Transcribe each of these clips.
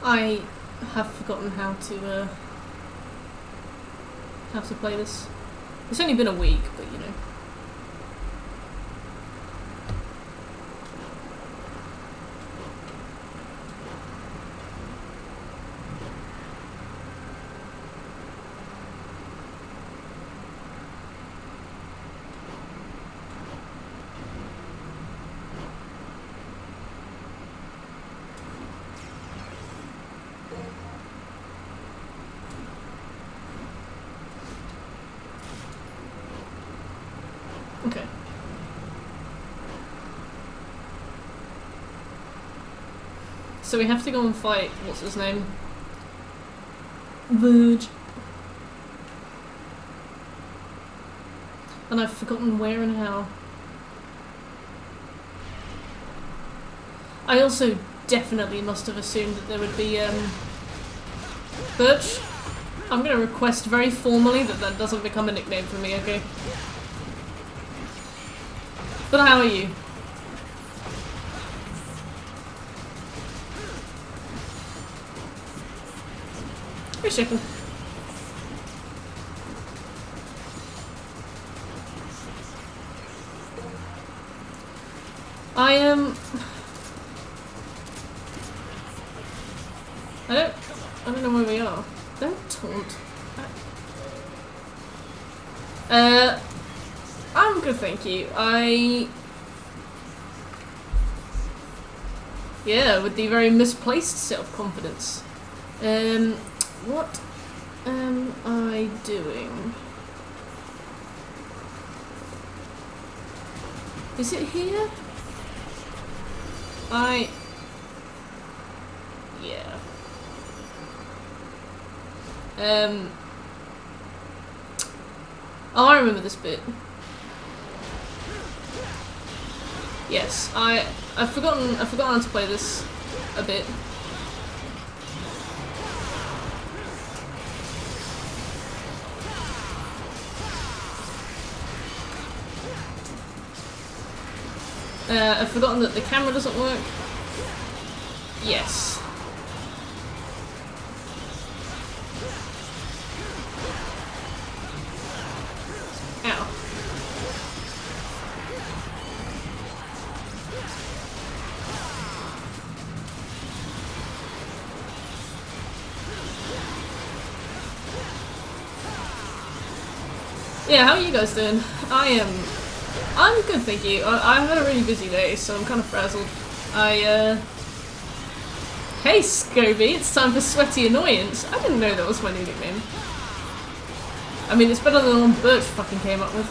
I have forgotten how to play this. It's only been a week, but you know. Okay. So we have to go and fight, what's his name? Verge. And I've forgotten where and how. I also definitely must have assumed that there would be, Birch. I'm gonna request very formally that that doesn't become a nickname for me, okay? But how are you? Hey, chicken. I don't know where we are. Don't taunt. I'm good, thank you. Yeah, with the very misplaced self-confidence. What am I doing? Is it here? Yeah. Oh, I remember this bit. Yes, I've forgotten how to play this a bit. I've forgotten that the camera doesn't work. Yes. Ow. Yeah, how are you guys doing? I'm good, thank you. I've had a really busy day, so I'm kind of frazzled. Hey, Scobie, it's time for Sweaty Annoyance. I didn't know that was my new nickname. I mean, it's better than the one Birch fucking came up with.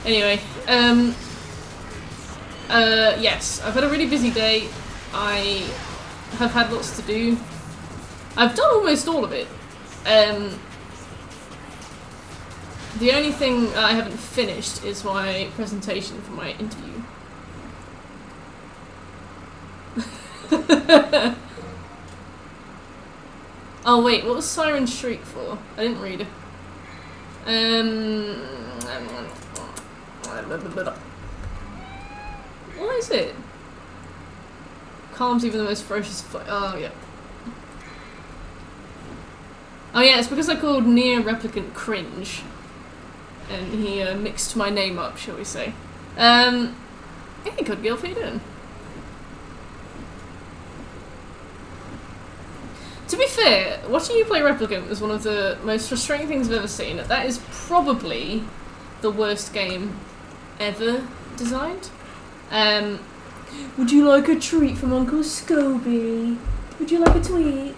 Anyway, yes, I've had a really busy day. I have had lots to do. I've done almost all of it. The only thing I haven't finished is my presentation for my interview. Oh wait, what was Siren Shriek for? I didn't read it. What is it? Calms even the most ferocious fight. Oh yeah. Oh yeah, it's because I called Near Replicant cringe. And he mixed my name up, shall we say. Hey, good girl, how you doing? To be fair, watching you play Replicant was one of the most frustrating things I've ever seen. That is probably the worst game ever designed. Would you like a treat from Uncle Scobie? Would you like a tweet?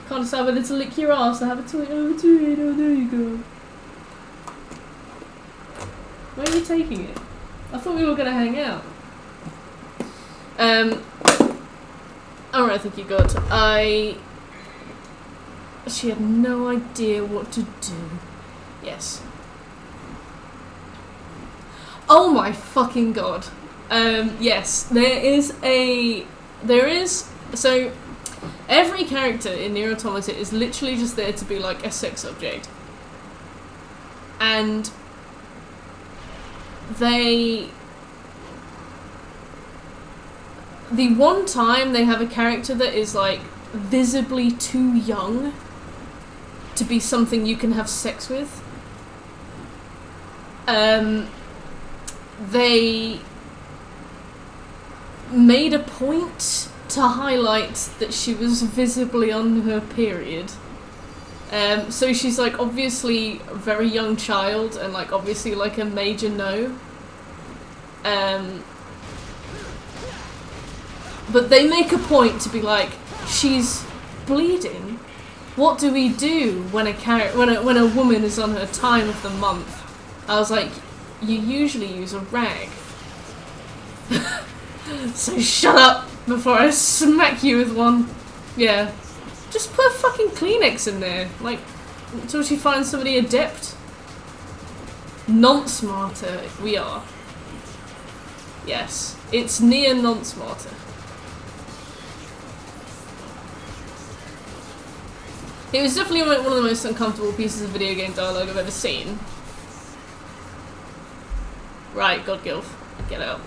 Can't decide whether to lick your ass or have a tweet. Oh, a tweet. Oh, there you go. Where are you taking it? I thought we were going to hang out. Alright, thank you, God. She had no idea what to do. Yes. Oh my fucking God. Yes, so every character in Nier Automata is literally just there to be like a sex object. And the one time they have a character that is, like, visibly too young to be something you can have sex with, they made a point to highlight that she was visibly on her period. So she's, like, obviously a very young child and, like, obviously, like, a major no. But they make a point to be like, she's bleeding. What do we do when a woman is on her time of the month? I was like, you usually use a rag. So shut up before I smack you with one. Yeah. Just put a fucking Kleenex in there, like, until she finds somebody adept. Non-smarter we are. Yes, it's near non-smarter. It was definitely one of the most uncomfortable pieces of video game dialogue I've ever seen. Right, God Gilf, get out.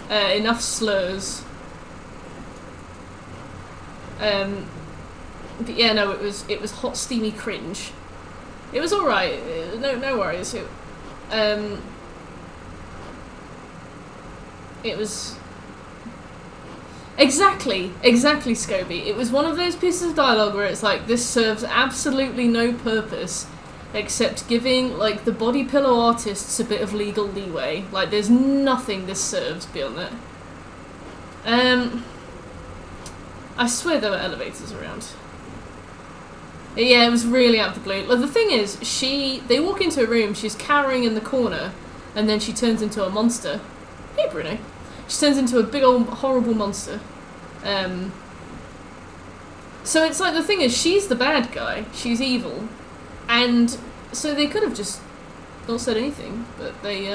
Enough slurs. But yeah, no, it was hot, steamy cringe. It was alright. No worries. It was exactly Scobie. It was one of those pieces of dialogue where it's like, this serves absolutely no purpose except giving, like, the body pillow artists a bit of legal leeway. Like, there's nothing this serves beyond that. I swear there were elevators around. Yeah, it was really out of the blue. Like, the thing is, they walk into a room, she's cowering in the corner, and then she turns into a monster. Hey, Bruno. She turns into a big old horrible monster. So it's like, the thing is, she's the bad guy. She's evil. And so they could have just not said anything, but they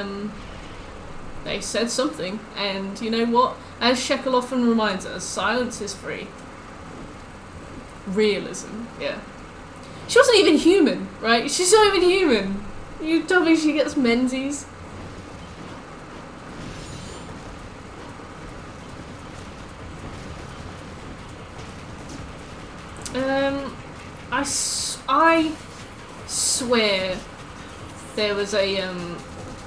said something. And you know what? As Shekel often reminds us, silence is free. Realism, yeah. She wasn't even human, right? She's not even human. You told me she gets menses. I swear there was an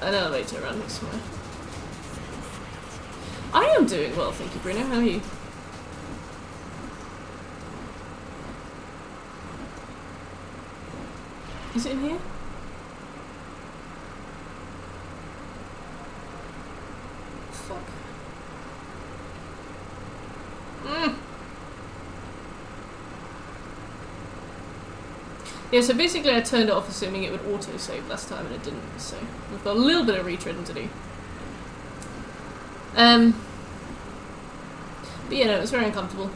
elevator around here somewhere. I am doing well, thank you, Bruno. How are you? Is it in here? Fuck. Yeah, so basically I turned it off assuming it would auto-save last time and it didn't, so we've got a little bit of retreading to do. But yeah, no, it was very uncomfortable.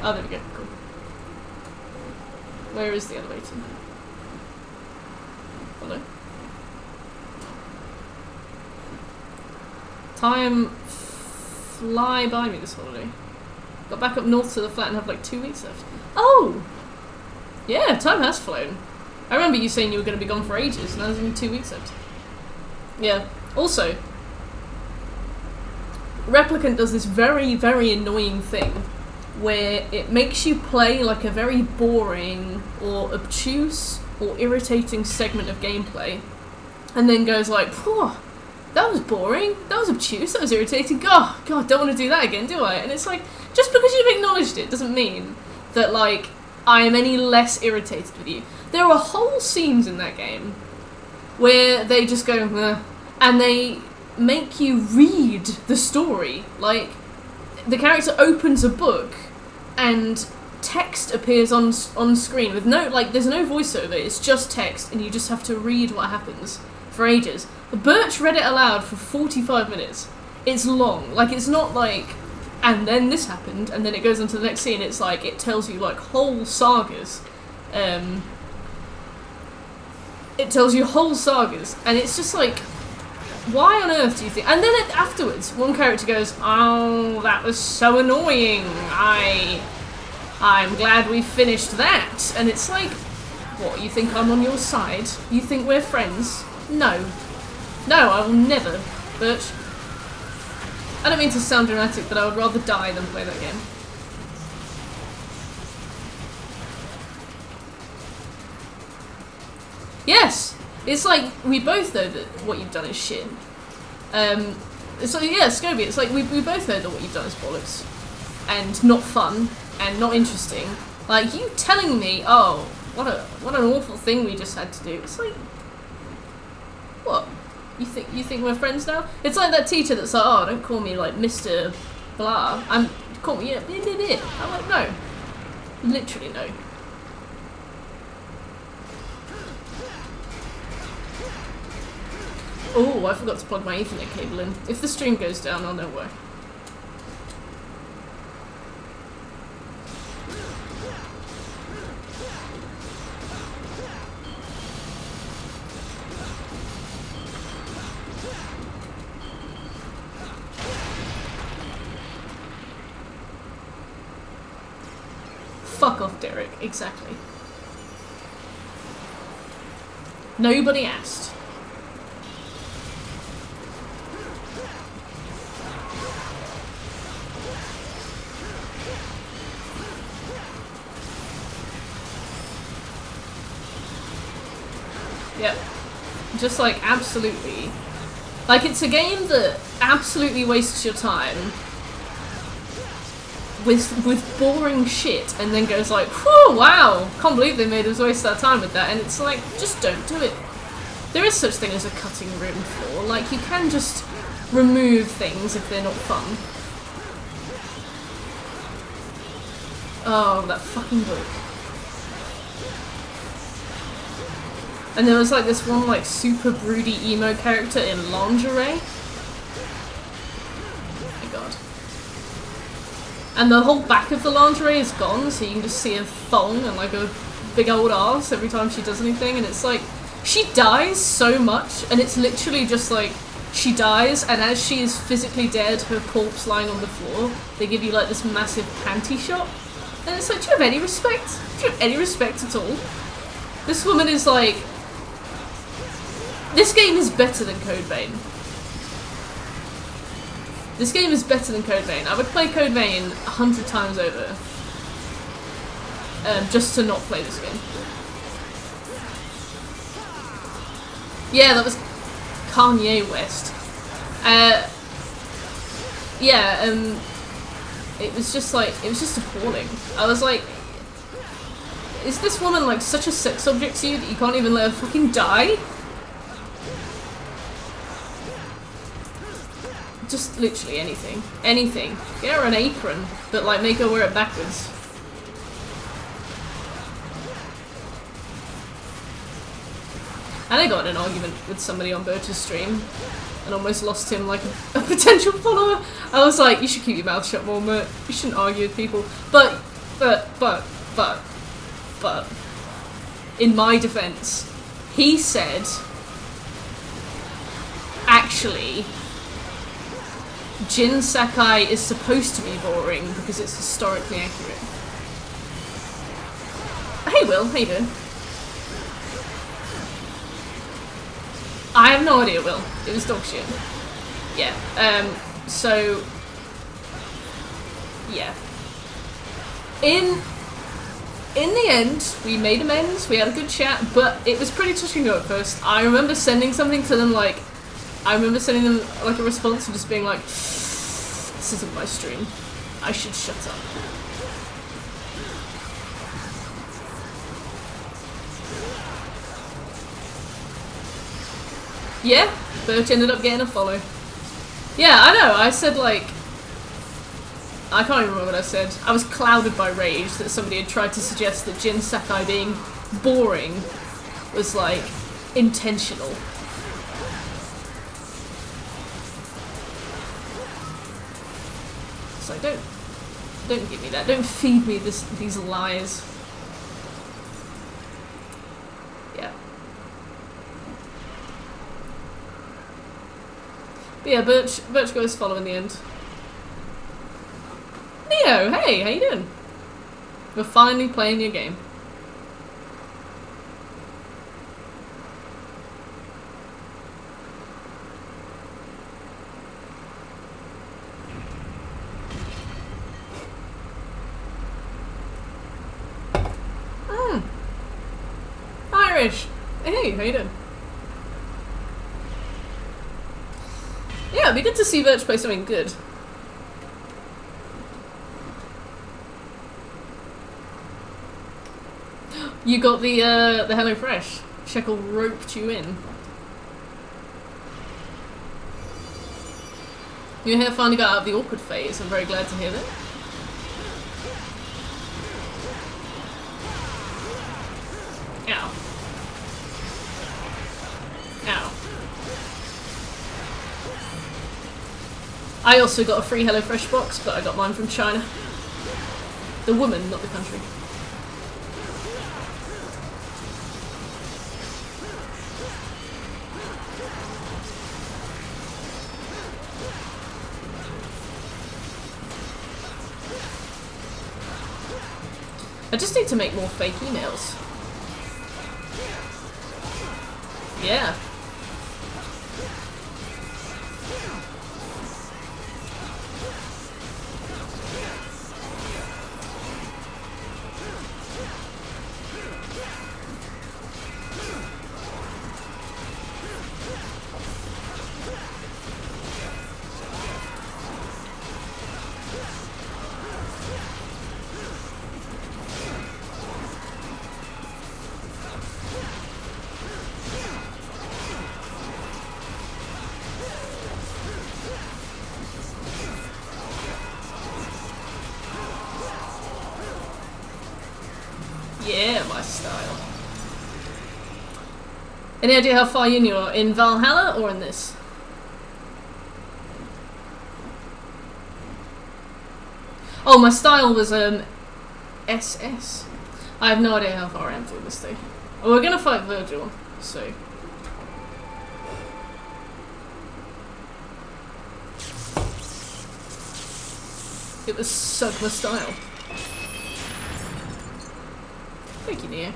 Oh, there we go, cool. Where is the elevator? Hello? Time fly by me this holiday. Got back up north to the flat and have like 2 weeks left. Oh! Yeah, time has flown. I remember you saying you were going to be gone for ages, and now there's only 2 weeks left. Yeah. Also, Replicant does this very, very annoying thing where it makes you play like a very boring or obtuse or irritating segment of gameplay and then goes like, "Phew, that was boring, that was obtuse, that was irritating, God, don't want to do that again, do I?" And it's like, just because you've acknowledged it doesn't mean that, like, I am any less irritated with you. There are whole scenes in that game where they just go, "Meh," and they make you read the story. Like, the character opens a book and text appears on screen with no, like, there's no voiceover, it's just text and you just have to read what happens for ages. Birch read it aloud for 45 minutes. It's long. Like, it's not like, and then this happened, and then it goes on to the next scene. It's like, it tells you, like, whole sagas. It tells you whole sagas, and it's just like, why on earth do you think... And then afterwards, one character goes, "Oh, that was so annoying. I'm glad we finished that." And it's like, what, you think I'm on your side? You think we're friends? No. No, I will never Birch. I don't mean to sound dramatic, but I would rather die than play that game. Yes! It's like, we both know that what you've done is shit. It's like, yeah, Scobie, it's like, we both know that what you've done is bollocks. And not fun, and not interesting. Like, you telling me, oh, what an awful thing we just had to do. It's like, what? You think we're friends now? It's like that teacher that's like, oh, don't call me like Mr. Blah. Call me, yeah, I'm like, no. Literally no. Oh, I forgot to plug my Ethernet cable in. If the stream goes down, I'll know why. Fuck off, Derek. Exactly. Nobody asked. Yep. Just like, absolutely. Like, it's a game that absolutely wastes your time with boring shit and then goes like, whew, wow, can't believe they made us waste our time with that. And it's like, just don't do it. There is such thing as a cutting room floor. Like, you can just remove things if they're not fun. Oh, that fucking book. And there was like this one like super broody emo character in lingerie. Oh my god. And the whole back of the lingerie is gone, so you can just see a thong and like a big old arse every time she does anything, and it's like, she dies so much, and it's literally just like, she dies, and as she is physically dead, her corpse lying on the floor, they give you like this massive panty shot. And it's like, do you have any respect? Do you have any respect at all? This woman is like, this game is better than Code Vein. This game is better than Code Vein. I would play Code Vein 100 times over. Just to not play this game. Yeah, that was Kanye West. Yeah, it was just like, it was just appalling. I was like, is this woman like such a sex object to you that you can't even let her fucking die? Just literally anything. Anything. Get her an apron, but like make her wear it backwards. And I got in an argument with somebody on Birch's stream and almost lost him like a potential follower. I was like, you should keep your mouth shut more, mate. You shouldn't argue with people. But, in my defense, he said, actually, Jin Sakai is supposed to be boring because it's historically accurate. Hey Will, how you doing? I have no idea, Will. It was dog shit. Yeah, so... yeah. In the end, we made amends, we had a good chat, but it was pretty touch and go at first. I remember sending something to them like... I remember sending them like a response and just being like, this isn't my stream. I should shut up. Yeah, Birch ended up getting a follow. Yeah, I know, I said like... I can't even remember what I said. I was clouded by rage that somebody had tried to suggest that Jin Sakai being boring was like, intentional. So don't give me that. Don't feed me these lies. Yeah. But yeah, Birch goes follow in the end. Neo, hey, how you doing? We're finally playing your game. Fresh! Hey, how you doing? Yeah, it'd be good to see Virch play something good. You got the Hello Fresh. Shekel roped you in. Your hair finally got out of the awkward phase. I'm very glad to hear that. Ow. Ow. I also got a free HelloFresh box, but I got mine from China. The woman, not the country. I just need to make more fake emails. Yeah. Yeah, my style. Any idea how far in you're in Valhalla or in this? Oh, my style was SS. I have no idea how far I am through this thing. Oh, we're gonna fight Virgil, so. It was Sugma style. Thank you, Nia.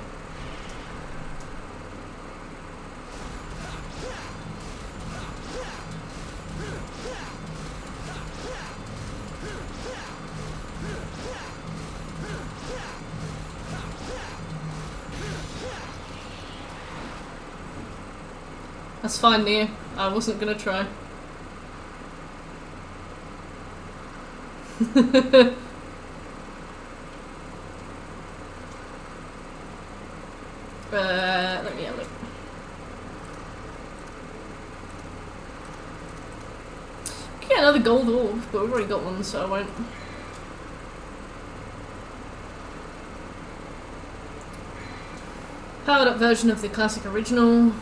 That's fine, Nia. I wasn't gonna try. Let me have it. Get another gold orb, but we've already got one, so I won't. Powered up version of the classic original.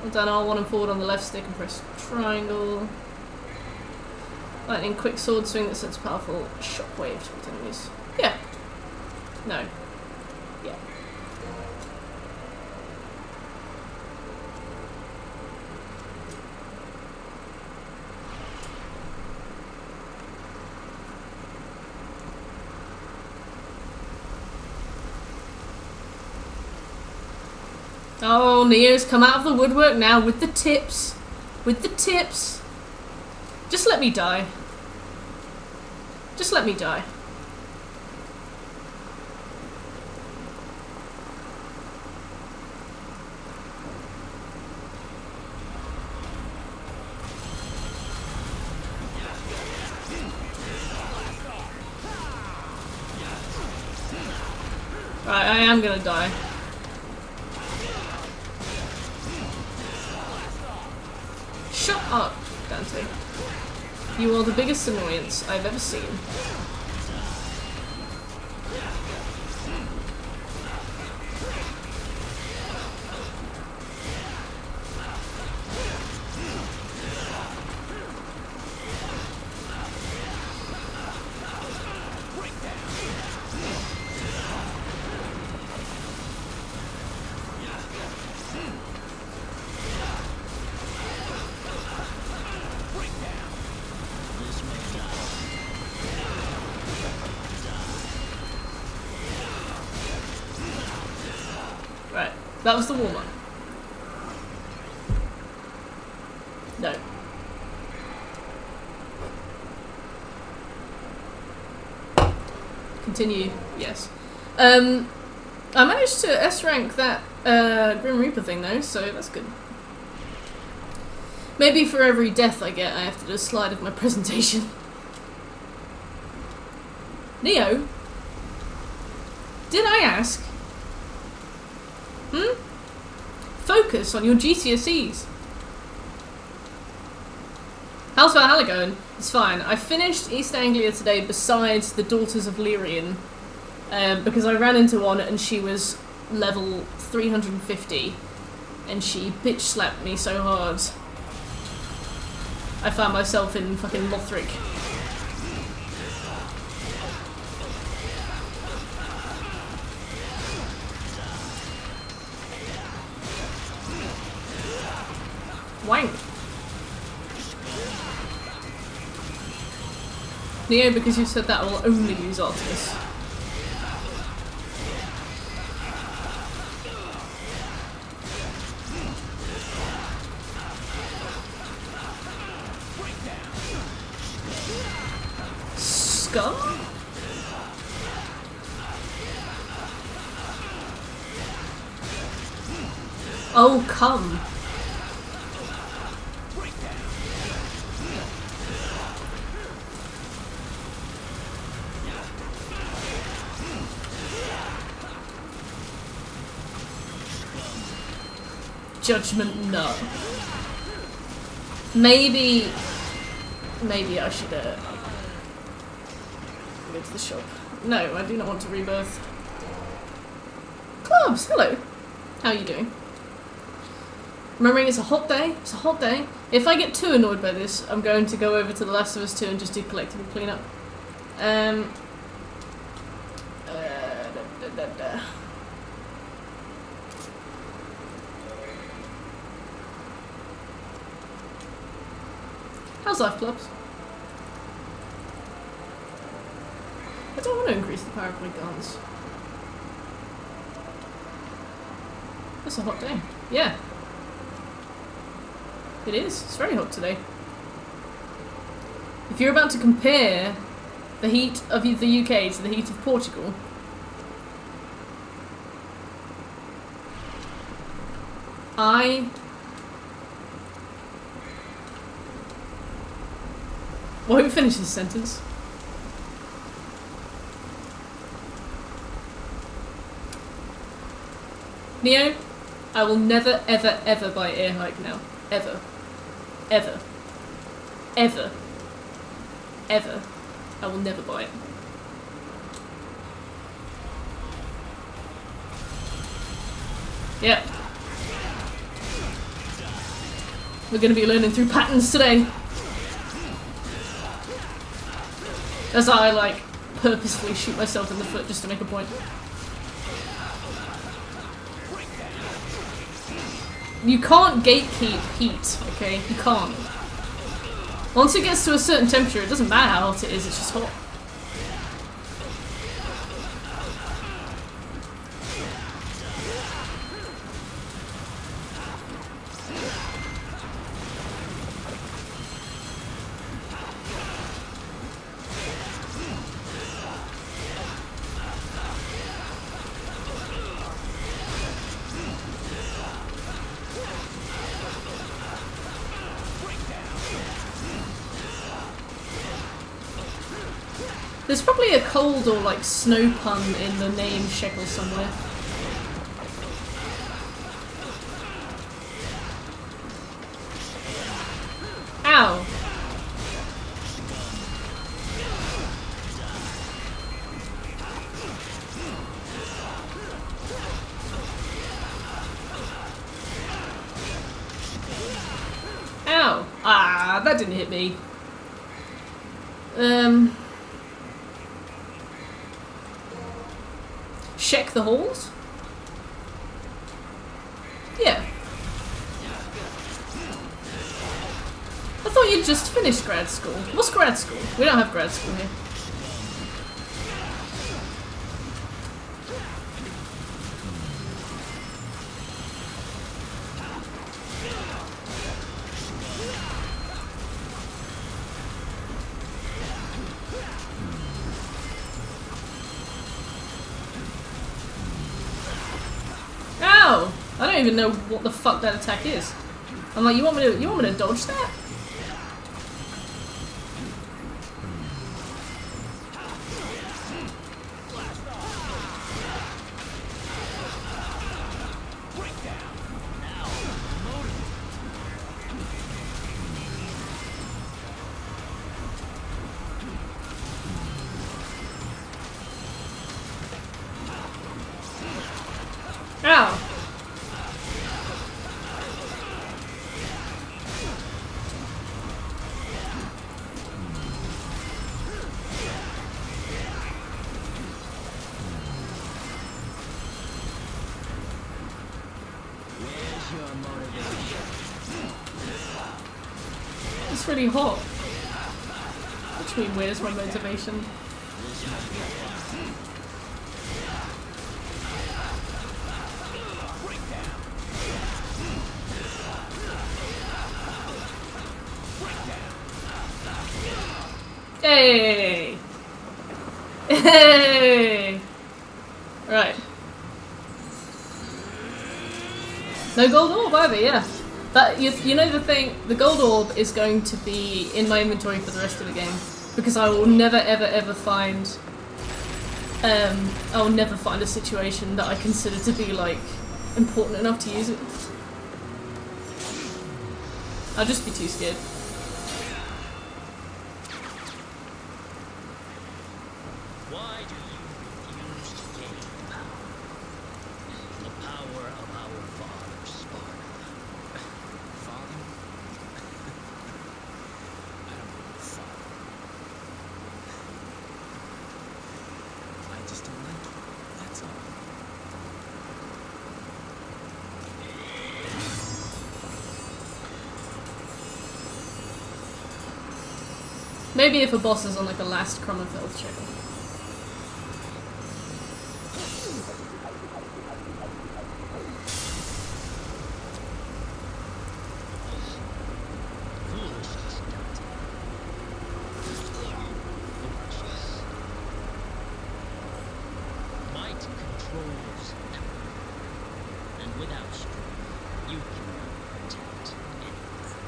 Hold down R1 and forward on the left stick and press triangle. Lightning quick sword swing that sends powerful shockwave towards enemies. Yeah. No. Yeah. Oh, Neo's come out of the woodwork now with the tips. With the tips. Just let me die. Just let me die. Right, I am gonna die. Shut up, Dante. You are the biggest annoyance I've ever seen. Right, that was the warm-up. No. Continue, yes. I managed to S-rank that Grim Reaper thing though, so that's good. Maybe for every death I get, I have to do a slide of my presentation. Neo? Did I ask? Focus on your GCSEs. How's Valhalla going? It's fine. I finished East Anglia today besides the Daughters of Lyrian. Because I ran into one and she was level 350. And she bitch slapped me so hard. I found myself in fucking Lothric. Wank. Neo, because you said that, I will only use Artemis. Scar? Oh, come. Judgment, no. Maybe I should go to the shop. No, I do not want to rebirth. Clubs, hello. How are you doing? Remembering it's a hot day. It's a hot day. If I get too annoyed by this, I'm going to go over to The Last of Us 2 and just do collectible cleanup. How's life, clubs? I don't want to increase the power of my guns. It's a hot day. Yeah. It is. It's very hot today. If you're about to compare the heat of the UK to the heat of Portugal, I won't finish this sentence. Neo, I will never, ever, ever buy air hike now. Ever. Ever. Ever. Ever. I will never buy it. Yep. We're going to be learning through patterns today. As I, like, purposefully shoot myself in the foot just to make a point. You can't gatekeep heat, okay? You can't. Once it gets to a certain temperature, it doesn't matter how hot it is, it's just hot. There's probably a cold or like snow pun in the name Shekel somewhere. Ow! Ow! Ah, that didn't hit me. Check the halls? Yeah. I thought you'd just finished grad school. What's grad school? We don't have grad school here. I don't even know what the fuck that attack is. I'm like, you want me to dodge that? Ow. It's really hot. Which means where's my motivation? Hey! Hey! Right. No gold orb either, yeah. That you know the thing, the gold orb is going to be in my inventory for the rest of the game because I will never ever find I will never find a situation that I consider to be like important enough to use it. I'll just be too scared. Why do you refuse to gain power? The power of our father, Sparta. Father? I don't know father. I just don't like you. That's all. Maybe if a boss is on like a last crumb of health check. Foolishness, Dante. Foolishness. Might controls everything. And without strength, you cannot protect anything.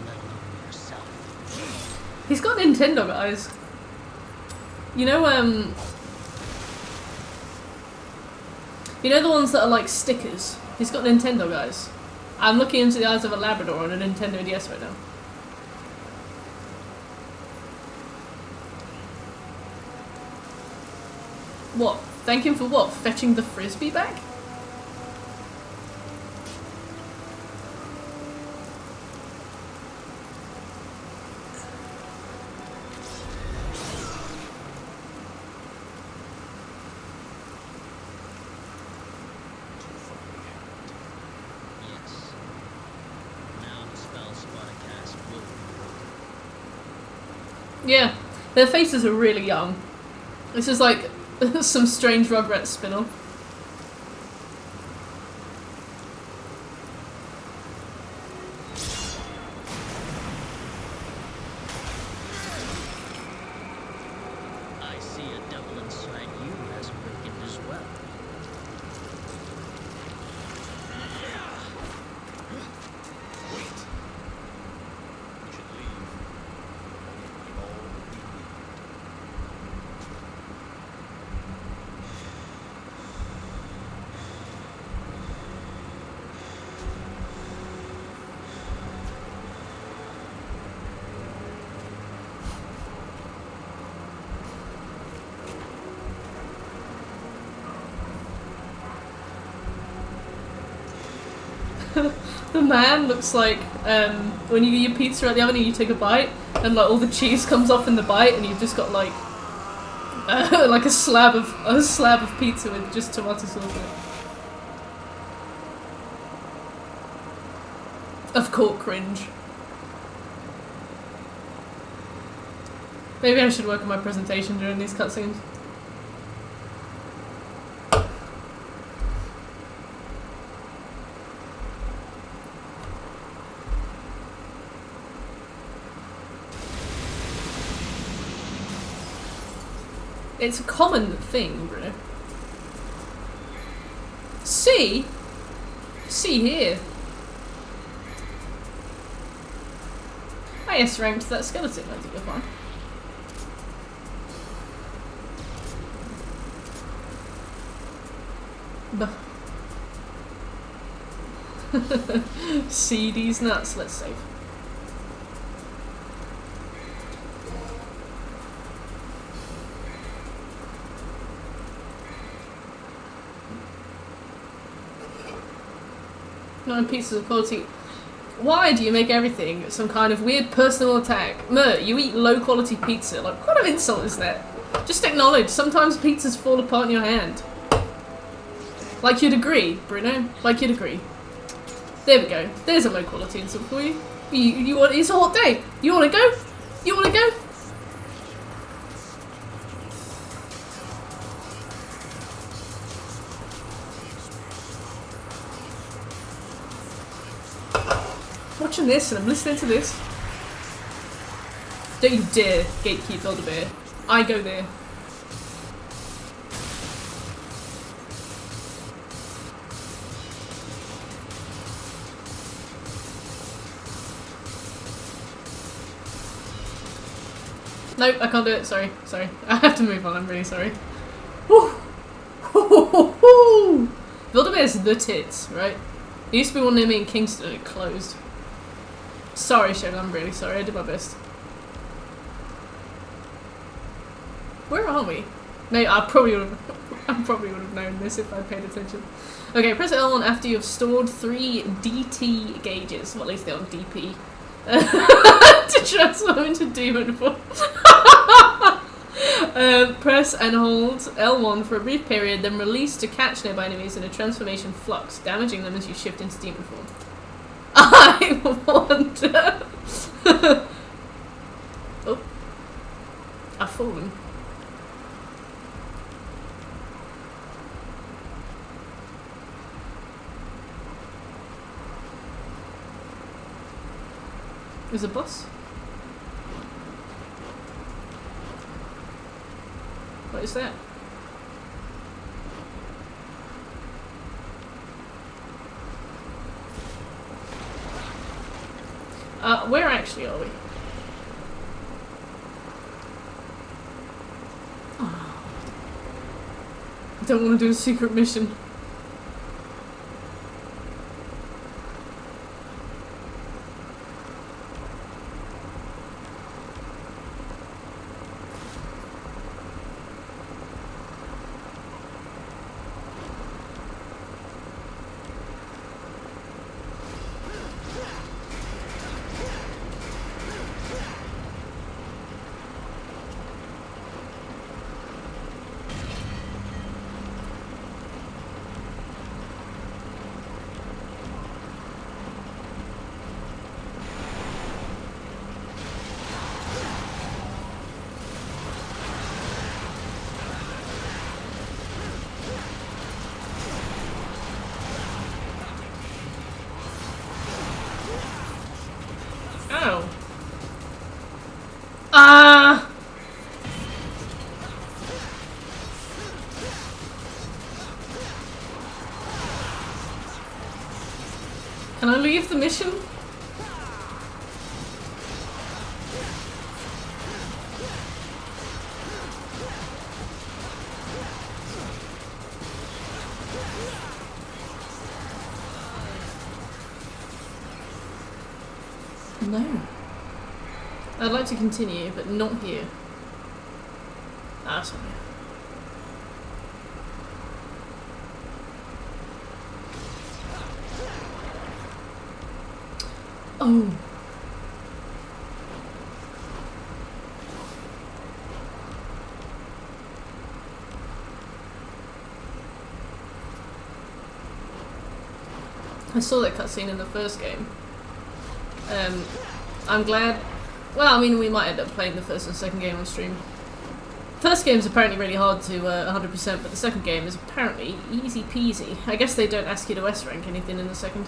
Let alone yourself. He's got Nintendo eyes. You know the ones that are like stickers? He's got Nintendo guys. I'm looking into the eyes of a Labrador on a Nintendo DS right now. What? Thank him for what? Fetching the frisbee back? Yes. Now the spell Sparta cast will be Yeah. Their faces are really young. This is like some strange Rugrats spin-off. I see a devil inside you has awakened as well. Wait. We should leave. All we need. The man looks like when you get your pizza at the oven and you take a bite and like all the cheese comes off in the bite and you've just got like like a slab of pizza with just tomato sauce on it. Of course, cringe. Maybe I should work on my presentation during these cutscenes. It's a common thing, Bruno. See? See here. I S ranked that skeleton, I think you're fine. See these nuts, let's save. Nine pieces of quality. Why do you make everything some kind of weird personal attack? Mer, you eat low quality pizza. Like, what kind of insult is that? Just acknowledge, sometimes pizzas fall apart in your hand. Like you'd agree, Bruno. Like you'd agree. There we go. There's a low quality insult for you. You want? It's a hot day. You want to go? You want to go? Watching this and I'm listening to this. Don't you dare gatekeep Build-A-Bear. I go there. Nope, I can't do it. Sorry, sorry. I have to move on. I'm really sorry. Woo! Build-A-Bear's the tits, right? There used to be one near me in Kingston and it closed. Sorry, Shane, I'm really sorry. I did my best. Where are we? No, I probably would have known this if I'd paid attention. Okay, press L1 after you've stored 3 DT gauges. Well, at least they're on DP. To transform into demon form. Press and hold L1 for a brief period, then release to catch nearby enemies in a transformation flux, damaging them as you shift into demon form. I wonder. Oh, I've fallen. There's a bus. What is that? Where actually are we? Oh. I don't want to do a secret mission. Can I leave the mission? No. I'd like to continue, but not here. Ah, sorry. Oh. I saw that cutscene in the first game. I'm glad. Well, I mean, we might end up playing the first and second game on stream. First game's apparently really hard to 100%, but the second game is apparently easy peasy. I guess they don't ask you to S rank anything in the second.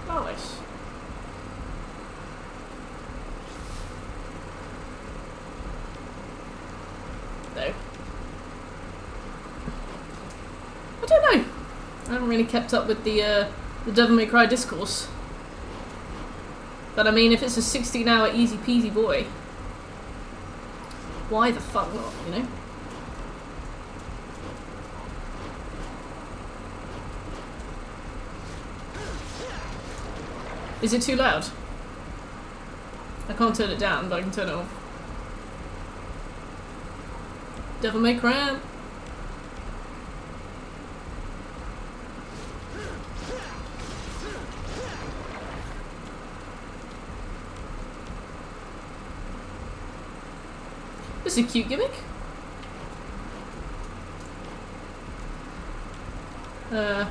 Polish. haven't really kept up with the Devil May Cry discourse. But I mean, if it's a 16-hour easy peasy boy, why the fuck not, you know? Is it too loud? I can't turn it down, but I can turn it off. Devil May Cry. This is a cute gimmick. It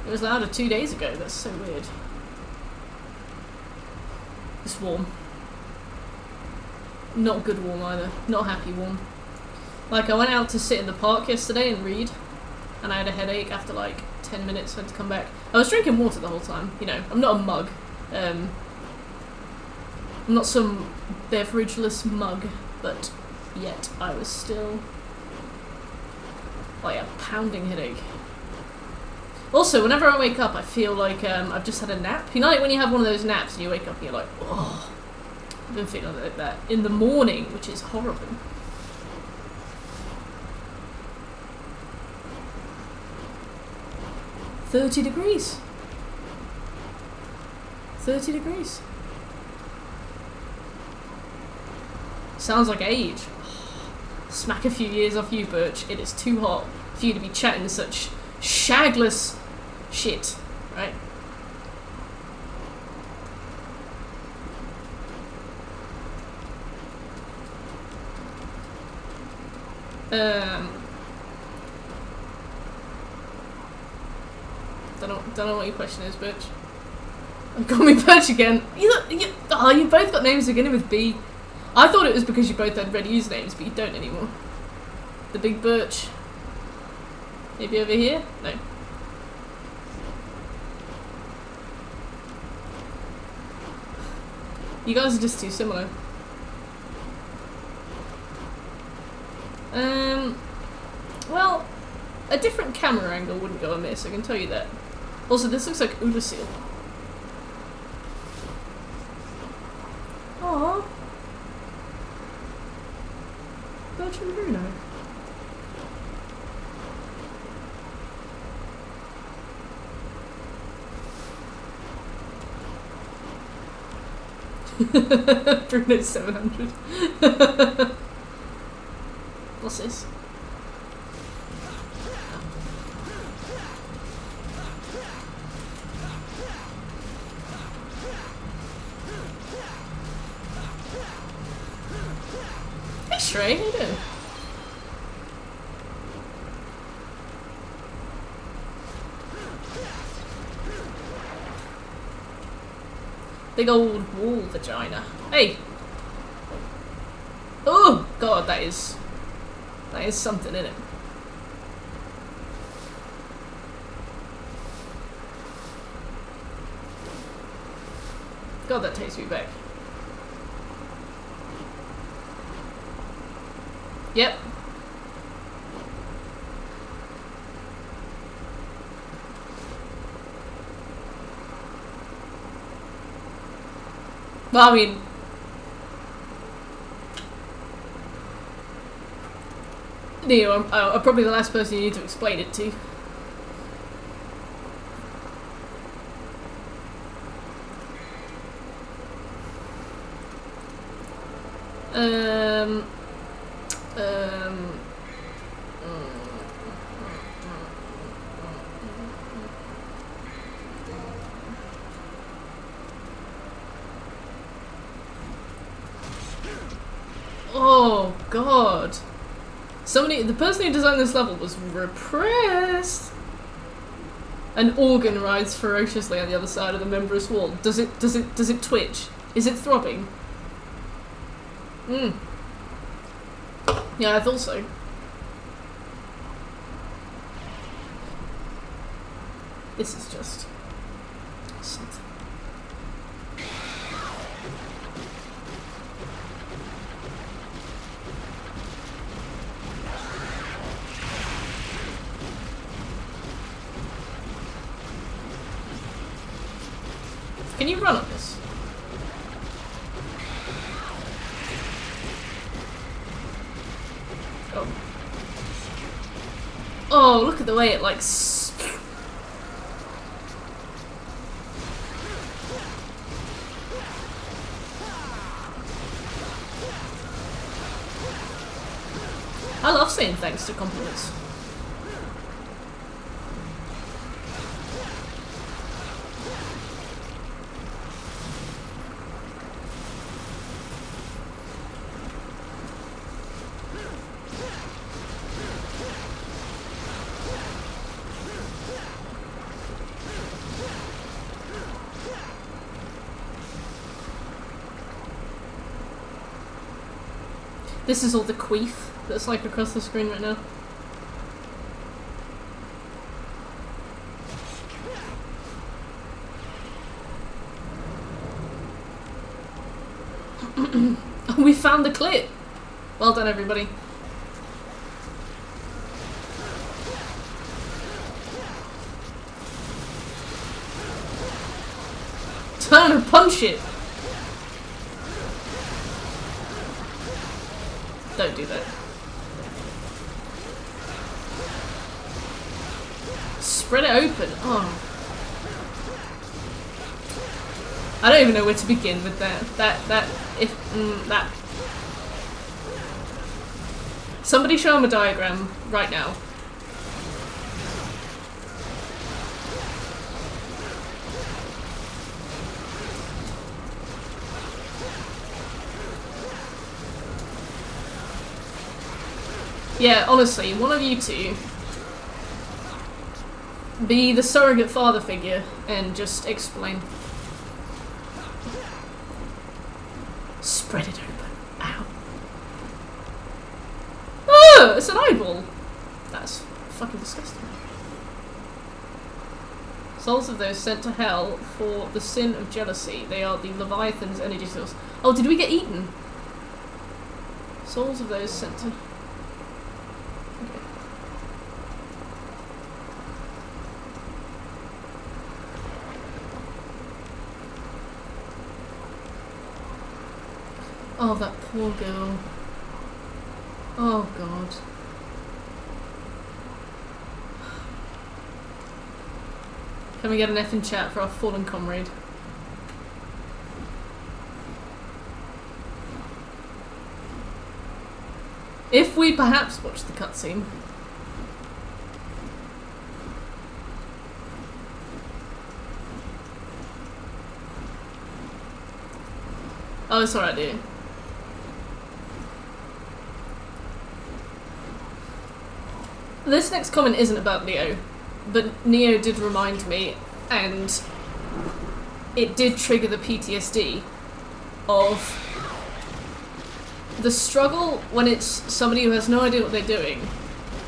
was louder 2 days ago. That's so weird. It's warm. Not good warm either. Not happy warm. Like, I went out to sit in the park yesterday and read, and I had a headache after like 10 minutes. I had to come back. I was drinking water the whole time. You know, I'm not a mug. I'm not some beverageless mug, but yet I was still... oh yeah, pounding headache. Also, whenever I wake up, I feel like I've just had a nap. You know, like when you have one of those naps and you wake up and you're like, oh, I've been feeling like that in the morning, which is horrible. "30 degrees. 30 degrees. Sounds like age. Smack a few years off you, Birch. It is too hot for you to be chatting such shagless shit, right? Don't know what your question is, Birch. Call me Birch again. You both got names beginning with B. I thought it was because you both had red usernames, but you don't anymore. The Big Birch. Maybe over here? No. You guys are just too similar. Well, a different camera angle wouldn't go amiss, I can tell you that. Also, this looks like Ulasil. Aww. Birch and Bruno. Bruno's 700. What's this? Hey Shrey, how you doing? Big old wall vagina. Hey! Oh god, that is something in it. God, that takes me back. Yep. Well, I mean, Neo, I'm probably the last person you need to explain it to. Oh god. The person who designed this level was repressed. An organ rides ferociously on the other side of the membranous wall. Does it twitch? Is it throbbing? Yeah, I thought so. This is just something. Can you run on this? Oh. Oh, look at the way it like. I love saying thanks to compliments. This is all the queef that's like across the screen right now. We found the clip! Well done, everybody. Turn and punch it! Don't do that. Spread it open. Oh. I don't even know where to begin with that. That. Somebody show him a diagram right now. Yeah, honestly, one of you two be the surrogate father figure and just explain. Spread it open. Ow. Oh, it's an eyeball. That's fucking disgusting. Souls of those sent to hell for the sin of jealousy. They are the Leviathan's energy source. Oh, did we get eaten? Souls of those sent to... Okay. Oh, that poor girl. Oh, God. Can we get an F in chat for our fallen comrade? If we perhaps watch the cutscene. Oh, it's alright, dude. This next comment isn't about Neo, but Neo did remind me, and it did trigger the PTSD of the struggle when it's somebody who has no idea what they're doing,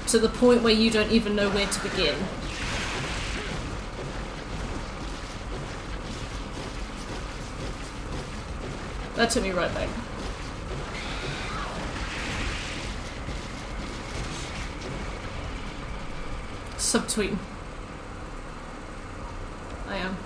to the point where you don't even know where to begin. That took me right back. Subtweet. I am.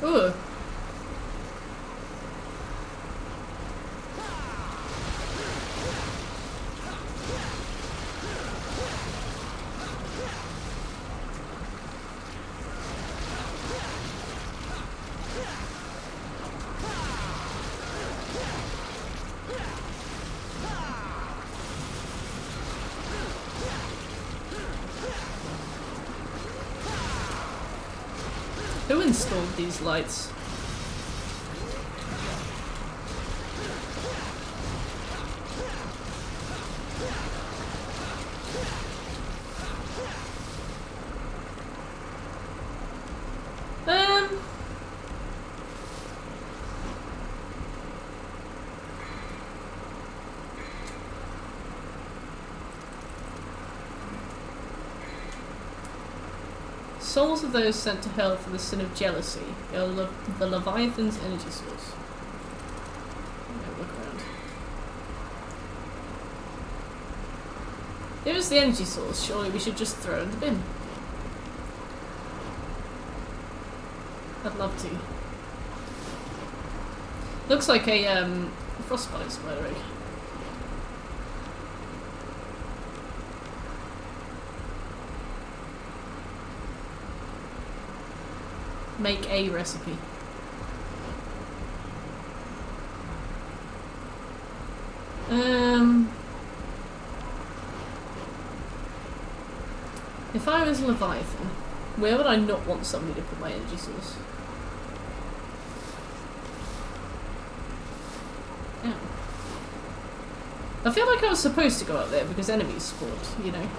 Ooh. Who installed these lights? souls of those sent to hell for the sin of jealousy. They are the Leviathan's energy source. Look around. If it's the energy source, surely we should just throw it in the bin. I'd love to. Looks like a frostbite spider egg. Make a recipe. If I was a Leviathan, where would I not want somebody to put my energy source? Ow. I feel like I was supposed to go up there because enemies spawned, you know.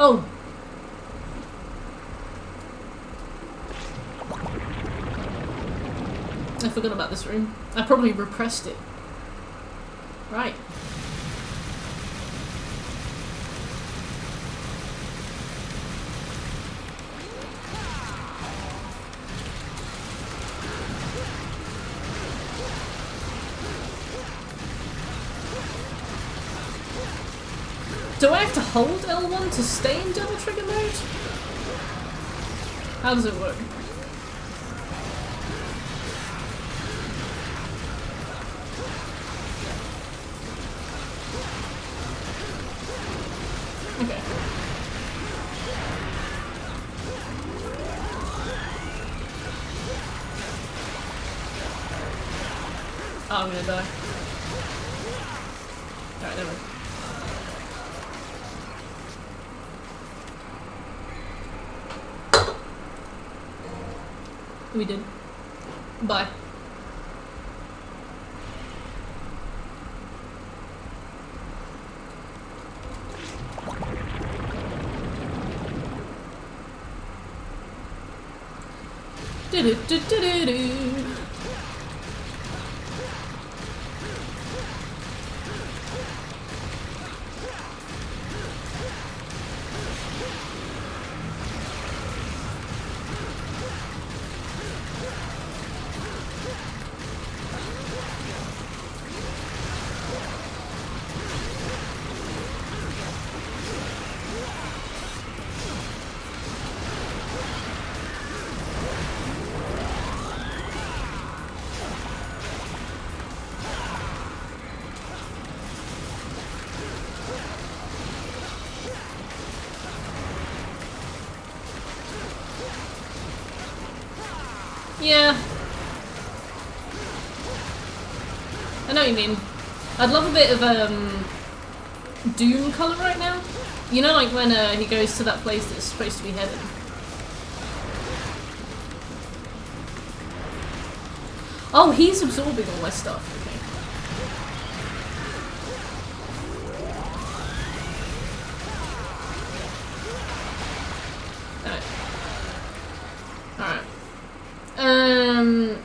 Oh! I forgot about this room. I probably repressed it. Right. Do I have to hold L1 to stay in double trigger mode? How does it work? Okay. Oh, I'm gonna die. Alright, never mind. We did. Bye. Do-do-do-do-do-do. Yeah. I know what you mean. I'd love a bit of Doom colour right now. You know, like when he goes to that place that's supposed to be heaven. Oh, he's absorbing all my stuff. Okay. Alright. Alright.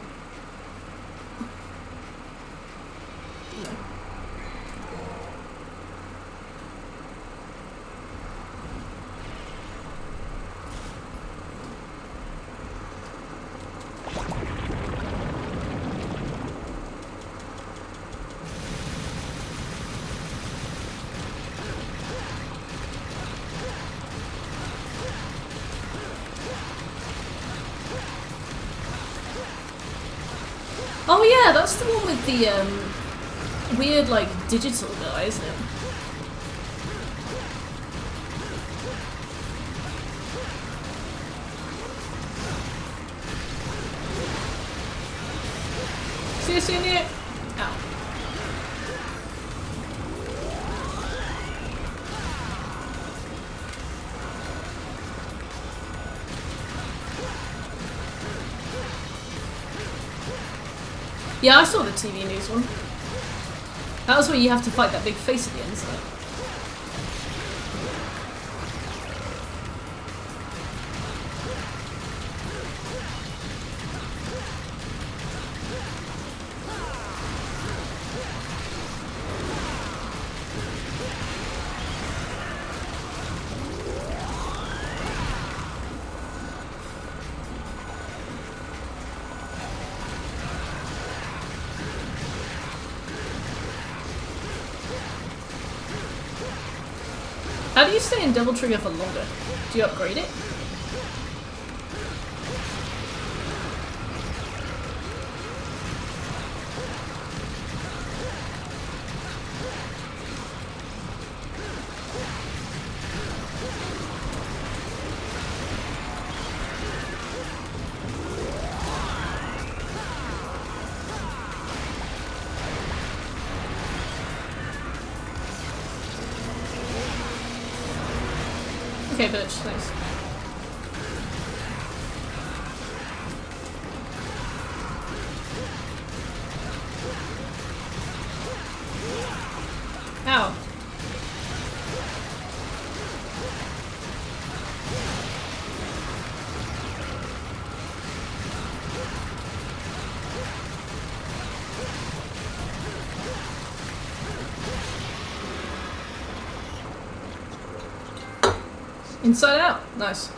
Oh yeah, that's the one with the weird like digital guy, isn't it? See you soon, Nick. Ow. Yeah, I saw the TV news one. That was where you have to fight that big face at the end, isn't it? How do you stay in Devil Trigger for longer? Do you upgrade it? Okay, bitch, thanks. Ow. Inside Out, nice.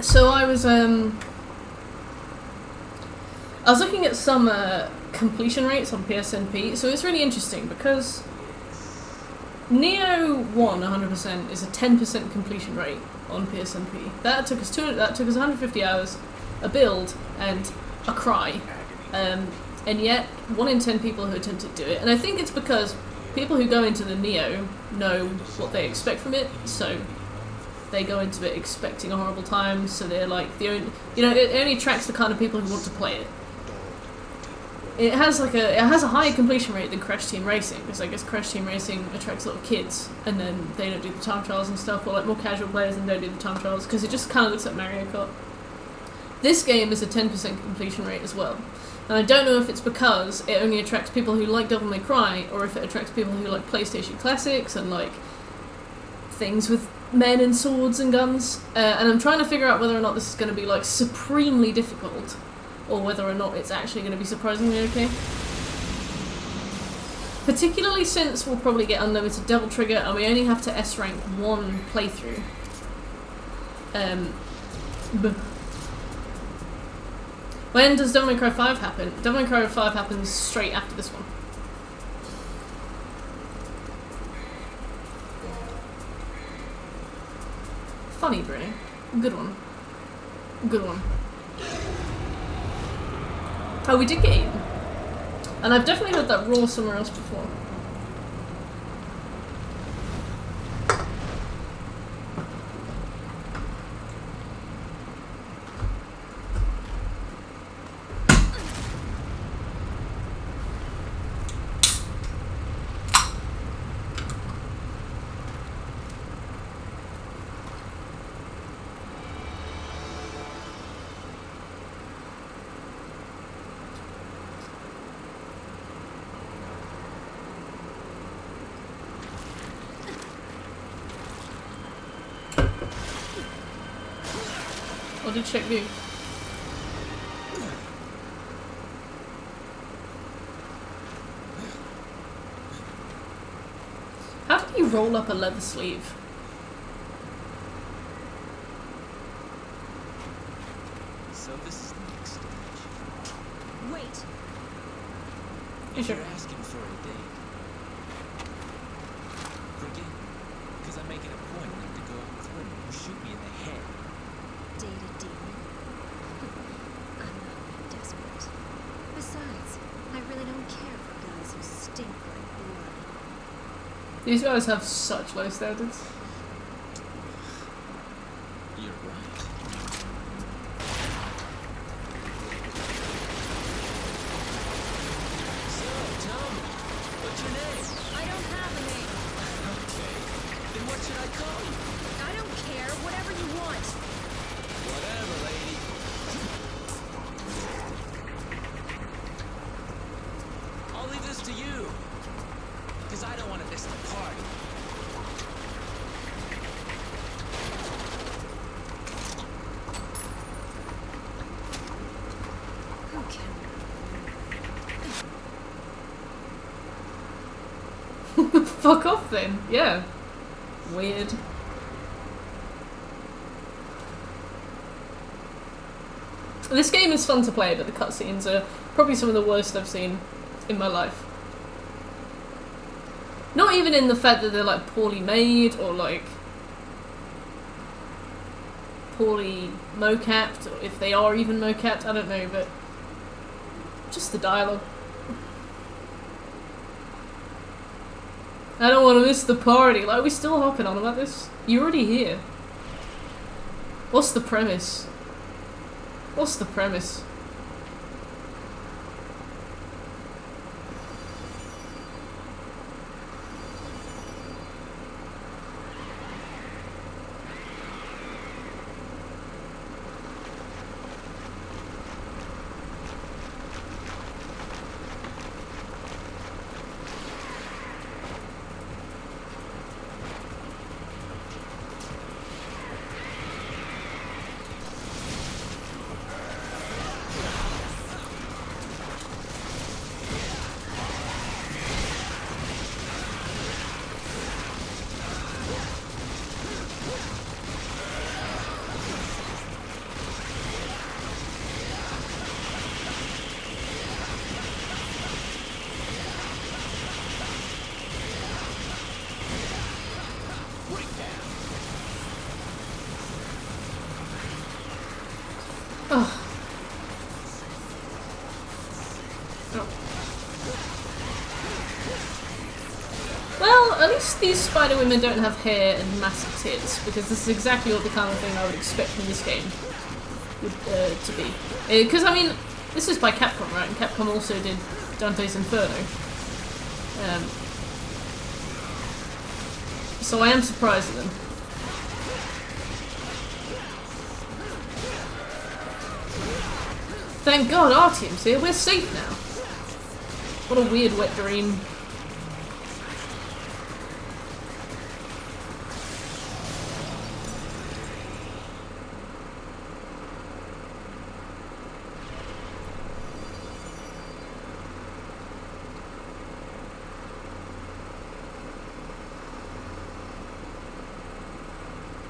So I was looking at some completion rates on PSNP. So it's really interesting because Neo 1 100% is a 10% completion rate on PSNP. That took us 150 hours, a build, and a cry. And yet 1 in 10 people who attempted to do it. And I think it's because people who go into the Neo know what they expect from it, so they go into it expecting a horrible time, so they're like, the only, it only attracts the kind of people who want to play it. It has a higher completion rate than Crash Team Racing, because I guess Crash Team Racing attracts a lot of kids, and then they don't do the time trials and stuff, or like more casual players and don't do the time trials, because it just kind of looks like Mario Kart. This game is a 10% completion rate as well. And I don't know if it's because it only attracts people who like Devil May Cry, or if it attracts people who like PlayStation Classics and like things with men and swords and guns. And I'm trying to figure out whether or not this is going to be like supremely difficult, or whether or not it's actually going to be surprisingly okay. Particularly since we'll probably get unlimited Devil Trigger, and we only have to S rank 1 playthrough. When does Devil May Cry 5 happen? Devil May Cry 5 happens straight after this one. Funny, Bruno. Good one. Good one. Oh, we did get eaten. And I've definitely heard that roar somewhere else before. Or did check view? How do you roll up a leather sleeve? So this is the next stage. Wait. Yeah, sure. You're asking for a date. Forget it, because I'm making a point not to go through and shoot me in the head. Date a demon? I'm not that desperate. Besides, I really don't care for guys who stink like blood. These guys have such low standards. You're right. So, tell me, what's your name? I don't have a name. Okay, then what should I call you? I don't care. Whatever you want. Whatever, lady. I'll leave this to you, because I don't want to miss the party. Who can? Fuck off then. Yeah. Weird. This game is fun to play, but the cutscenes are probably some of the worst I've seen in my life. Not even in the fact that they're like poorly made or like poorly mocapped, or if they are even mocapped, I don't know, but just the dialogue. I don't want to miss the party. Like, are we still hopping on about this? You're already here. What's the premise? What's the premise? These spider women don't have hair and massive tits, because this is exactly what the kind of thing I would expect from this game would, to be. Because, I mean, this is by Capcom, right? And Capcom also did Dante's Inferno. So I am surprised at them. Thank God Artyom's here, we're safe now. What a weird wet dream.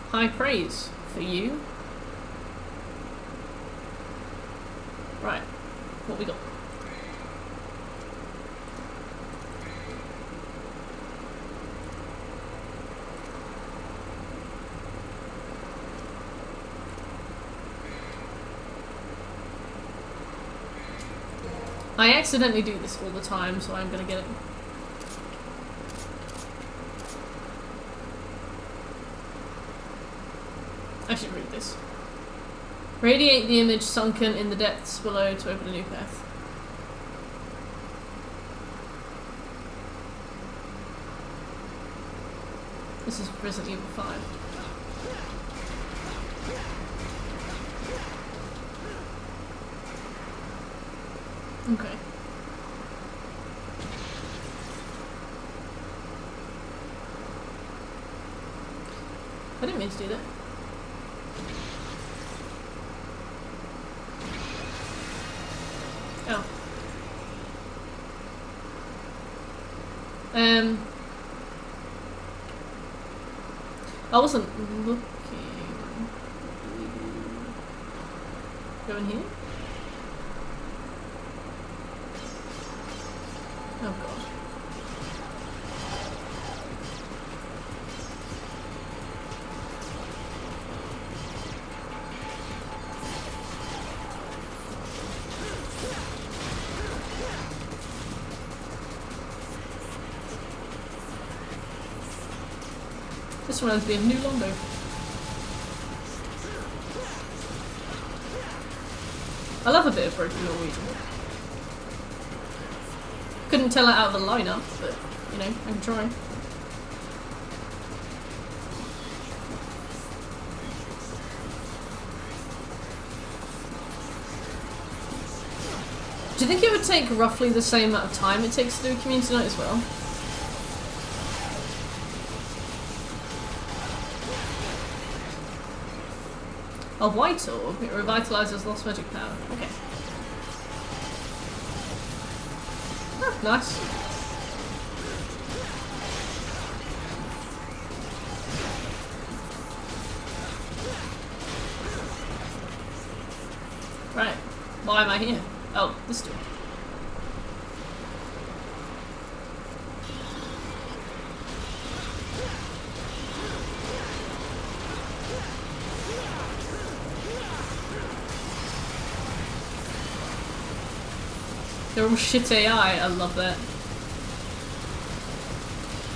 High praise for you. Right, what we got? I accidentally do this all the time, so I'm gonna get it. I should read this. Radiate the image sunken in the depths below to open a new path. This is Resident Evil 5. Okay. I didn't mean to do that. Oh. I wasn't looking. Go in here? Oh god. This reminds me of New Londo. I love a bit of broken Norwegian. Couldn't tell it out of the lineup, but you know, I can try. Do you think it would take roughly the same amount of time it takes to do a community night as well? A white orb, it revitalizes lost magic power. Okay. Oh, nice. Right. Why am I here? Oh, this door. They're all shit AI. I love that.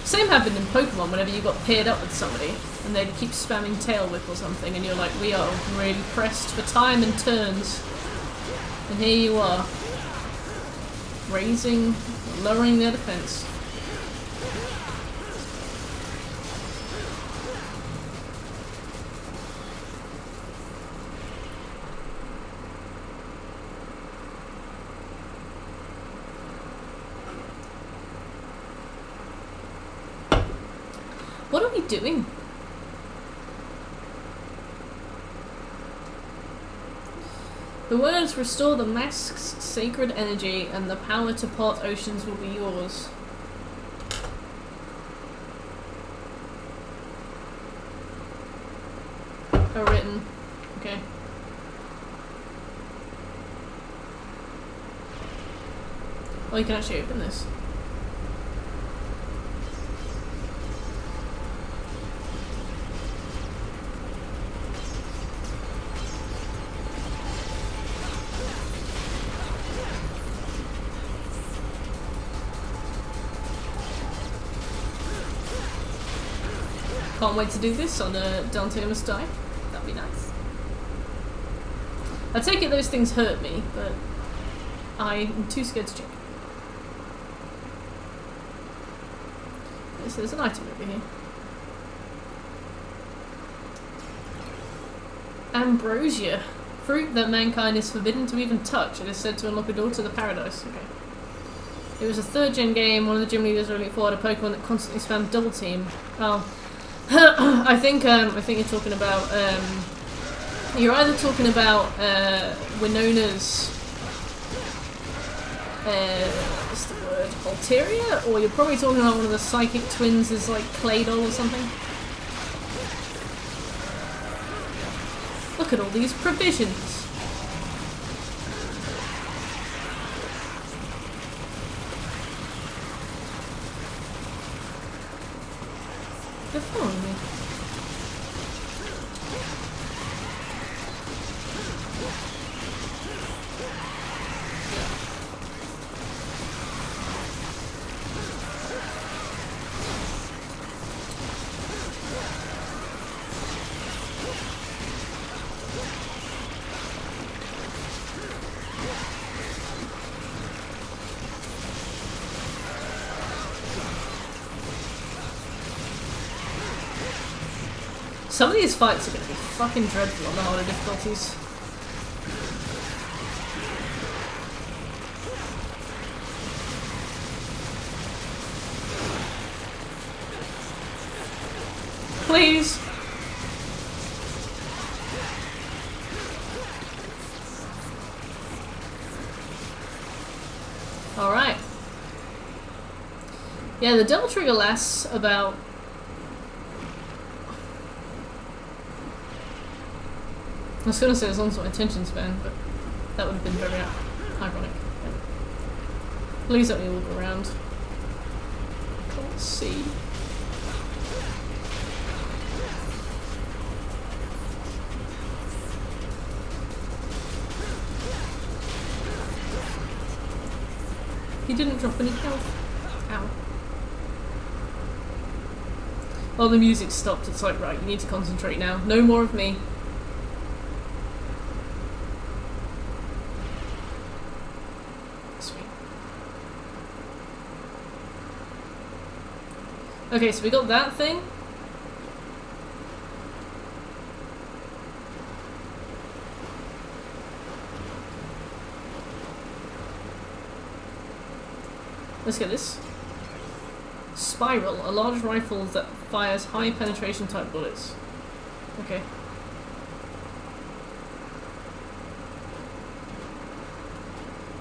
Same happened in Pokemon whenever you got paired up with somebody and they'd keep spamming Tail Whip or something and you're like, we are really pressed for time and turns. And here you are. Raising, lowering their defense. What are we doing? The words restore the mask's sacred energy and the power to part oceans will be yours. Oh, written. Okay. Oh, you can actually open this. Can't wait to do this on a Dante Must Die. That'd be nice. I take it those things hurt me, but I'm too scared to check. So there's an item over here. Ambrosia. Fruit that mankind is forbidden to even touch. It is said to unlock a door to the paradise. Okay. It was a 3rd gen game. One of the gym leaders really fought a Pokemon that constantly spammed double team. Oh. I think you're talking about you're either talking about Winona's what's the word? Altaria? Or you're probably talking about one of the psychic twins is like Claydol or something. Look at all these provisions. They're following me. Some of these fights are going to be fucking dreadful on the harder difficulties. Please. Alright. Yeah, the Devil Trigger lasts about... I was going to say as long as my attention span, but that would have been very ironic. Yeah. Please let me walk around. I can't see. He didn't drop any health. Ow. Oh, the music stopped. It's like, right, you need to concentrate now. No more of me. Okay, so we got that thing. Let's get this. Spiral, a large rifle that fires high penetration type bullets. Okay.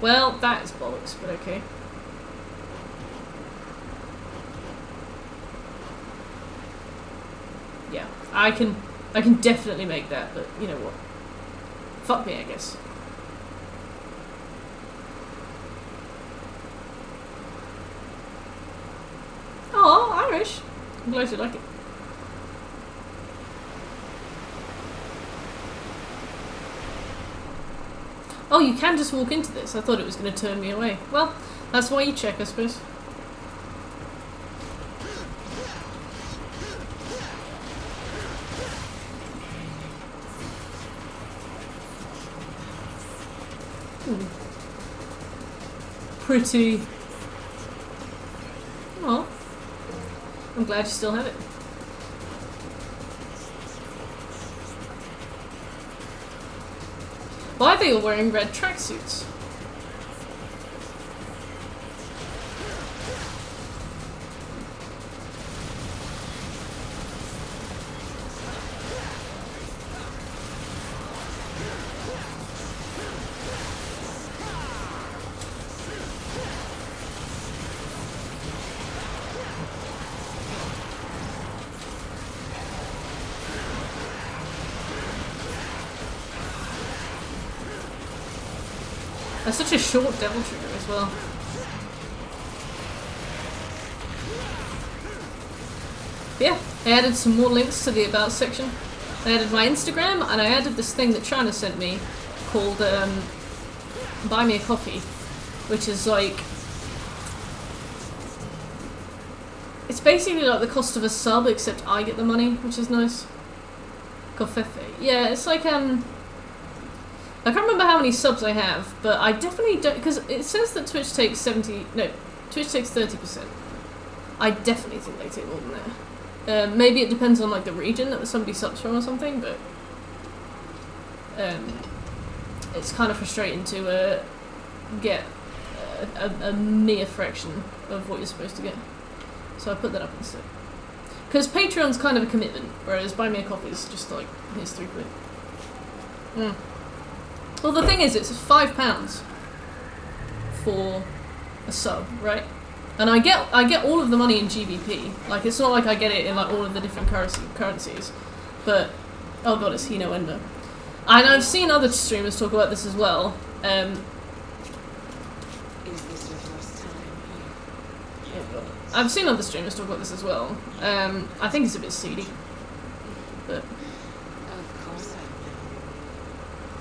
Well, that is bollocks, but okay. Yeah, I can definitely make that, but you know what? Fuck me, I guess. Oh, Irish. I'm glad you like it. Oh, you can just walk into this. I thought it was going to turn me away. Well, that's why you check, I suppose. Pretty. Oh, I'm glad you still have it. Why are they all wearing red tracksuits? That's such a short devil trigger as well. Yeah, I added some more links to the About section. I added my Instagram, and I added this thing that China sent me called Buy Me a Coffee, which is like... It's basically like the cost of a sub, except I get the money, which is nice. Covfefe. Yeah, it's like, I can't remember how many subs I have, but I definitely don't, because it says that Twitch takes Twitch takes 30%. I definitely think they take more than that. Maybe it depends on like the region that somebody subs from or something, but it's kind of frustrating to get a mere fraction of what you're supposed to get. So I put that up instead. Because Patreon's kind of a commitment, whereas Buy Me a Coffee is just like, here's £3. Well, the thing is, it's £5 for a sub, right? And I get all of the money in GBP. Like, it's not like I get it in like all of the different currencies. But oh god, it's Hino Endo. And I've seen other streamers talk about this as well. Is this your first time here? Oh god. I've seen other streamers talk about this as well. I think it's a bit seedy, but Of course I will.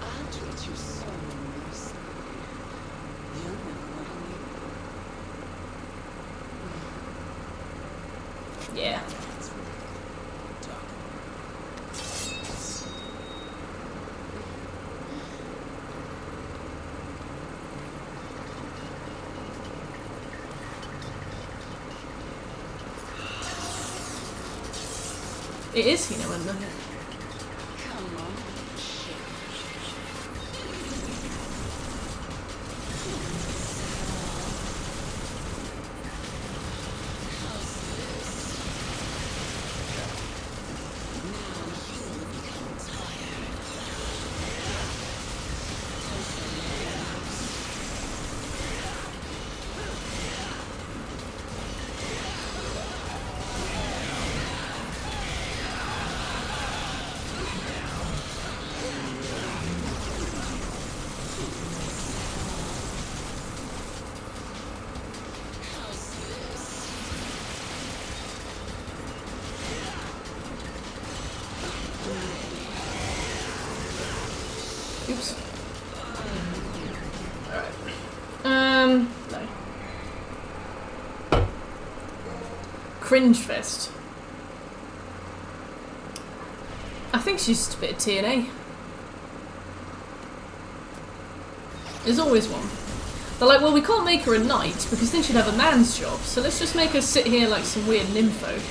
I'll treat you so nicely. You'll know what I mean. yeah. That's really good. Talk. It is Hino Endo. Come on, shit. Oops. Alright. No. Cringe Fest. I think she's just a bit of TNA. There's always one. They're like, well, we can't make her a knight because then she'd have a man's job, so let's just make her sit here like some weird nympho.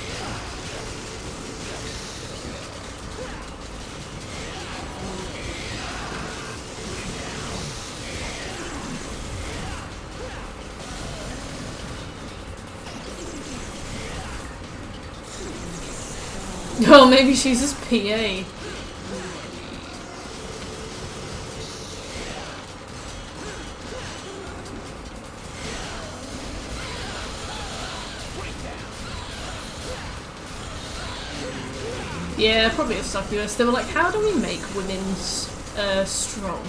Oh, maybe she's his PA. Yeah, probably a succubus. They were like, how do we make women strong?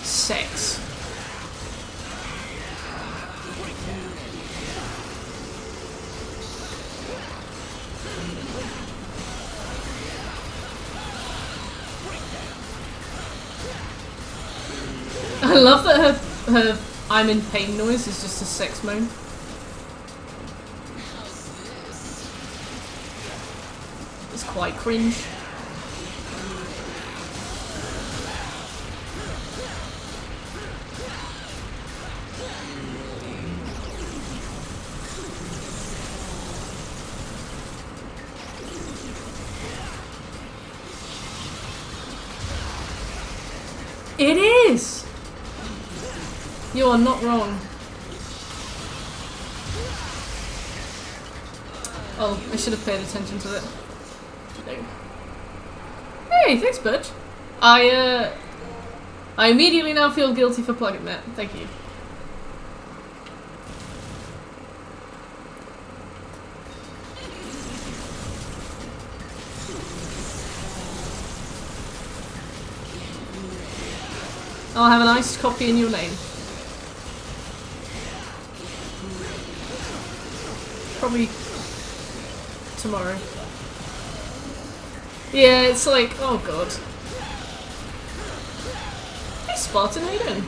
Sex. I love that her I'm in pain noise is just a sex moan. It's quite cringe. It is! You are not wrong. Oh, I should have paid attention to it. No. Hey, thanks, Butch. I immediately now feel guilty for plugging that. Thank you. I'll have an iced coffee in your name. Probably tomorrow. Yeah, it's like, oh god. Hey Spartan, how you doing?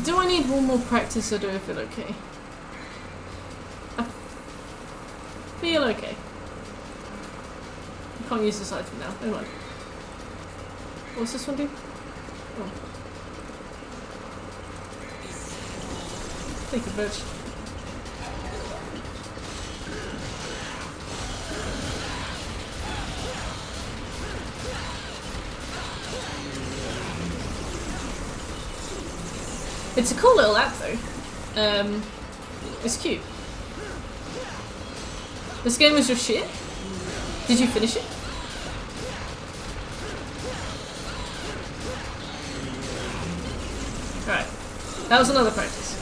Do I need one more practice or do I feel okay? I feel okay. I can't use this item now, never mind. What's this one do? Oh. Thank you, bitch. It's a cool little app though. It's cute. This game was your shit? Did you finish it? Alright. That was another practice.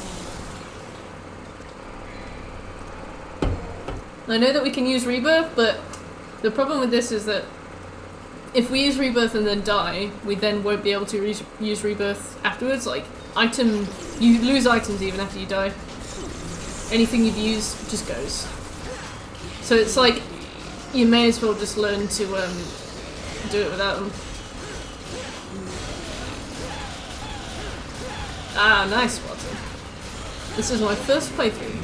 I know that we can use Rebirth, but the problem with this is that if we use Rebirth and then die, we then won't be able to use Rebirth afterwards. Like, you lose items even after you die. Anything you've used just goes. So it's like, you may as well just learn to do it without them. Ah, nice, Watson. This is my first playthrough.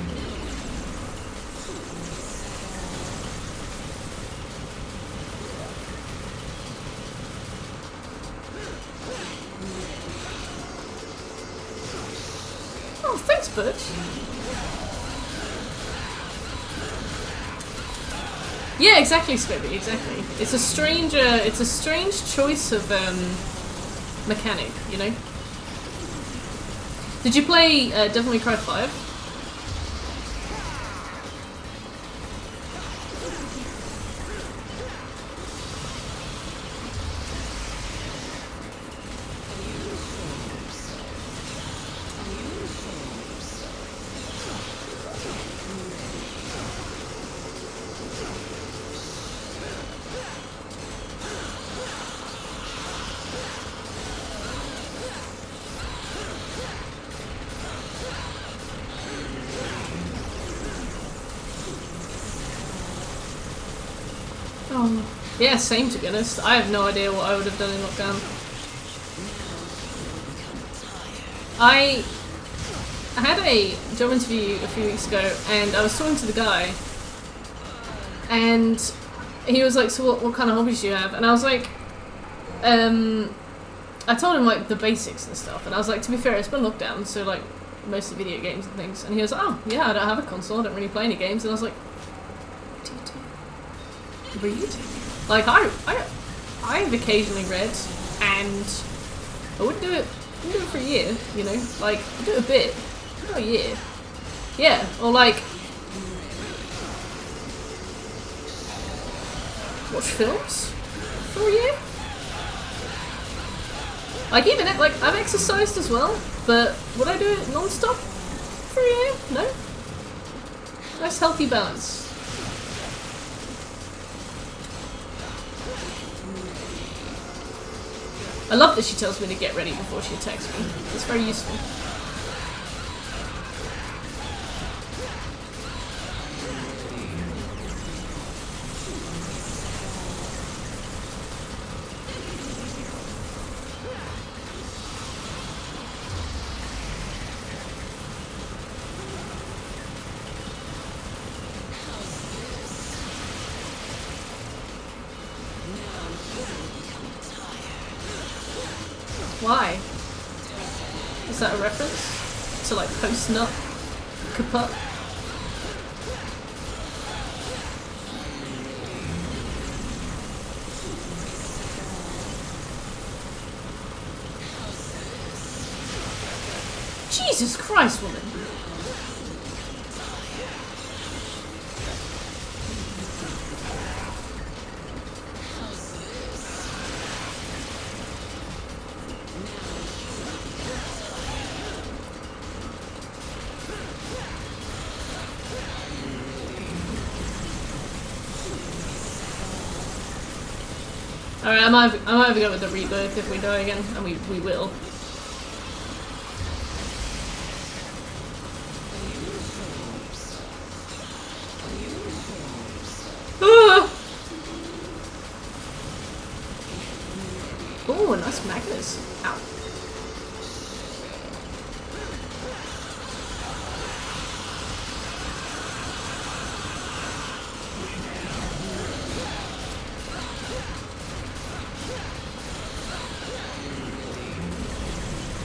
Oh, thanks, Butch. Yeah, exactly, Scobie, exactly. It's a strange choice of mechanic, you know? Did you play Devil May Cry 5? Yeah, same to be honest. I have no idea what I would have done in lockdown. I had a job interview a few weeks ago and I was talking to the guy and he was like, so what kind of hobbies do you have? And I was like, I told him like the basics and stuff and I was like, to be fair, it's been lockdown, so like mostly video games and things. And he was like, oh yeah, I don't have a console, I don't really play any games. And I was like, what do you do? Read? Like, I've occasionally read, and I wouldn't do it for a year, you know? Like, I'd do it a bit, not a year. Yeah, or like, watch films for a year? Like, even, like, I've exercised as well, but would I do it non-stop for a year? No. Nice healthy balance. I love that she tells me to get ready before she attacks me. It's very useful. Why? Is that a reference to like post-nut kaput? Jesus Christ, woman! Alright, I might have to go with the rebirth if we die again, and we will. Ah! Oh, nice Magnus. Ow.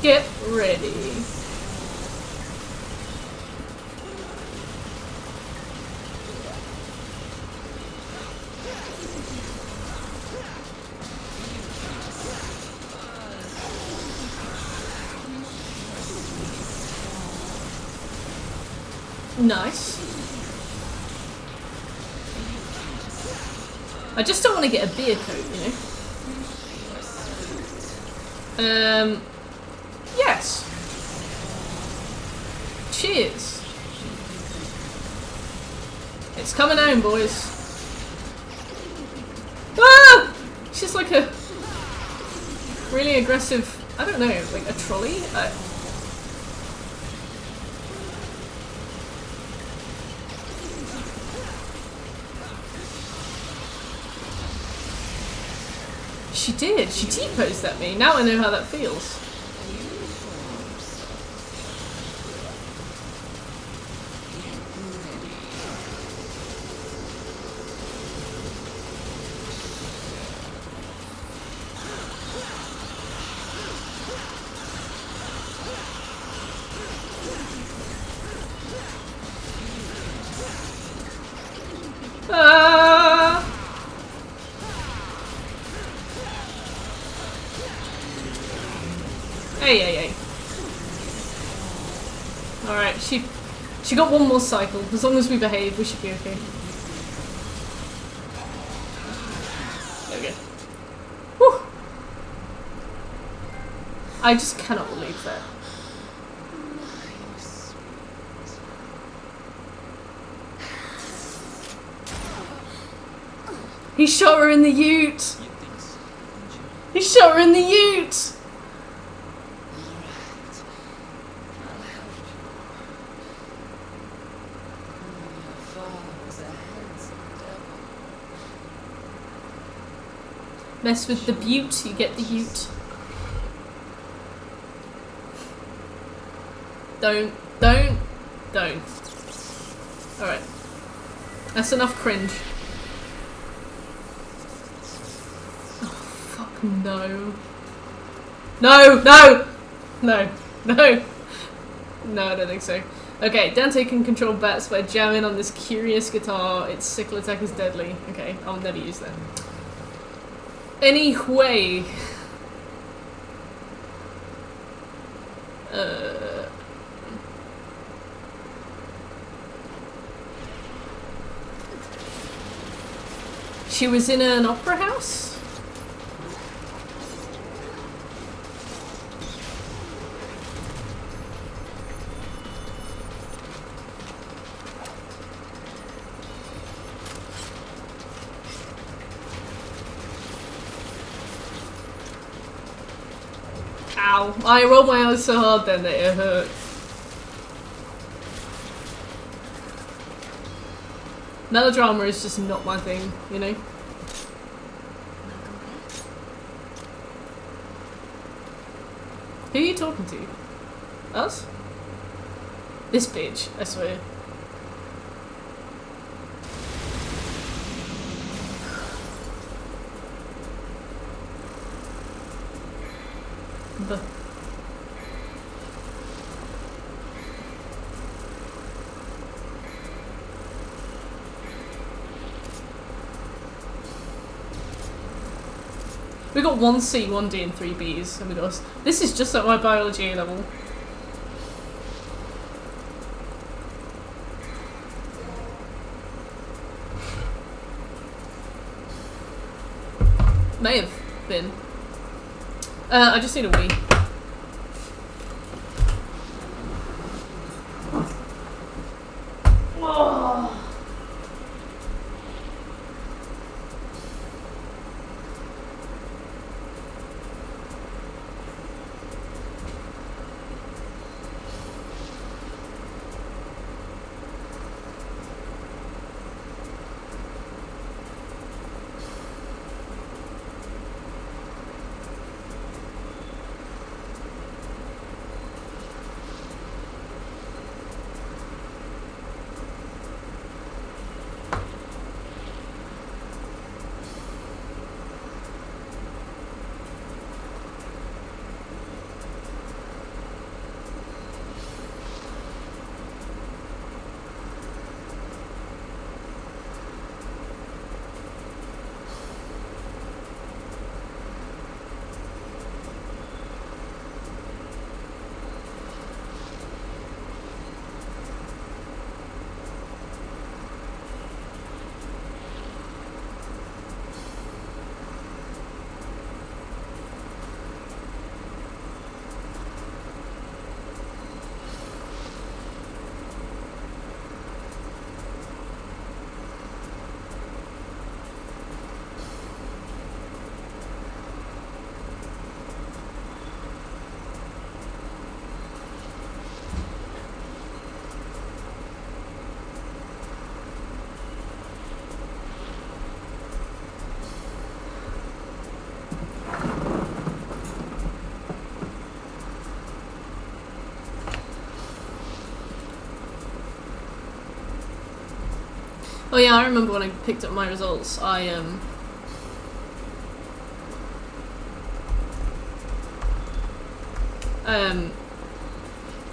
Get ready. Nice. I just don't want to get a beer coat, you know? Yes. Cheers. It's coming home, boys. Ah! It's just like a really aggressive, I don't know, like a trolley? She did. She T-posed at me. Now I know how that feels. Hey. Alright, she got one more cycle. As long as we behave, we should be okay. There we go. Whew. I just cannot believe that. He shot her in the ute! He shot her in the ute! Mess with the butte, you get the ute. Don't. Alright. That's enough cringe. Oh, fuck no. No, I don't think so. Okay, Dante can control bats by jamming on this curious guitar. Its sickle attack is deadly. Okay, I'll never use that. Anyway. She was in an opera house? Ow. I rolled my eyes so hard then that it hurt. Melodrama is just not my thing, you know? Who are you talking to? Us? This bitch, I swear. The we got 1C, 1D, and 3 Bs, and we got. This is just at my biology A level. May have been. I just need a wee. Oh. Oh yeah, I remember when I picked up my results, I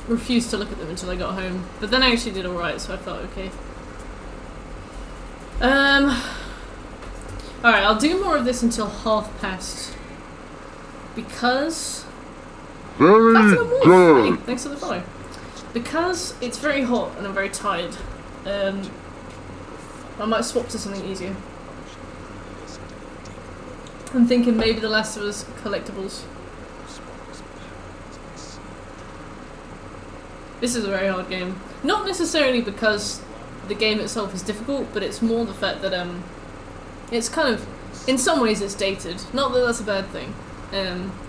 refused to look at them until I got home. But then I actually did alright, so I felt okay. Alright, I'll do more of this until 1/2. Because hey, thanks for the follow. Because it's very hot and I'm very tired. I might swap to something easier. I'm thinking maybe The Last of Us collectibles. This is a very hard game. Not necessarily because the game itself is difficult, but it's more the fact that it's kind of, in some ways it's dated. Not that that's a bad thing.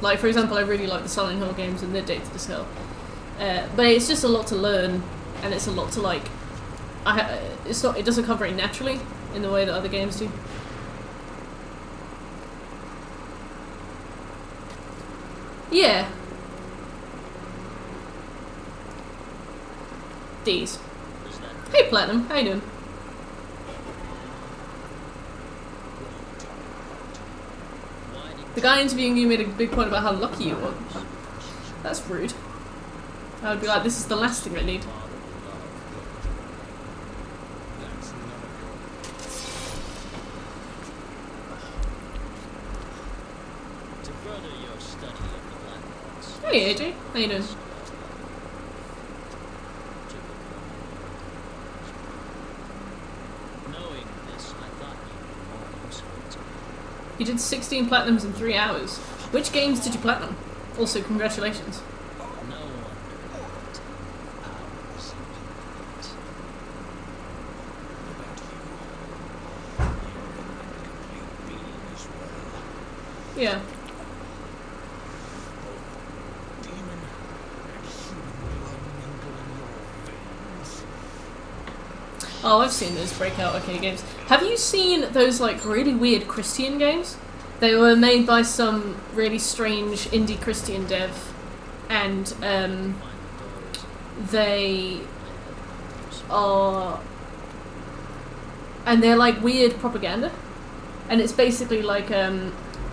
Like for example, I really like the Silent Hill games and they're dated as hell. But it's just a lot to learn, and it's a lot to like. It doesn't come very naturally in the way that other games do. Yeah. D's. Hey Platinum, how you doing? The guy interviewing you made a big point about how lucky you were. That's rude. I would be like, this is the last thing I need. Hey AJ, how you doing? You did 16 platinums in 3 hours. Which games did you platinum? Also, congratulations. Yeah. Oh, I've seen those Breakout arcade games. Have you seen those like really weird Christian games? They were made by some really strange indie Christian dev, and they are, and they're like weird propaganda, and it's basically like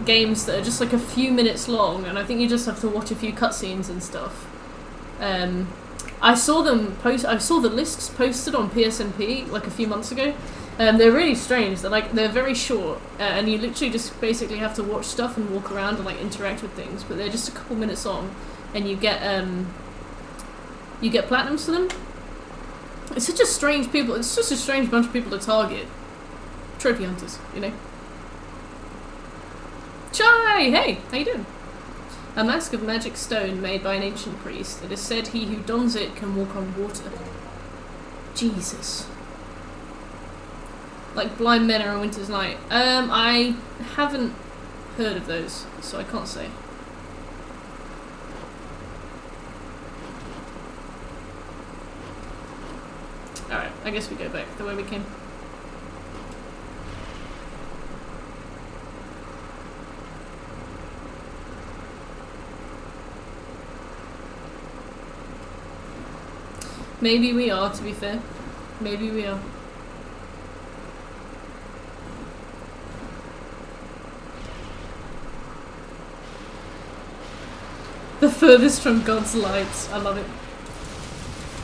games that are just like a few minutes long, and I think you just have to watch a few cutscenes and stuff. I saw them post. I saw the lists posted on PSNP like a few months ago. They're really strange. They're very short, and you literally just basically have to watch stuff and walk around and like interact with things. But they're just a couple minutes long, and you get platinums for them. It's such a strange people. It's just a strange bunch of people to target. Trophy hunters, you know. Chai! Hey, how you doing? A mask of magic stone made by an ancient priest. It is said he who dons it can walk on water. Jesus. Like Blind Men or a Winter's Night. I haven't heard of those, so I can't say. Alright, I guess we go back the way we came. Maybe we are, to be fair. Maybe we are. The furthest from God's light. I love it.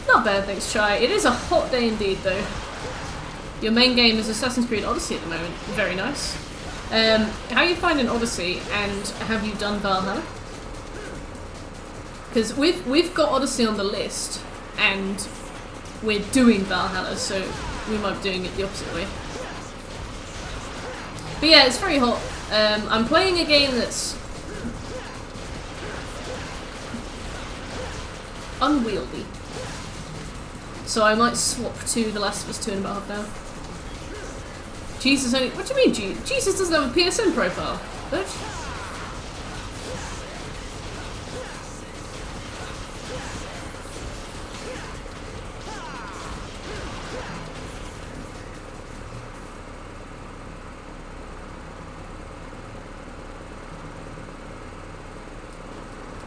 Not bad, thanks, Chai. It is a hot day indeed, though. Your main game is Assassin's Creed Odyssey at the moment. Very nice. How are you finding Odyssey, and have you done Valhalla? Because we've got Odyssey on the list, and we're doing Valhalla, so we might be doing it the opposite way. But yeah, it's very hot. I'm playing a game that's unwieldy, so I might swap to The Last of Us 2 in about half an hour. Jesus only. What do you mean, Jesus doesn't have a PSN profile, bitch?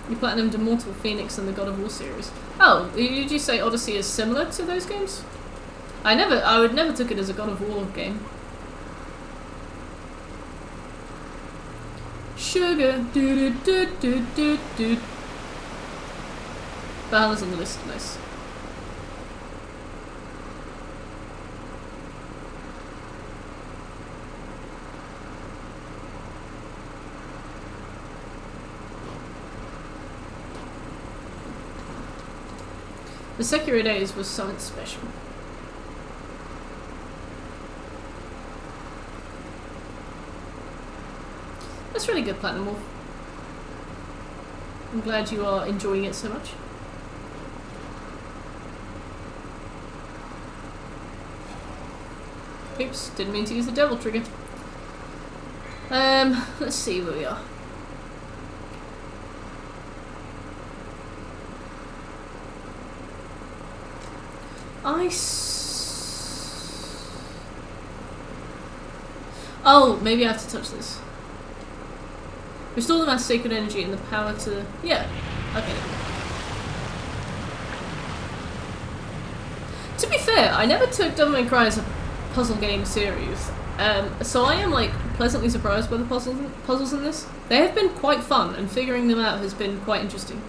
You platinumed Immortal Phoenix and the God of War series. Oh, did you say Odyssey is similar to those games? I would never took it as a God of War game. Sugar, do do do do do do. Valhalla's on the list, nice. The Sekiro days was something special. That's really good, Platinum Wolf. I'm glad you are enjoying it so much. Oops, didn't mean to use the devil trigger. Let's see where we are. Oh, maybe I have to touch this. Restore the mass sacred energy and the power to... Yeah, okay. To be fair, I never took Devil May Cry as a puzzle game series, so I am like pleasantly surprised by the puzzles in this. They have been quite fun, and figuring them out has been quite interesting.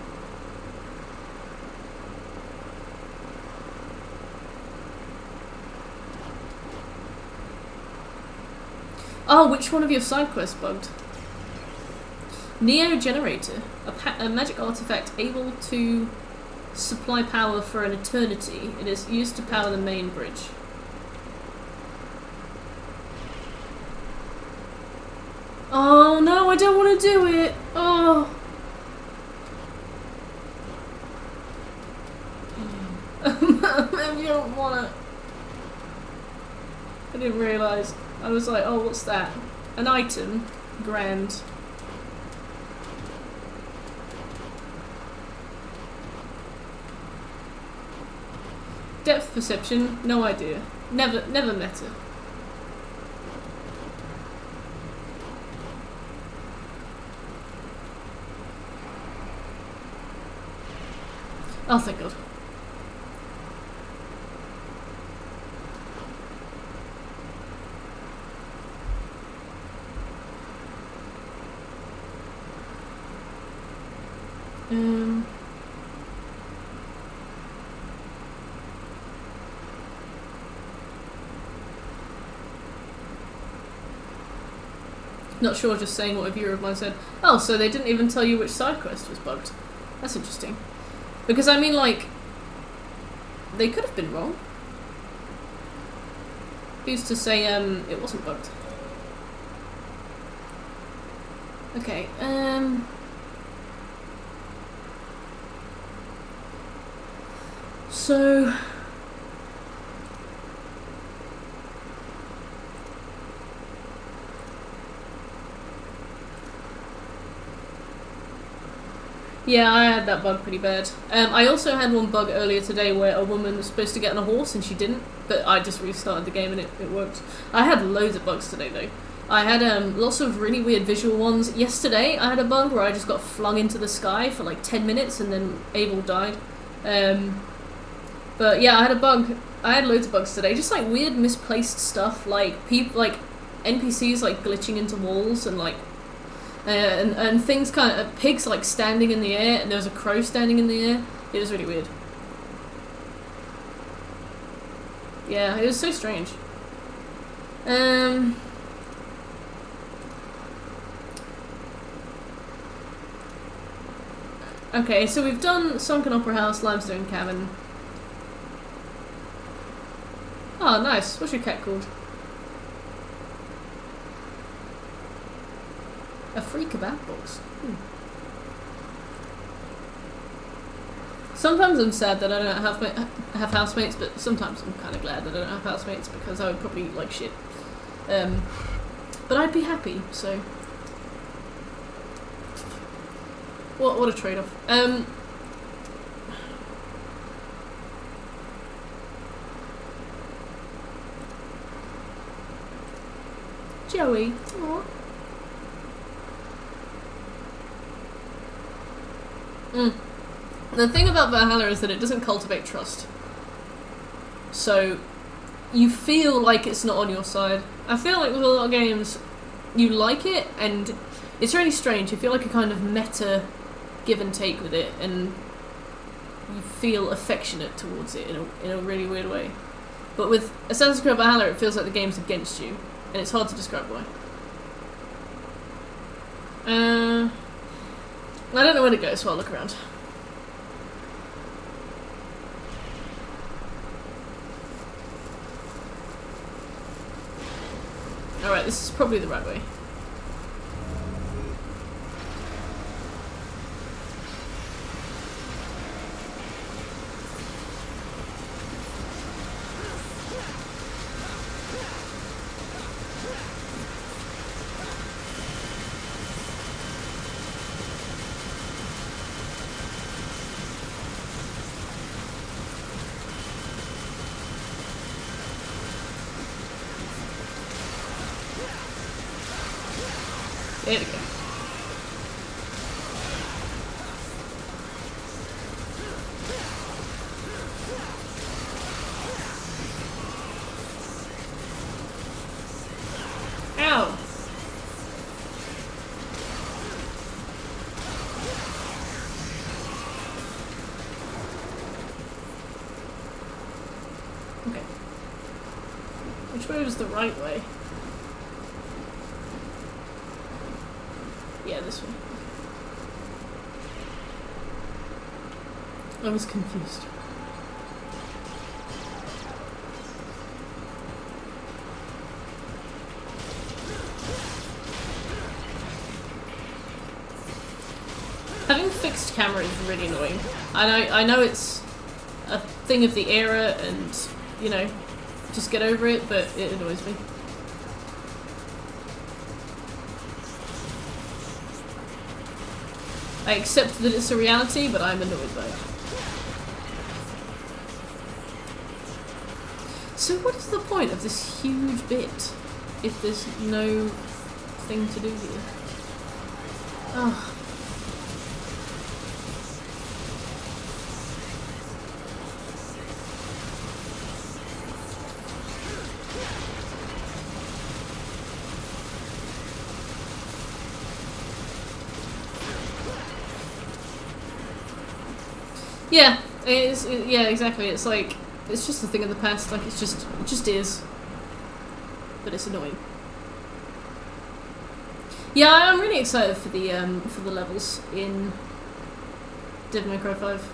Oh, which one of your side quests bugged? Neo Generator, a magic artifact able to supply power for an eternity. It is used to power the main bridge. Oh no, I don't want to do it! Oh! Maybe you don't want to. I didn't realise. I was like, oh, what's that? An item? Grand. Depth perception? No idea. Never met her. Oh, thank God. Not sure, just saying what a viewer of mine said. Oh, so they didn't even tell you which side quest was bugged. That's interesting. Because, I mean, like, they could have been wrong. Who's to say, it wasn't bugged? Okay, so... Yeah, I had that bug pretty bad. I also had one bug earlier today where a woman was supposed to get on a horse and she didn't, but I just restarted the game and it worked. I had loads of bugs today though. I had lots of really weird visual ones. Yesterday I had a bug where I just got flung into the sky for like 10 minutes and then Abel died. But yeah, I had a bug. I had loads of bugs today, just like weird misplaced stuff, like people, like NPCs like glitching into walls and like and things kind of, pigs like standing in the air, and there was a crow standing in the air. It was really weird. Yeah, it was so strange. Okay, so we've done Sunken Opera House, Limestone Cabin. Oh, nice. What's your cat called? A free kebab box. Sometimes I'm sad that I don't have housemates, but sometimes I'm kind of glad that I don't have housemates because I would probably eat like shit. But I'd be happy, so... What a trade-off. Joey. Aww. The thing about Valhalla is that it doesn't cultivate trust. So, you feel like it's not on your side. I feel like with a lot of games, you like it, and it's really strange. You feel like a kind of meta give and take with it, and you feel affectionate towards it in a really weird way. But with Assassin's Creed Valhalla, it feels like the game's against you, and it's hard to describe why. I don't know where to go, so I'll look around. Alright, this is probably the right way. There we go. Ow! Okay. Which way was the right way? Yeah, this one. I was confused. Having fixed camera is really annoying. I know it's a thing of the era and, you know, just get over it, but it annoys me. I accept that it's a reality, but I'm annoyed by it. So what is the point of this huge bit if there's no thing to do here? Oh. Yeah, yeah, exactly. It's like it's just a thing of the past. Like it just is, but it's annoying. Yeah, I'm really excited for the levels in Devil May Cry 5.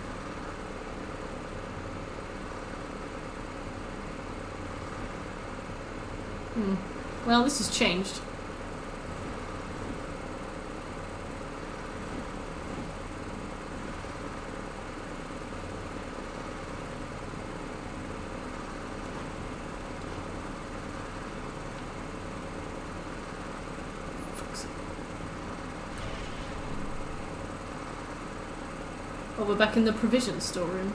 Well, this has changed. Oh, we're back in the provision storeroom.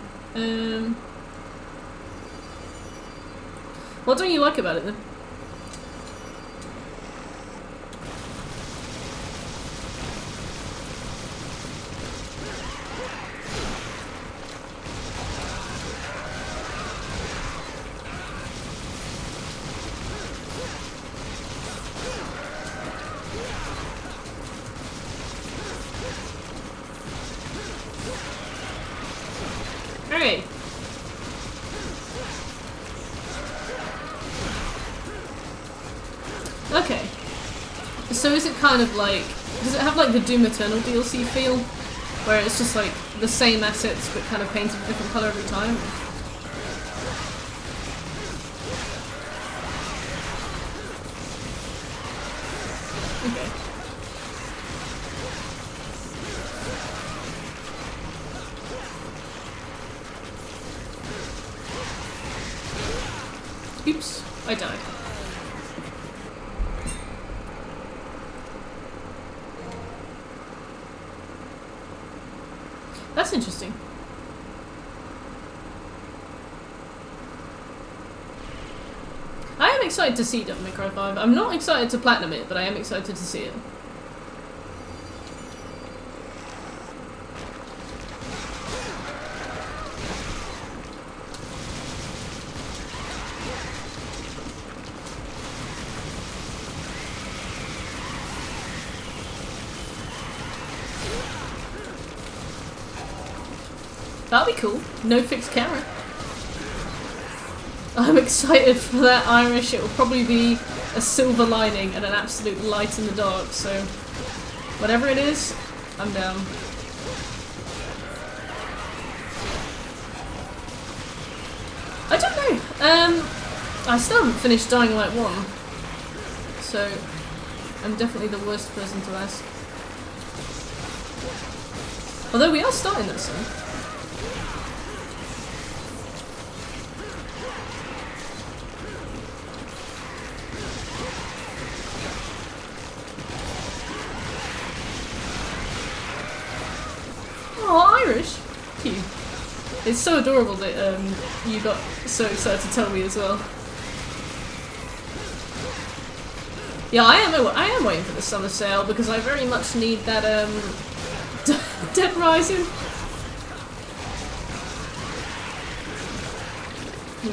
What don't you like about it then? Hey. Okay. So is it kind of like... Does it have like the Doom Eternal DLC feel? Where it's just like the same assets but kind of painted a different colour every time? Okay. Oops, I died. That's interesting. I am excited to see Devil May Cry 5. I'm not excited to platinum it, but I am excited to see it. That'll be cool. No fixed camera. I'm excited for that Irish. It will probably be a silver lining and an absolute light in the dark, so whatever it is, I'm down. I don't know. I still haven't finished Dying Light 1, so I'm definitely the worst person to ask. Although we are starting that soon. Oh, Irish! Cute. It's so adorable that you got so excited to tell me as well. Yeah, I am waiting for the summer sale because I very much need that Dead Rising.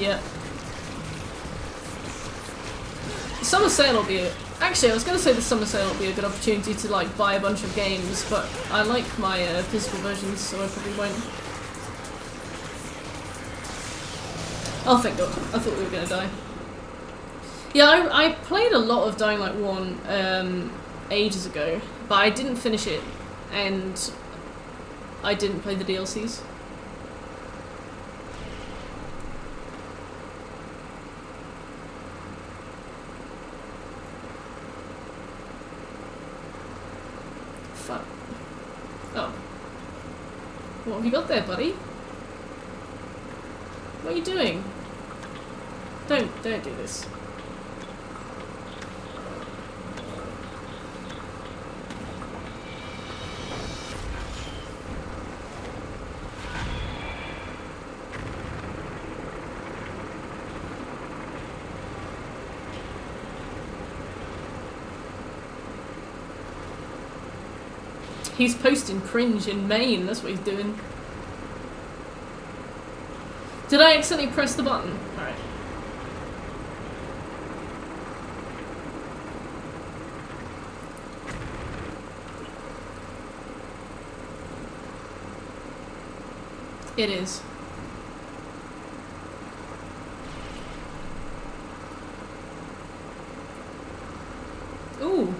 Yeah. The summer sale will be actually, I was going to say the summer sale will be a good opportunity to like buy a bunch of games, but I like my physical versions, so I probably won't. Oh, thank God. I thought we were going to die. Yeah, I played a lot of Dying Light 1 ages ago, but I didn't finish it, and I didn't play the DLCs. Fuck. Oh. What have you got there, buddy? What are you doing? Don't do this. He's posting cringe in Maine, that's what he's doing. Did I accidentally press the button? Alright. It is. Ooh.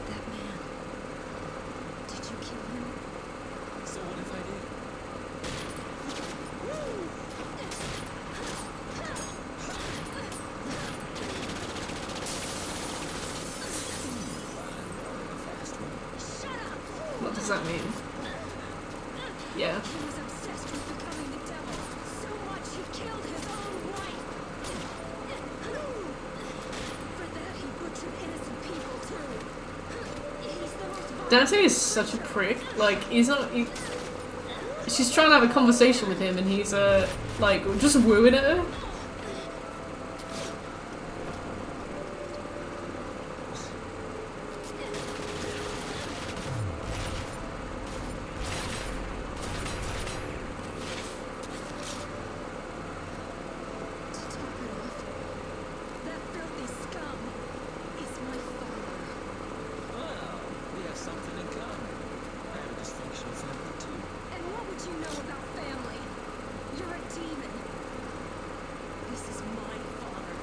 That man. Did you kill him? So what if I did? Fast one. Shut up! What does that mean? Yeah. He was obsessed with becoming the devil. So much he killed his own wife. For that he butchered innocent people too. He's the most violent. Dante is such a prick. Like, he's not. She's trying to have a conversation with him, and he's like just wooing at her. To top it off, that filthy scum is my father. Well, we have something in common. I have a dysfunctional family too. And what would you know about family? You're a demon. This is my father.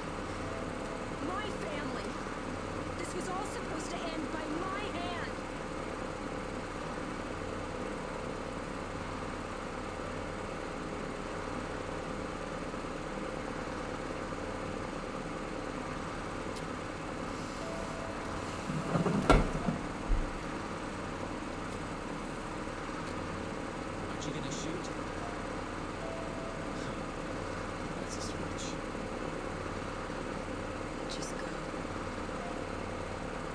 My family. This was all supposed to end by my hand. Aren't you gonna shoot? That's a switch. Just go.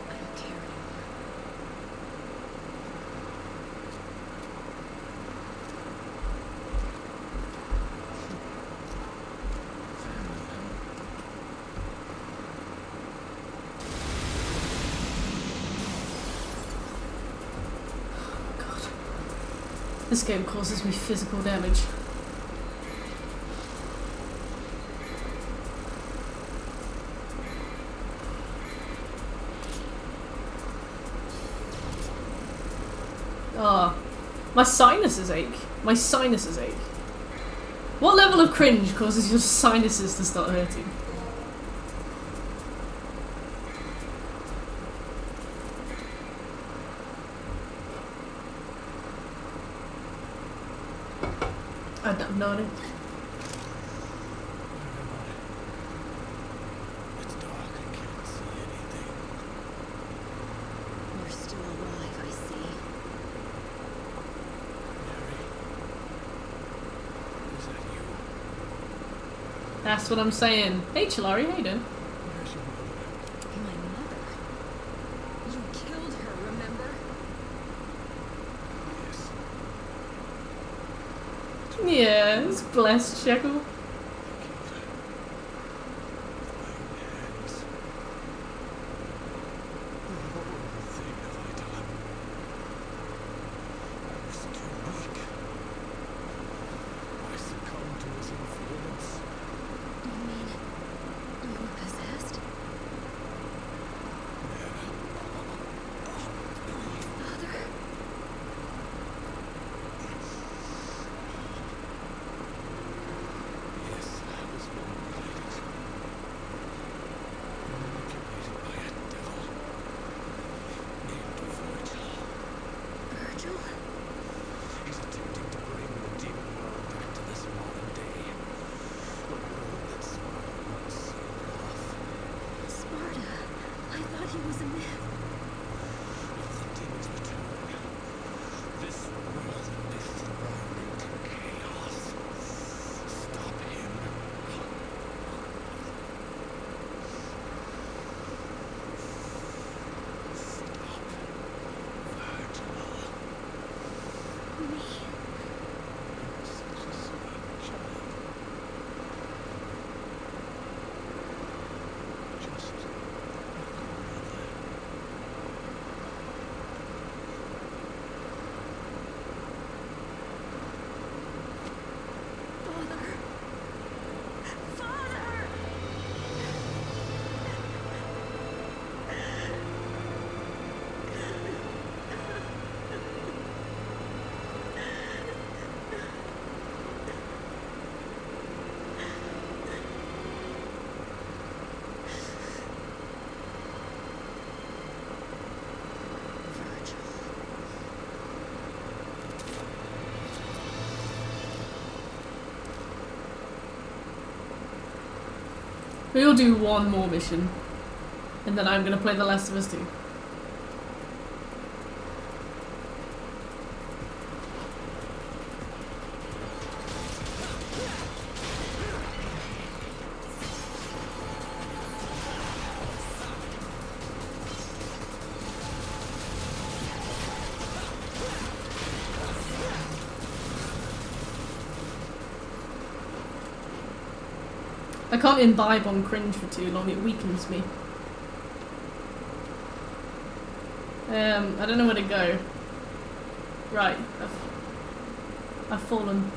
I don't care anymore. Family, huh? God. This game causes me physical damage. Ah, my sinuses ache. My sinuses ache. What level of cringe causes your sinuses to start hurting? I don't know. It's dark. I can't see anything. You're still alive, I see. Mary, is that you? That's what I'm saying. Hey, Chilari, how you doing? Where's your mother? My mother. You killed her, remember? Yes. Yes, blessed Shekel. Killed her. With my own hands. What horrible thing have I done? I was too weak. I succumbed to his influence. You mean you were possessed? Father? We will do one more mission, and then I'm gonna play The Last of Us 2. I can't imbibe on cringe for too long, it weakens me. I don't know where to go. Right, I've fallen.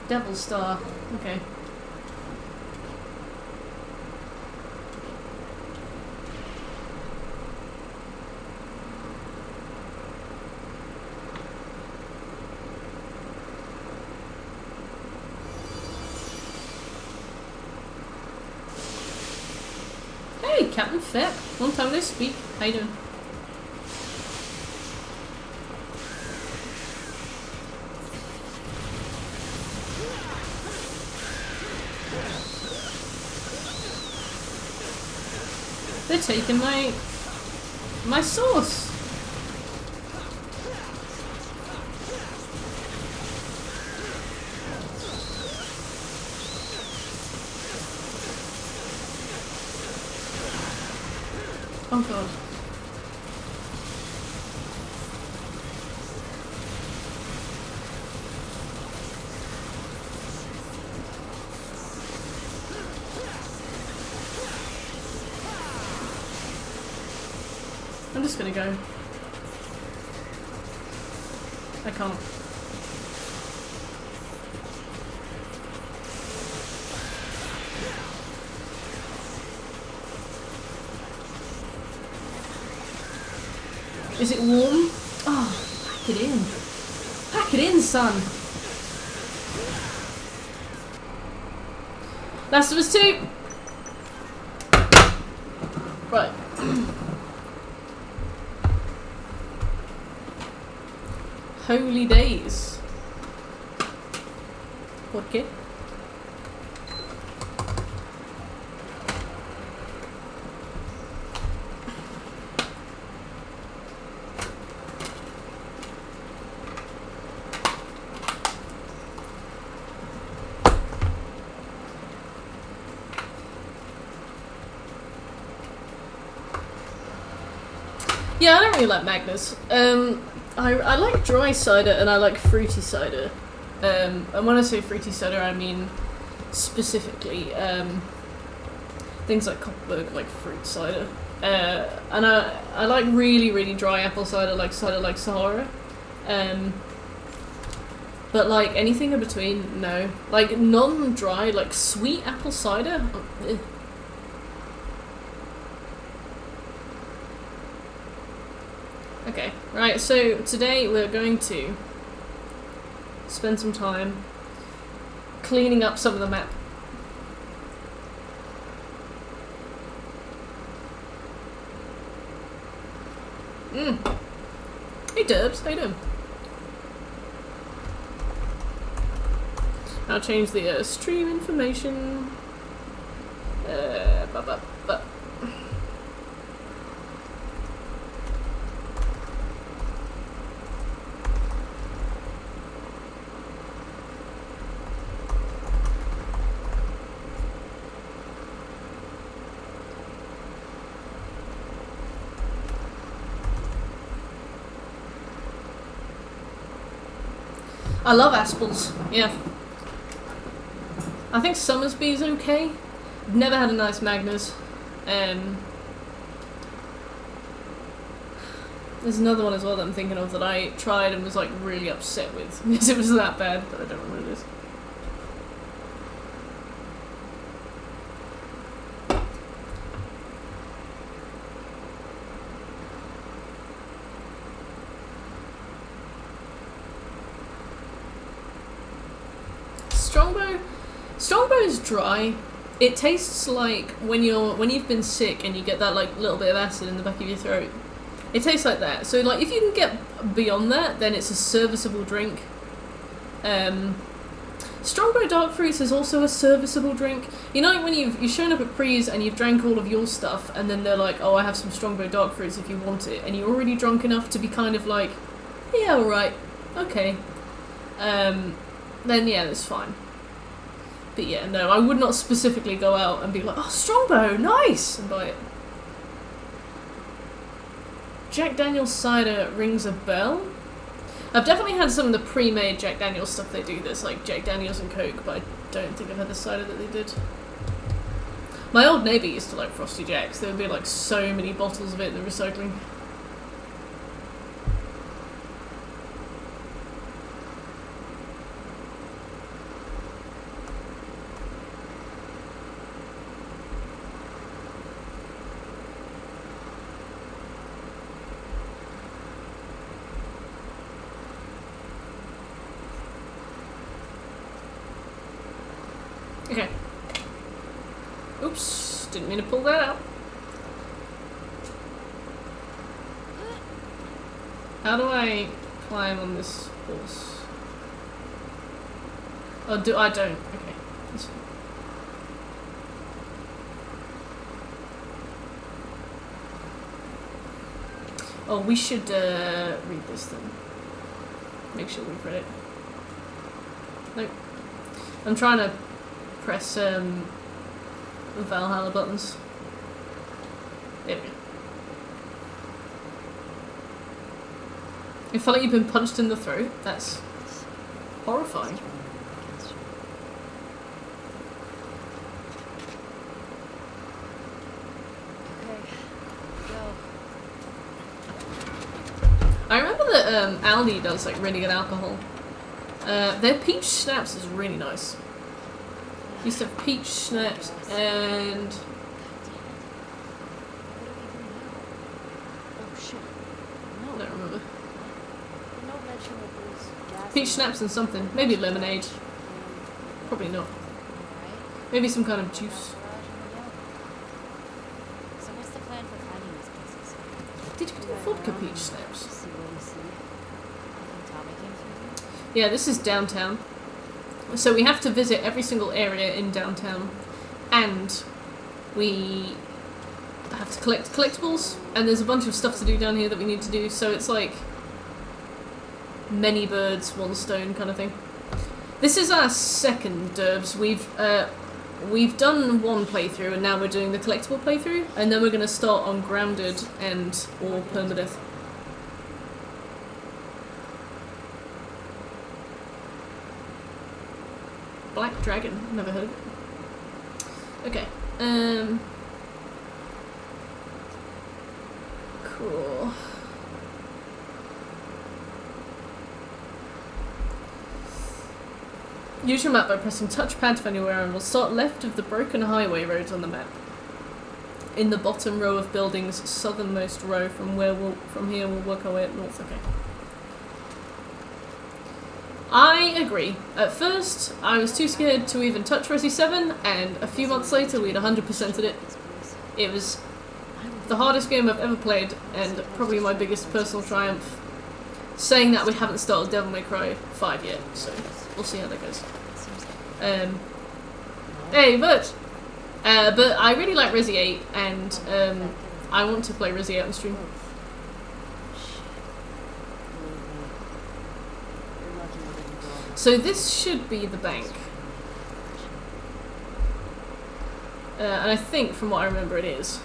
Devil Star, okay. Hey, Captain Fett. Long time no speak. How you doing? They're taking my sauce. Oh god. I'm just gonna go. I can't. Is it warm? Oh, pack it in. Pack it in, son. Last of Us 2. Right. Holy days. ¿Por qué? Yeah, I don't really like Magners. I like dry cider and I like fruity cider. And when I say fruity cider, I mean specifically things like Koppenberg, like fruit cider. And I like really, really dry apple cider like Sahara. But like anything in between, no. Like non-dry, like sweet apple cider. Okay, right, so today we're going to spend some time cleaning up some of the map. Hey Derbs, how you doing? I'll change the stream information. I love Aspels, yeah. I think Summersby's okay. I've never had a nice Magnus. There's another one as well that I'm thinking of that I tried and was like really upset with because it was that bad, but I don't remember what it is. Strongbow is dry. It tastes like when you've been sick and you get that like little bit of acid in the back of your throat. It tastes like that. So like if you can get beyond that, then it's a serviceable drink. Strongbow Dark Fruits is also a serviceable drink. You know, like when you've shown up at Pre's and you've drank all of your stuff, and then they're like, oh, I have some Strongbow Dark Fruits if you want it, and you're already drunk enough to be kind of like, yeah, alright, okay. Then yeah, that's fine. But yeah, no, I would not specifically go out and be like, oh, Strongbow, nice, and buy it. Jack Daniel's cider rings a bell. I've definitely had some of the pre-made Jack Daniel's stuff they do that's like Jack Daniel's and Coke, but I don't think I've had the cider that they did. My old neighbour used to like Frosty Jacks. There would be like so many bottles of it in the recycling. Okay. Oops, didn't mean to pull that out. How do I climb on this horse? Oh, I don't. Okay. That's fine. Oh, we should read this then. Make sure we've read it. Nope. I'm trying to press Valhalla buttons. There we go. It felt like you've been punched in the throat. That's horrifying. Okay, go. I remember that Aldi does like really good alcohol. Their peach schnapps is really nice. Used to have peach schnapps and Oh shit. I No. don't remember. No vegetables. Gas. Peach schnapps and something. Maybe lemonade. Probably not. Alright. Maybe some kind of juice. So what's the plan for finding these places? Did you do vodka peach schnapps? Just see what we see. I think Tommy came through here. Yeah, this is downtown. So we have to visit every single area in downtown, and we have to collect collectibles, and there's a bunch of stuff to do down here that we need to do, so it's like many birds, one stone kind of thing. This is our second Derbs. We've done one playthrough, and now we're doing the collectible playthrough, and then we're going to start on Grounded and or Permadeath. Black Dragon, never heard of it. Okay, cool. Use your map by pressing touchpad to find anywhere, and we'll start left of the broken highway roads on the map. In the bottom row of buildings, southernmost row from here we'll work our way up north. Okay. I agree. At first, I was too scared to even touch Resi 7, and a few months later we had 100%ed it. It was the hardest game I've ever played, and probably my biggest personal triumph. Saying that, we haven't started Devil May Cry 5 yet, so we'll see how that goes. Hey, but I really like Resi 8, and I want to play Resi 8 on stream. So this should be the bank. And I think, from what I remember, it is.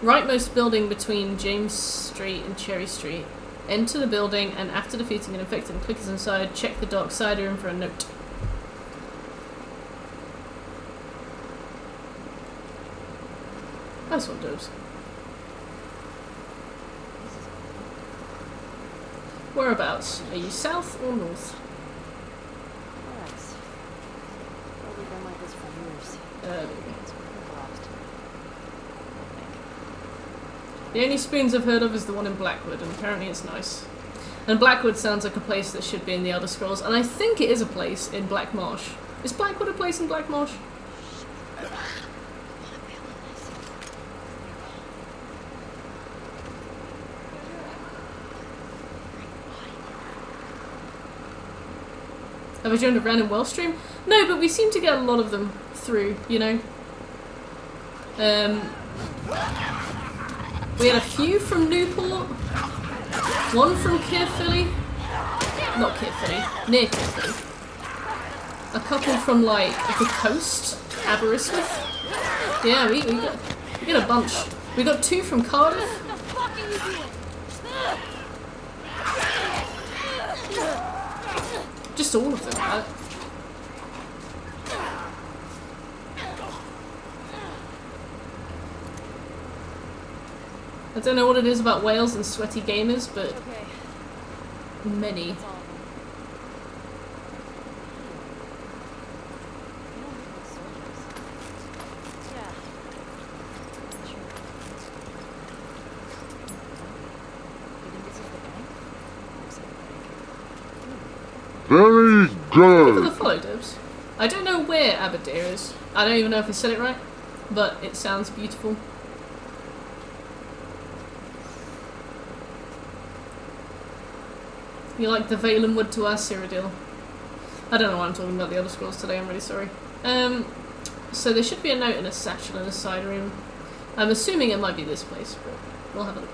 Rightmost building between James Street and Cherry Street. Enter the building, and after defeating an infected and clickers inside, check the dark side room for a note. Nice one, Dobes. Whereabouts? Are you south or north? Relax. Probably been like this for years. There we go. It's collapsed. The only spoons I've heard of is the one in Blackwood, and apparently it's nice. And Blackwood sounds like a place that should be in the Elder Scrolls, and I think it is a place in Black Marsh. Is Blackwood a place in Black Marsh? Have I joined a random Welsh stream? No, but we seem to get a lot of them through, you know? We had a few from Newport. One from Caerphilly. Not Caerphilly. Near Caerphilly. A couple from, like, the coast. Aberystwyth. Yeah, we got a bunch. We got 2 from Cardiff. What the fuck are you doing? Just all of them, right? I don't know what it is about Wales and sweaty gamers, but Okay. many. That's all of them. You don't look like soldiers. Yeah. Sure. You think this is the bank? Looks like the bank. Very Look at good. the follow dibs. I don't know where Aberdeen is. I don't even know if I said it right, but it sounds beautiful. You like the Valen Wood to our Cyrodiil. I don't know why I'm talking about the Elder Scrolls today, I'm really sorry. So there should be a note in a satchel in a side room. I'm assuming it might be this place, but we'll have a look.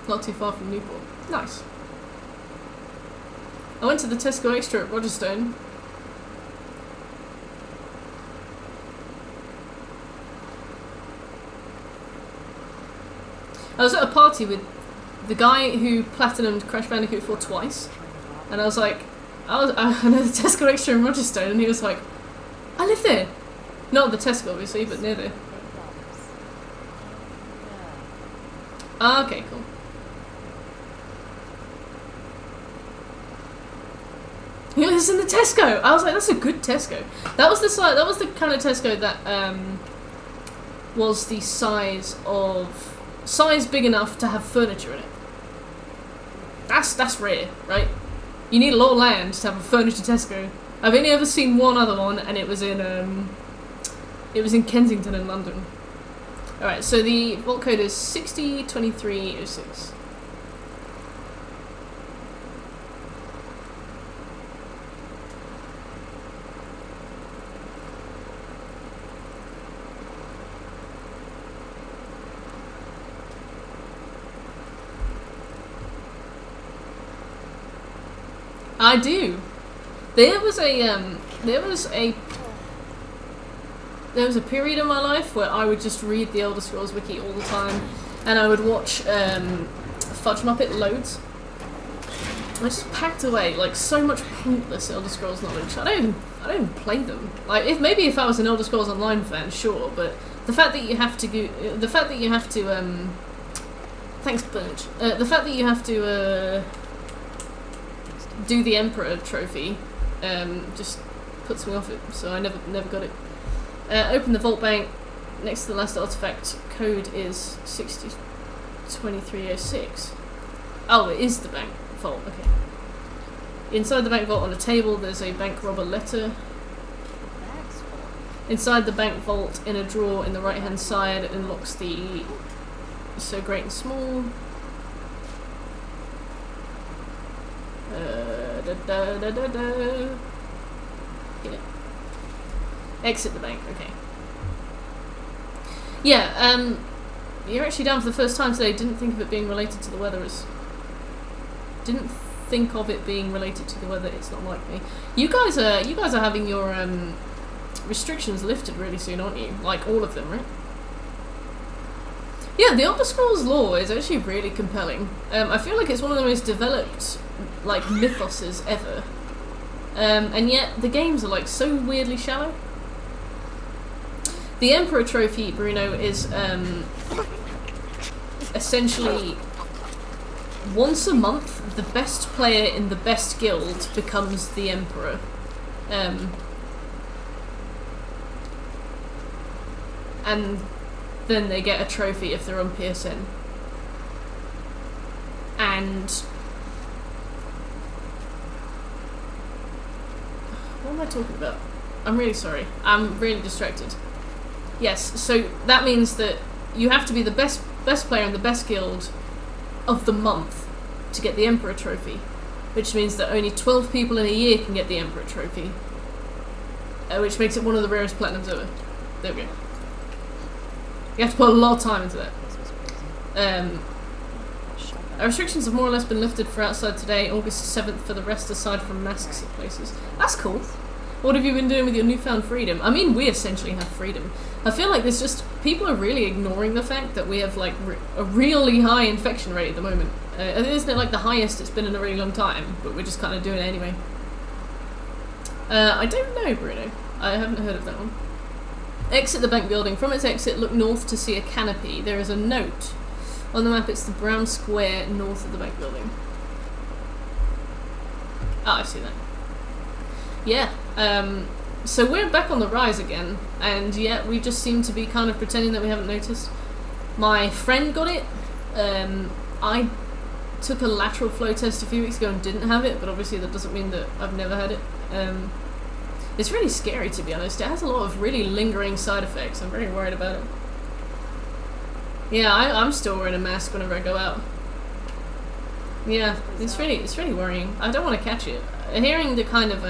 Not too far from Newport. Nice. I went to the Tesco Extra at Rogerstone. I was at a party with the guy who platinumed Crash Bandicoot 4 twice, and I was like, I know the Tesco Extra in Rogerstone, and he was like, I live there. Not the Tesco, obviously, but near there. Ah, okay, cool. He lives in the Tesco. I was like, that's a good Tesco. That was the size. That was the kind of Tesco that was the size big enough to have furniture in it. That's rare, right? You need a lot of land to have a furniture Tesco. I've only ever seen one other one, and it was in Kensington in London. All right, so the vault code is 602306. I do. There was a period in my life where I would just read the Elder Scrolls wiki all the time, and I would watch Fudge Muppet loads. I just packed away like so much pointless Elder Scrolls knowledge. I don't even play them. Like if I was an Elder Scrolls Online fan, sure, but the fact that you have to thanks, Burge. The fact that you have to do the Emperor trophy just puts me off it, so I never got it. Open the vault bank. Next to the last artifact, code is 602306. Oh, it is the bank vault, okay. Inside the bank vault on a table, there's a bank robber letter. Inside the bank vault, in a drawer in the right hand side, it unlocks the So Great and Small. Yeah. Exit the bank, okay. Yeah, you're actually down for the first time today. Didn't think of it being related to the weather. Didn't think of it being related to the weather. It's not like me. You guys are having your restrictions lifted really soon, aren't you? Like all of them, right? Yeah, the Elder Scrolls lore is actually really compelling. I feel like it's one of the most developed like mythoses ever. And yet the games are like so weirdly shallow. The Emperor trophy, Bruno, is essentially once a month the best player in the best guild becomes the Emperor. And then they get a trophy if they're on PSN. And what am I talking about? I'm really sorry. I'm really distracted. Yes, so that means that you have to be the best best player in the best guild of the month to get the Emperor trophy, which means that only 12 people in a year can get the Emperor trophy, which makes it one of the rarest platinums ever. There we go. You have to put a lot of time into that. Our restrictions have more or less been lifted for outside today, August 7th, for the rest aside from masks at places. That's cool. What have you been doing with your newfound freedom? I mean, we essentially have freedom. I feel like there's just, people are really ignoring the fact that we have like a really high infection rate at the moment. Isn't it like the highest it's been in a really long time, but we're just kind of doing it anyway. I don't know, Bruno. I haven't heard of that one. Exit the bank building. From its exit, look north to see a canopy. There is a note. On the map, it's the brown square north of the bank building. Ah, I see that. Yeah, so we're back on the rise again, and yet we just seem to be kind of pretending that we haven't noticed. My friend got it. I took a lateral flow test a few weeks ago and didn't have it, but obviously that doesn't mean that I've never had it. It's really scary, to be honest. It has a lot of really lingering side effects. I'm very worried about it. Yeah, I'm still wearing a mask whenever I go out. Yeah, it's really worrying. I don't want to catch it. Hearing the kind of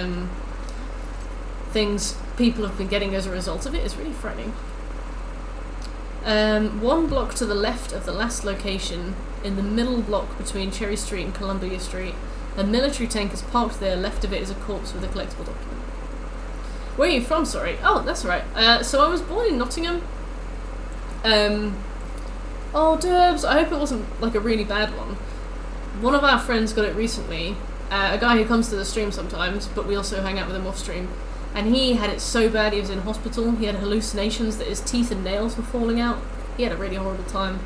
things people have been getting as a result of it is really frightening. 1 block to the left of the last location, in the middle block between Cherry Street and Columbia Street, a military tank is parked there. Left of it is a corpse with a collectible document. Where are you from, sorry? Oh, that's right. So I was born in Nottingham. Oh, Derbs, I hope it wasn't like a really bad one. One of our friends got it recently. A guy who comes to the stream sometimes, but we also hang out with him off stream. And he had it so bad he was in hospital. He had hallucinations that his teeth and nails were falling out. He had a really horrible time.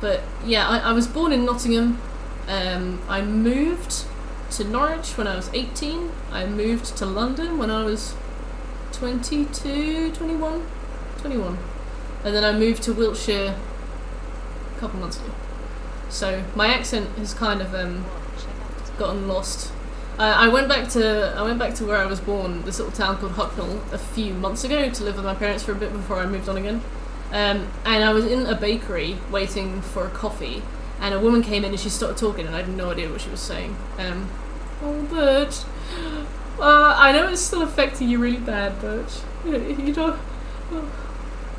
But yeah, I was born in Nottingham. I moved to Norwich when I was 18. I moved to London when I was 21. And then I moved to Wiltshire a couple months ago. So my accent has kind of gotten lost. I went back to where I was born, this little town called Hucknall, a few months ago to live with my parents for a bit before I moved on again. And I was in a bakery waiting for a coffee, and a woman came in and she started talking, and I had no idea what she was saying. Oh, Birch, I know it's still affecting you really bad, Birch. You know,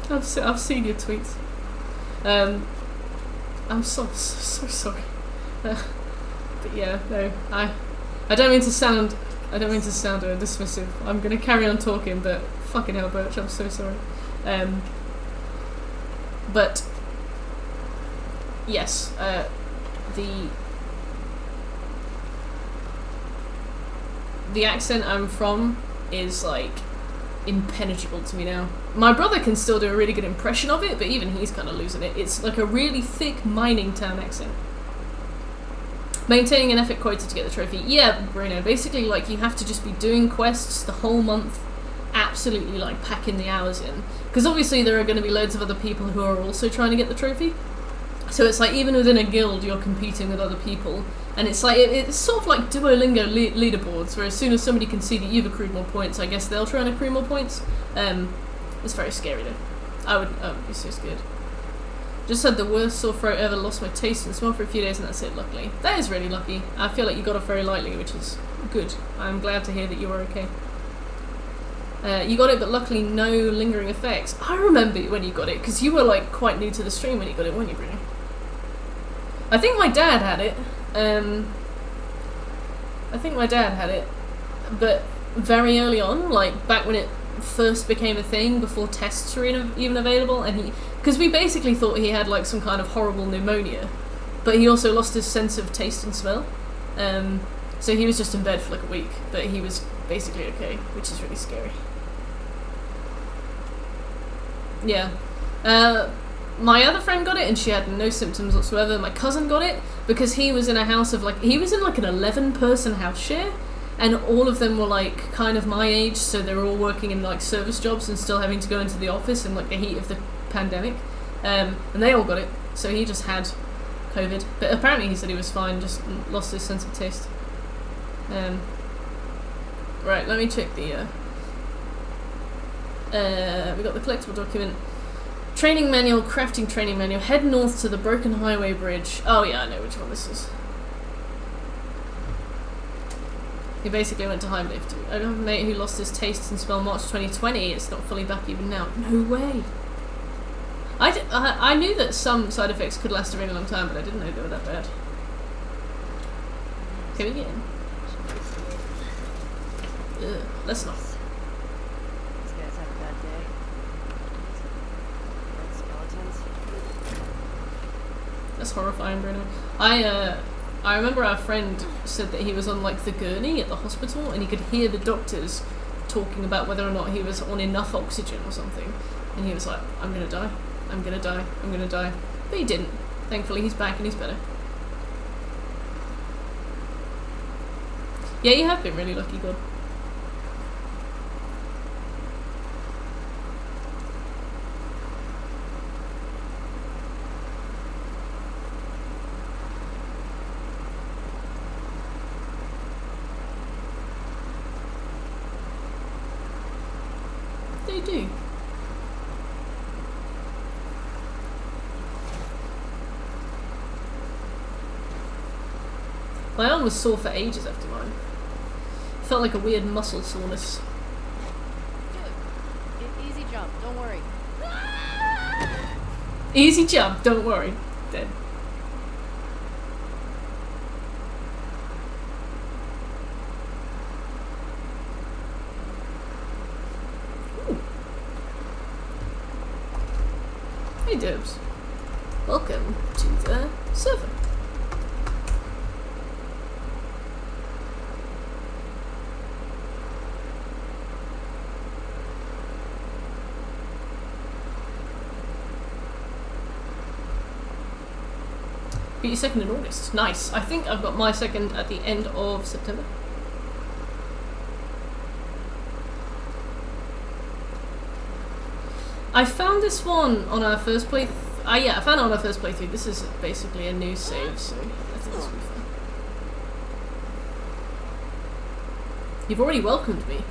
I've seen your tweets. I'm so sorry. But yeah, no, I don't mean to sound dismissive. I'm gonna carry on talking, but fucking hell, Birch, I'm so sorry. But yes, the accent I'm from is like impenetrable to me now. My brother can still do a really good impression of it, but even he's kind of losing it. It's like a really thick mining town accent. Maintaining an epic quota to get the trophy. Yeah, Bruno, basically like you have to just be doing quests the whole month, absolutely like packing the hours in. Because obviously there are going to be loads of other people who are also trying to get the trophy. So it's like even within a guild you're competing with other people. And it's like, it's sort of like Duolingo leaderboards, where as soon as somebody can see that you've accrued more points, I guess they'll try and accrue more points. It's very scary though. I would be so scared. Just had the worst sore throat ever, lost my taste and smell for a few days, and that's it, luckily. That is really lucky. I feel like you got off very lightly, which is good. I'm glad to hear that you were okay. You got it, but luckily no lingering effects. I remember when you got it, because you were like quite new to the stream when you got it, weren't you, Bruno? I think my dad had it. But very early on, like back when it first became a thing, before tests were even available, and because we basically thought he had like some kind of horrible pneumonia, but he also lost his sense of taste and smell, so he was just in bed for like a week, but he was basically okay, which is really scary. Yeah. My other friend got it and she had no symptoms whatsoever. My cousin got it because he was in a house of like, he was in like an 11-person house share, and all of them were like kind of my age, so they were all working in like service jobs and still having to go into the office in like the heat of the pandemic, and they all got it, so he just had COVID, but apparently he said he was fine, just lost his sense of taste. Right, let me check the we got the collectible document. Training manual, crafting training manual. Head north to the broken highway bridge. Oh yeah, I know which one this is. He basically went to Highlift. I have a mate who lost his taste and smell March 2020. It's not fully back even now. No way. I knew that some side effects could last a really long time, but I didn't know they were that bad. Can we get in? Ugh, let's not. These guys have a bad day. Red skeletons. That's horrifying, Bruno. I remember our friend said that he was on like the gurney at the hospital and he could hear the doctors talking about whether or not he was on enough oxygen or something. And he was like, I'm gonna die. I'm gonna die. I'm gonna die. But he didn't. Thankfully, he's back and he's better. Yeah, you have been really lucky, God. They do. My arm was sore for ages after mine. Felt like a weird muscle soreness. Dude, easy jump, don't worry. Easy jump, don't worry. Dead. Ooh. Hey Dubs. Welcome to the server. Beat your second in August. Nice. I think I've got my second at the end of September. I found this one on our first playthrough. Yeah, I found it on our first playthrough. This is basically a new save, so I think this will be fun. You've already welcomed me.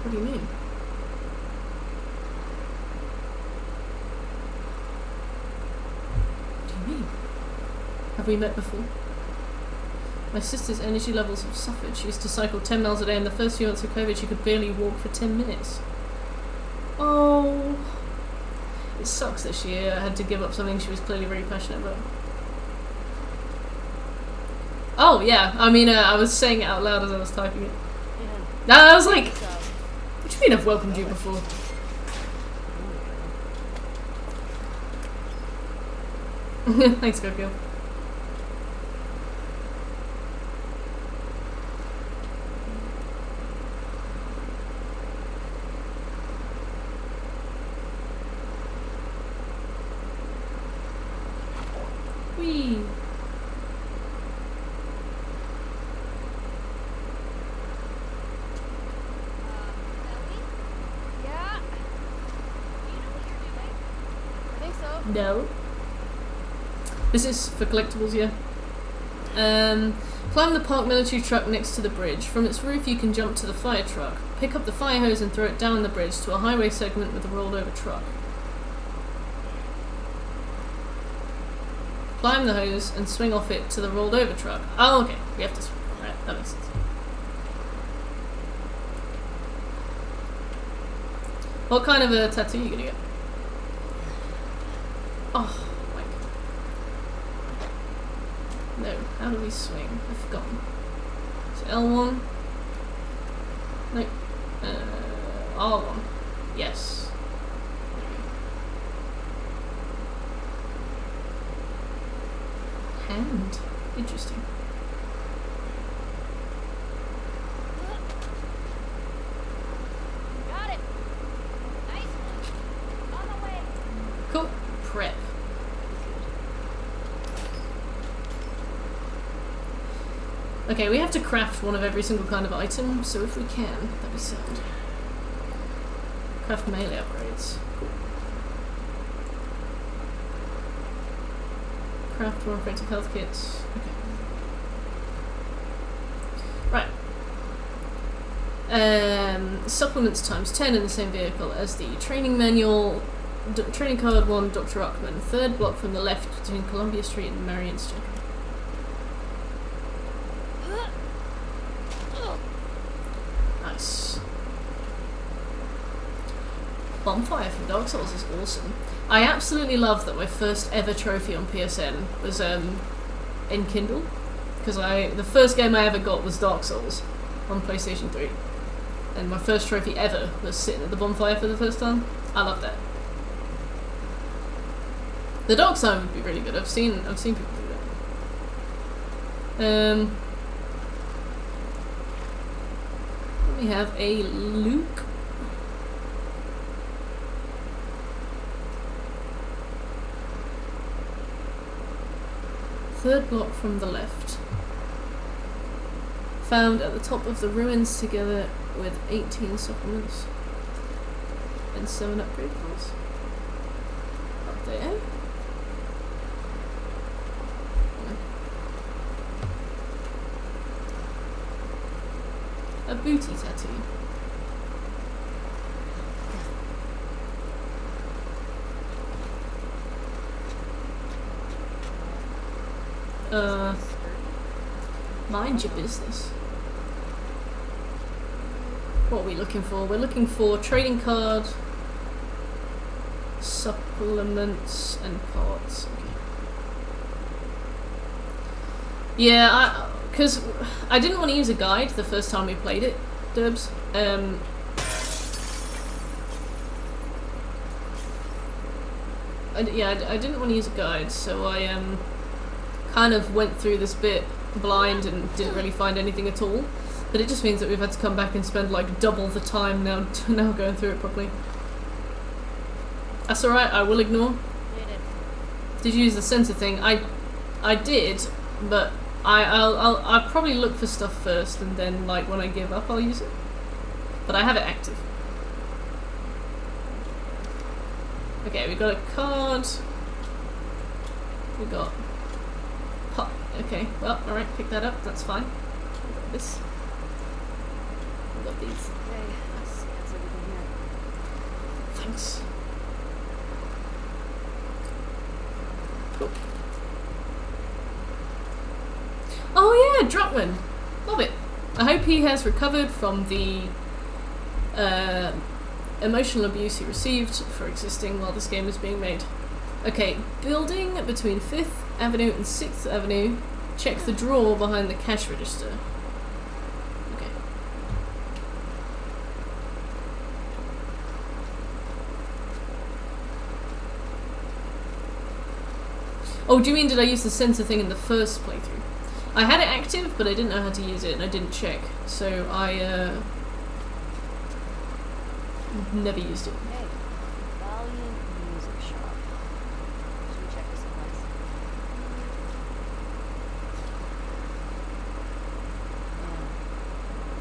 What do you mean? Have we met before? My sister's energy levels have suffered. She used to cycle 10 miles a day. In the first few months of COVID, she could barely walk for 10 minutes. Oh. It sucks that she had to give up something she was clearly very passionate about. Oh, yeah. I mean, I was saying it out loud as I was typing it. No, I was like, what do you mean I've welcomed you before? Thanks, Goku. Whee! Yeah? You know what you're doing? I think so. No. This is for collectibles, yeah. Climb the parked military truck next to the bridge. From its roof you can jump to the fire truck. Pick up the fire hose and throw it down the bridge to a highway segment with a rolled over truck. Climb the hose and swing off it to the rolled over truck. Oh, okay. We have to swing. Right, that makes sense. What kind of a tattoo are you gonna get? Oh, my God. No, how do we swing? I've forgotten. So L1. No. R1. Yes. Hand. Interesting. Got it. Nice one. On the way. Cool. Prep. Okay, we have to craft one of every single kind of item, so if we can, that'd be sound. Craft melee upgrades. Cool. Craft more effective health kits. Okay. Right. Supplements times 10 in the same vehicle as the training manual. Trading card 1, Dr. Ruckman. Third block from the left between Columbia Street and Marion Street. Nice. Bonfire from Dark Souls is awesome. I absolutely love that my first ever trophy on PSN was in Kindle, because the first game I ever got was Dark Souls on PlayStation 3, and my first trophy ever was sitting at the bonfire for the first time. I love that. The dark side would be really good. I've seen people do that. We have a Luke. Third block from the left. Found at the top of the ruins together with 18 supplements and 7 upgrade cards. Up there. A booty tattoo. Mind your business. What are we looking for? We're looking for trading card, supplements, and parts. Okay. Yeah, because I didn't want to use a guide the first time we played it, Derbs. I didn't want to use a guide, so I kind of went through this bit blind and didn't really find anything at all. But it just means that we've had to come back and spend like double the time now going through it properly. That's alright, I will ignore. Did you use the sensor thing? I did, but I'll probably look for stuff first, and then like when I give up I'll use it. But I have it active. Okay, we got a card. We got pop. Okay, well, alright, pick that up, that's fine. We got this. We got these. Okay, that's everything here. Thanks. Cool. Oh yeah, Druckmann. Love it. I hope he has recovered from the emotional abuse he received for existing while this game was being made. Okay, building between 5th Avenue and 6th Avenue. Check the drawer behind the cash register. Okay. Oh, do you mean did I use the sensor thing in the first playthrough? I had it active, but I didn't know how to use it, and I didn't check, so I never used it. Hey, Valiant Music Shop. Should we check this place? Yeah.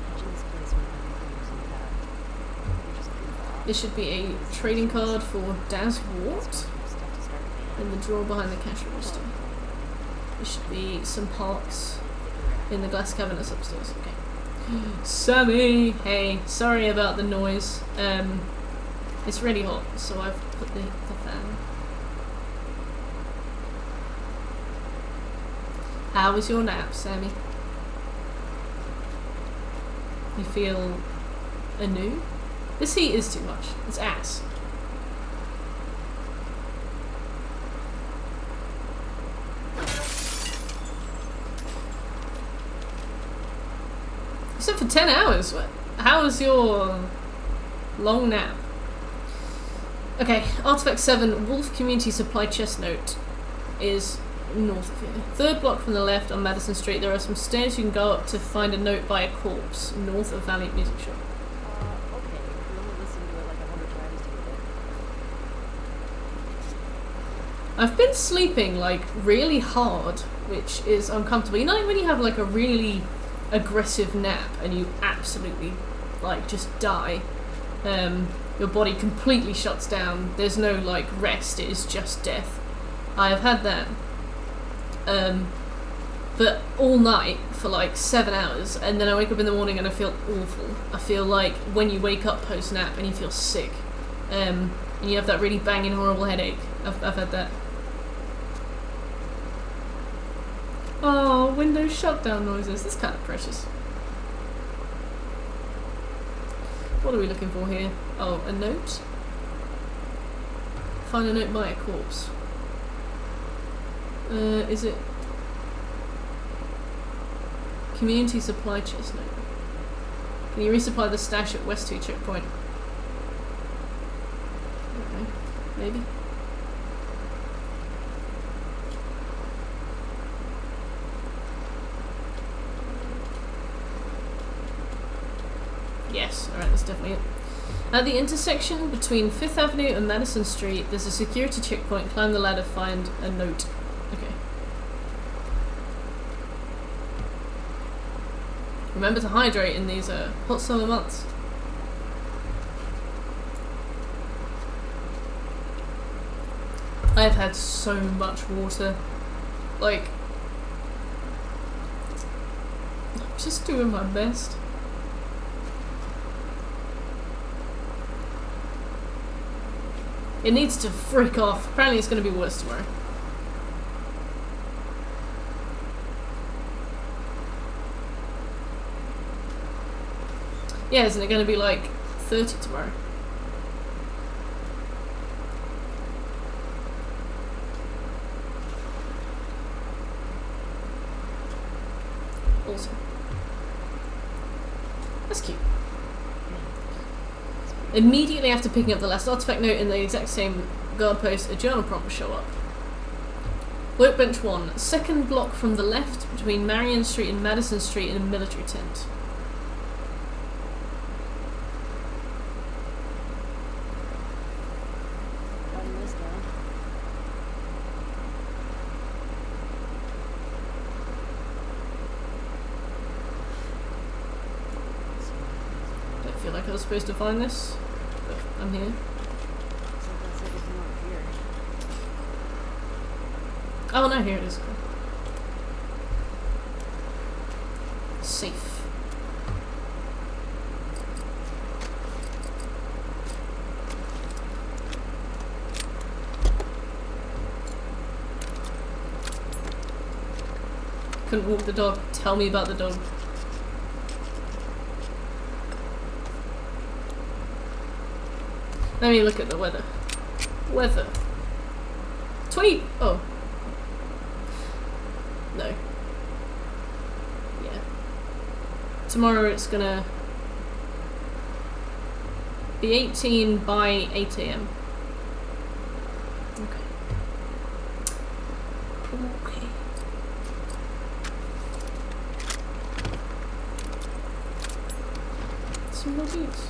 Imagine this place when everything was in that. You just goof off. There should be a trading card for Daz Wart Stuff to start a band. in the drawer behind the cash register. There should be some parts in the glass cabinet upstairs. Okay. Sammy! Hey, sorry about the noise. It's really hot, so I've put the fan. How was your nap, Sammy? You feel anew? This heat is too much. It's ass. Except for 10 hours. What? How was your long nap? Okay, Artifact 7, Wolf Community Supply chest note is north of here. Third block from the left on Madison Street. There are some stairs you can go up to find a note by a corpse, north of Valiant Music Shop. Okay, we only listened to it like 100 times today. I've been sleeping like really hard, which is uncomfortable. You know when you have like a really aggressive nap and you absolutely like just die, your body completely shuts down, there's no like rest, it is just death. I have had that, but all night for like 7 hours, and then I wake up in the morning and I feel awful. I feel like when you wake up post nap and you feel sick. and you have that really banging horrible headache. I've had that. Oh, Windows shutdown noises. That's kind of precious. What are we looking for here? Oh, a note? Find a note by a corpse. Is it... Community supply chest note. Can you resupply the stash at West 2 checkpoint? Okay, maybe. Yes, alright, that's definitely it. At the intersection between 5th Avenue and Madison Street, there's a security checkpoint. Climb the ladder, find a note. Okay. Remember to hydrate in these hot summer months. I've had so much water. Like, I'm just doing my best. It needs to frick off. Apparently it's going to be worse tomorrow. Yeah, isn't it going to be like 30 tomorrow? Awesome. That's cute. Immediately after picking up the last artifact note in the exact same guard post, a journal prompt will show up. Workbench 1. Second block from the left between Marion Street and Madison Street in a military tent. Writing this down. Don't feel like I was supposed to find this, but I'm here. So that's everything over here. Oh no, here it is. Safe. Couldn't walk the dog. Tell me about the dog. Let me look at the weather. Weather. 20. Oh. No. Yeah. Tomorrow it's gonna be 18 by 8 AM. Okay. Okay. Some more beats.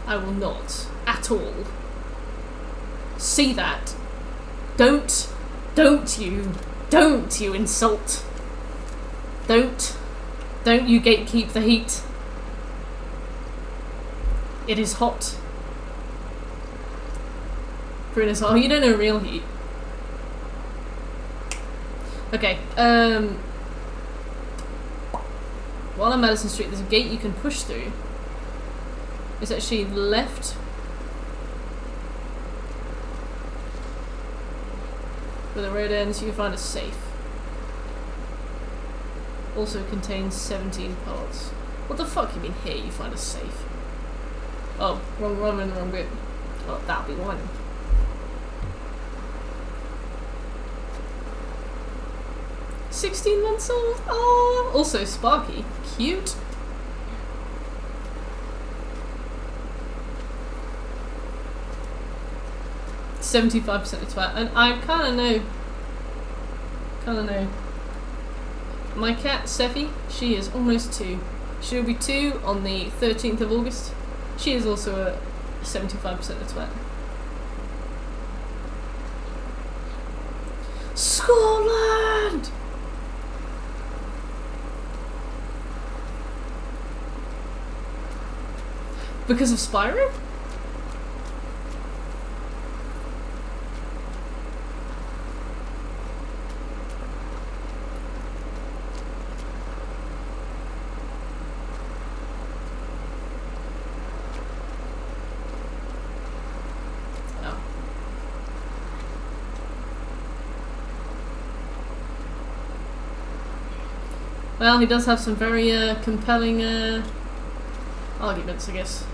I will not, at all, see that. Don't you insult. Don't you gatekeep the heat. It is hot. Bruno's, oh, you don't know real heat. Okay, while on Madison Street, there's a gate you can push through. It's actually left. Where the road ends, you can find a safe. Also contains 17 parts. What the fuck you mean here you find a safe? Oh, wrong in the wrong bit. Oh, that'll be one. $16 old. Oh, also Sparky. Cute. $75% of twat, and I kind of know. My cat Seffi, she is almost 2. She'll be 2 on the 13th of August. She is also a 75% of twat. Scotland! Because of Spyro? Well, he does have some very compelling arguments, I guess.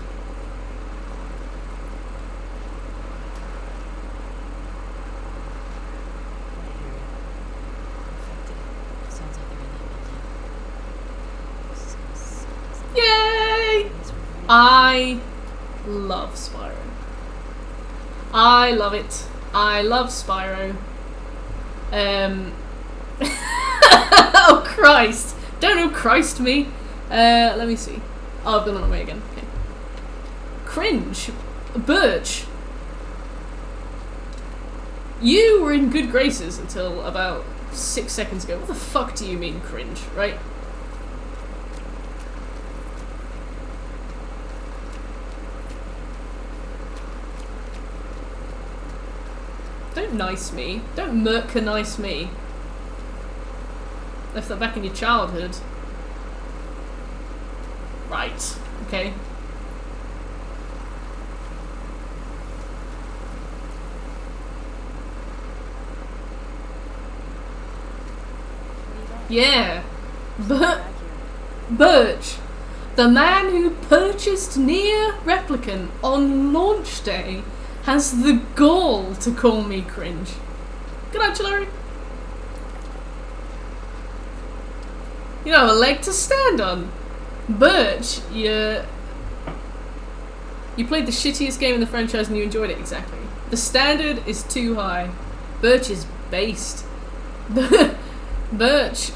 Sounds like they're in that building. This is gonna suck. Yay! It's really I love Spyro. I love it. I love Spyro. Oh Christ! Don't know Christ me. Let me see. Oh, I've gone on my way again. Okay. Cringe. Birch. You were in good graces until about 6 seconds ago. What the fuck do you mean cringe, right? Don't nice me. Don't merca-nice me. Left that back in your childhood. Right. Okay. Yeah. Birch. The man who purchased Nier Replicant on launch day has the gall to call me cringe. Good night, Chilari. You know, a leg to stand on. Birch, you played the shittiest game in the franchise and you enjoyed it, exactly. The standard is too high. Birch is based. Birch.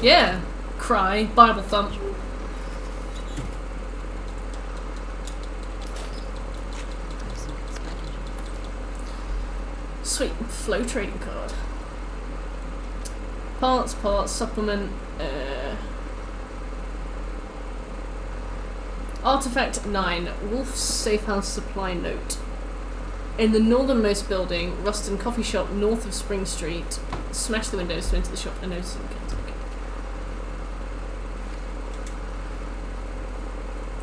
Yeah. Cry. Bible thump. Sweet. Flow trading card. Parts, supplement, Artifact 9, Wolf's Safe House Supply Note. In the northernmost building, Rustin Coffee Shop north of Spring Street, smash the windows to enter the shop and notice some kids. Okay.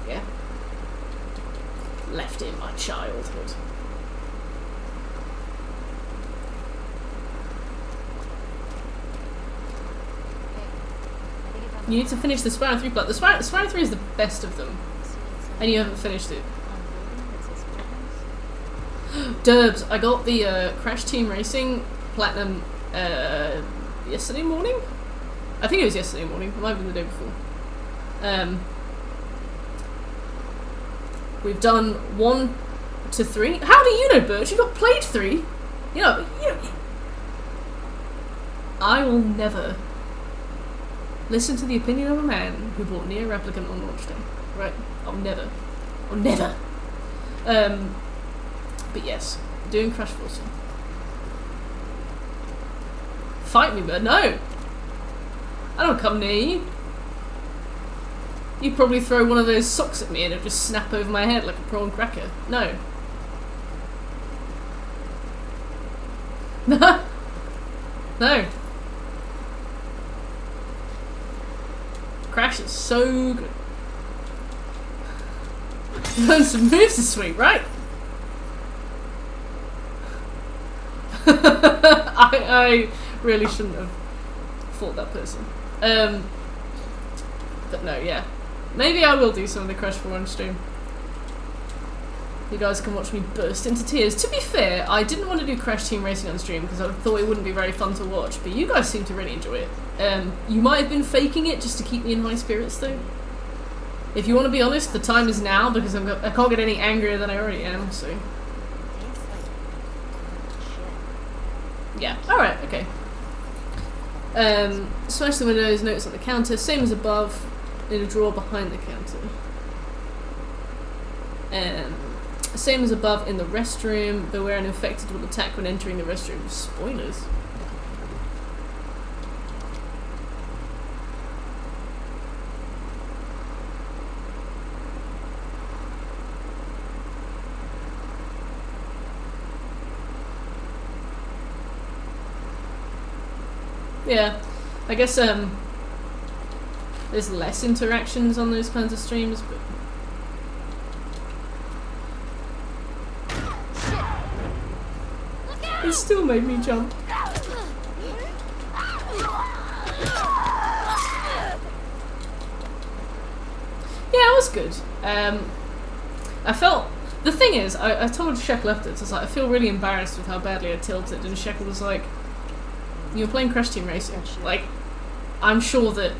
Yeah. Left in my childhood. You need to finish the Spyro 3 plot. The Spyro 3 is the best of them. And you haven't finished it. Derbs, I got the Crash Team Racing Platinum yesterday morning? I think it was yesterday morning. It might have been the day before. We've done 1 to 3. How do you know, Birch? You got played 3? You know, I will never listen to the opinion of a man who bought Nier Replicant on launch day. Right? I'll never. But yes, doing Crash Force. Fight me, bird. No! I don't come near you. You'd probably throw one of those socks at me and it'd just snap over my head like a prawn cracker. No. No. Crash is so good. Learn some moves to swing, right? I really shouldn't have fought that person. But no, yeah. Maybe I will do some of the Crash 4 on stream. You guys can watch me burst into tears. To be fair, I didn't want to do Crash Team Racing on stream because I thought it wouldn't be very fun to watch, but you guys seem to really enjoy it. You might have been faking it just to keep me in high spirits though. If you want to be honest, the time is now because I can't get any angrier than I already am, so... Yeah, alright, okay. Smash the windows, notes on the counter, same as above, in a drawer behind the counter. Same as above in the restroom, beware an infected will attack when entering the restroom. Spoilers. Yeah, I guess there's less interactions on those kinds of streams, but It still made me jump. Yeah, it was good. I felt... The thing is, I told Shekel afterwards, I was like, I feel really embarrassed with how badly I tilted, and Shekel was like, you're playing Crash Team Racing. Like, I'm sure that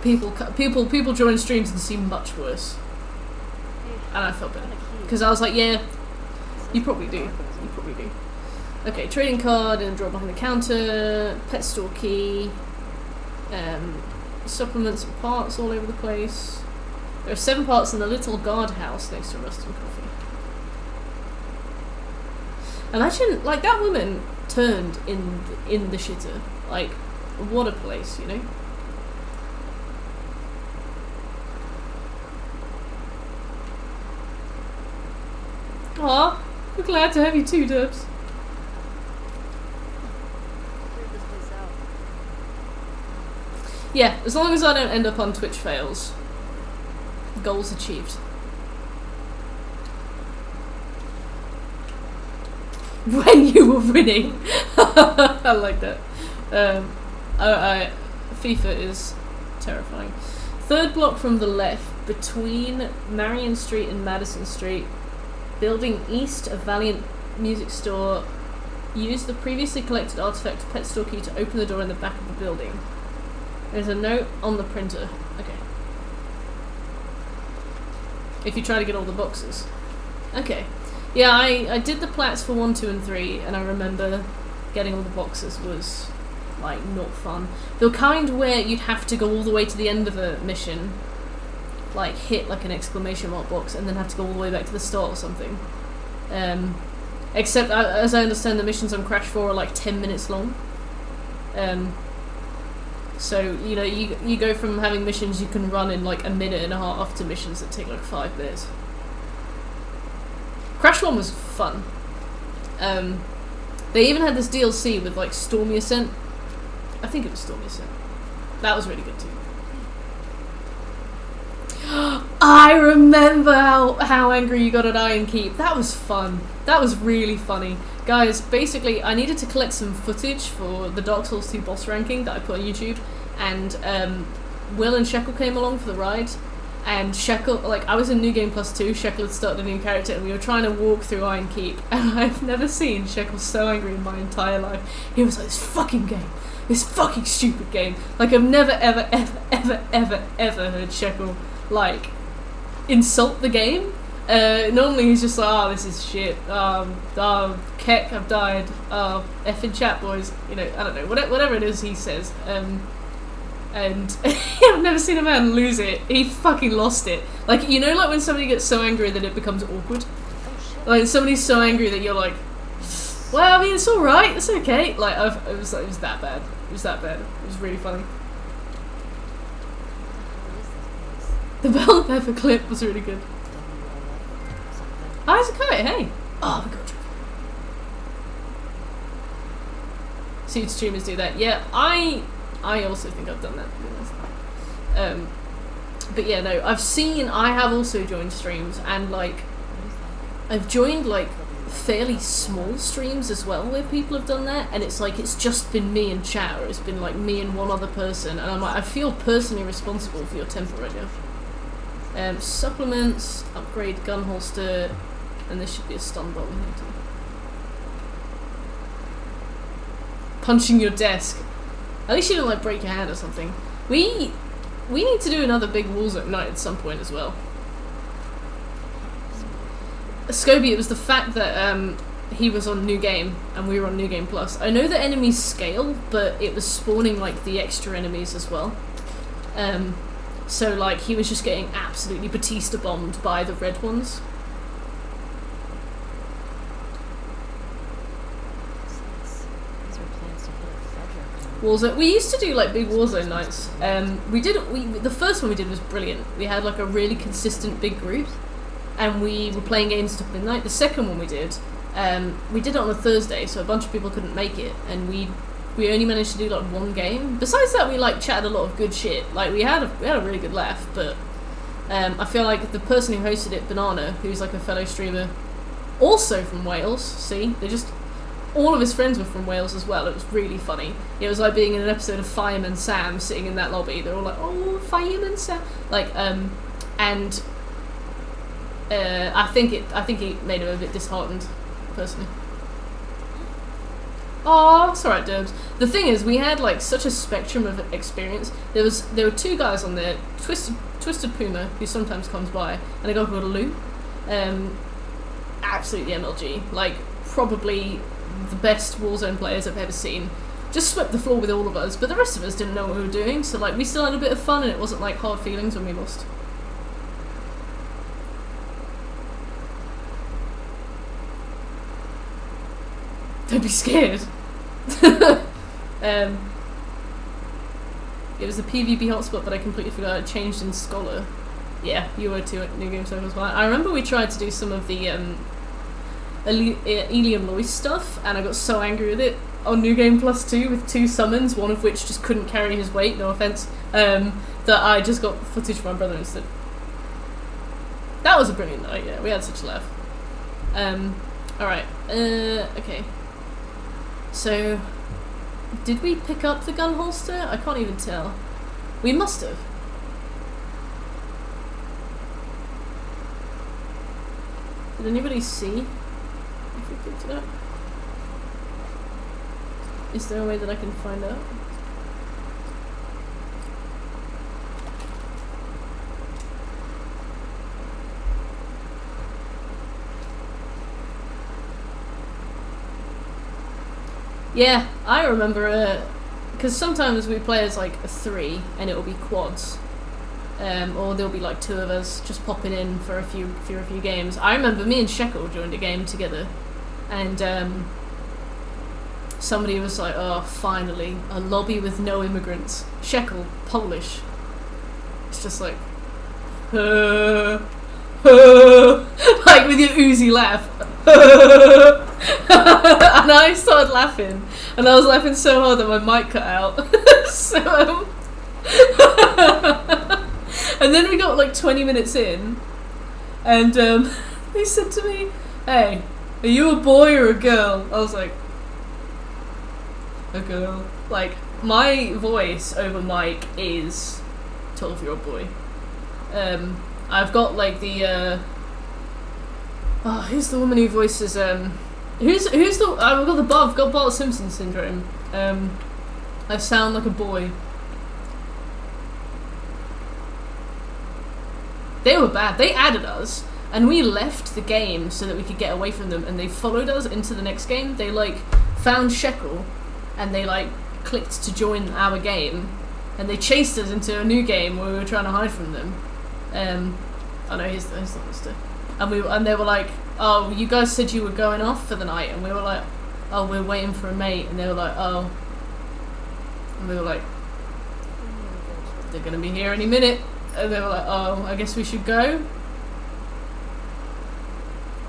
people join streams and seem much worse. And I felt better. Because I was like, yeah, you probably do. You probably do. Okay, trading card and draw behind the counter, pet store key, supplements and parts all over the place. There are 7 parts in the little guardhouse next to Rust and Coffee. Imagine, like, that woman turned in the shitter. Like, what a place, you know? Aw, we're glad to have you too, Dubs. Yeah, as long as I don't end up on Twitch fails. Goals achieved. When you were winning. I like that. FIFA is terrifying. 3rd block from the left, between Marion Street and Madison Street. Building east of Valiant Music Store. Use the previously collected artifact pet store key to open the door in the back of the building. There's a note on the printer. Okay. If you try to get all the boxes. Okay. Yeah, I did the plats for 1, 2, and 3, and I remember getting all the boxes was, like, not fun. The kind where you'd have to go all the way to the end of a mission, like, hit, like, an exclamation mark box, and then have to go all the way back to the start or something. Except, as I understand, the missions on Crash 4 are, like, 10 minutes long. So, you know, you go from having missions you can run in like a minute and a half to missions that take like 5 minutes. Crash 1 was fun. They even had this DLC with like Stormy Ascent. I think it was Stormy Ascent. That was really good too. I remember how angry you got at Iron Keep. That was fun. That was really funny. Guys, basically, I needed to collect some footage for the Dark Souls 2 boss ranking that I put on YouTube, and Will and Shekel came along for the ride, and Shekel, like, I was in New Game Plus 2, Shekel had started a new character, and we were trying to walk through Iron Keep, and I've never seen Shekel so angry in my entire life. He was like, this fucking game, this fucking stupid game. Like, I've never, ever, ever, ever, ever, ever heard Shekel, like, insult the game. Normally he's just like, oh, this is shit, Keck, I've died, effing chat boys, you know, I don't know, whatever it is he says, and I've never seen a man lose it. He fucking lost it. Like, you know, like when somebody gets so angry that it becomes awkward? Like, somebody's so angry that you're like, well, I mean, it's alright, it's okay. Like, it was that bad. It was that bad. It was really funny. The bell and pepper clip was really good. Oh, it's a kite, hey! Oh my god. Suit streamers do that. Yeah, I also think I've done that, to be honest. But yeah, no, I have also joined streams, and like, I've joined like fairly small streams as well where people have done that, and it's like, it's just been me and chat, or it's been like me and one other person, and I'm like, I feel personally responsible for your temper right now. Supplements, upgrade gun holster, and there should be a stun button here too. Punching your desk. At least you don't like break your hand or something. We need to do another big Warzone night at some point as well. Scobie, it was the fact that he was on New Game and we were on New Game Plus. I know that enemies scale, but it was spawning like the extra enemies as well. So like he was just getting absolutely Batista bombed by the red ones. Warzone. We used to do like big Warzone nights. The first one we did was brilliant. We had like a really consistent big group, and we were playing games until midnight. The second one we did it on a Thursday, so a bunch of people couldn't make it, and we only managed to do like one game. Besides that, we like chatted a lot of good shit. Like we had a really good laugh, but I feel like the person who hosted it, Banana, who's like a fellow streamer, also from Wales. See, all of his friends were from Wales as well. It was really funny. It was like being in an episode of Fireman Sam sitting in that lobby. They're all like, oh, Fireman Sam. Like, and I think it made him a bit disheartened, personally. Oh, it's alright, Derbs. The thing is, we had like such a spectrum of experience. There were two guys on there, Twisted Puma, who sometimes comes by, and a guy called Lou. Absolutely MLG. Like, probably the best Warzone players I've ever seen. Just swept the floor with all of us, but the rest of us didn't know what we were doing, so like we still had a bit of fun, and it wasn't like hard feelings when we lost. Don't be scared. It was the PvP hotspot, but I completely forgot it changed in Scholar. Yeah, you were too at New Game Server as well. I remember we tried to do some of the Elium Lois stuff, and I got so angry with it on New Game Plus 2 with 2 summons, one of which just couldn't carry his weight, no offense, that I just got footage from my brother instead. That was a brilliant night, yeah, we had such a laugh. Alright, okay. So, did we pick up the gun holster? I can't even tell. We must have. Did anybody see if we picked it up? Is there a way that I can find out? Yeah, I remember, because sometimes we play as like a 3 and it will be quads, or there'll be like 2 of us just popping in for a few games. I remember me and Shekel joined a game together, and somebody was like, oh, finally, a lobby with no immigrants. Shekel, Polish. It's just like, like with your Uzi laugh. And I started laughing, and I was laughing so hard that my mic cut out. So, and then we got like 20 minutes in, and they said to me, hey, are you a boy or a girl? I was like, a girl. Like, my voice over mic is 12-year-old boy. I've got like the who's the woman who voices who's the I've got Bart Simpson syndrome. I sound like a boy. They were bad. They added us, and we left the game so that we could get away from them, and they followed us into the next game. They like found Shekel, and they like clicked to join our game, and they chased us into a new game where we were trying to hide from them. Oh no, here's the monster. And they were like, oh, you guys said you were going off for the night, and we were like, oh, we're waiting for a mate, and they were like, oh, and we were like, they're gonna be here any minute, and they were like, oh, I guess we should go.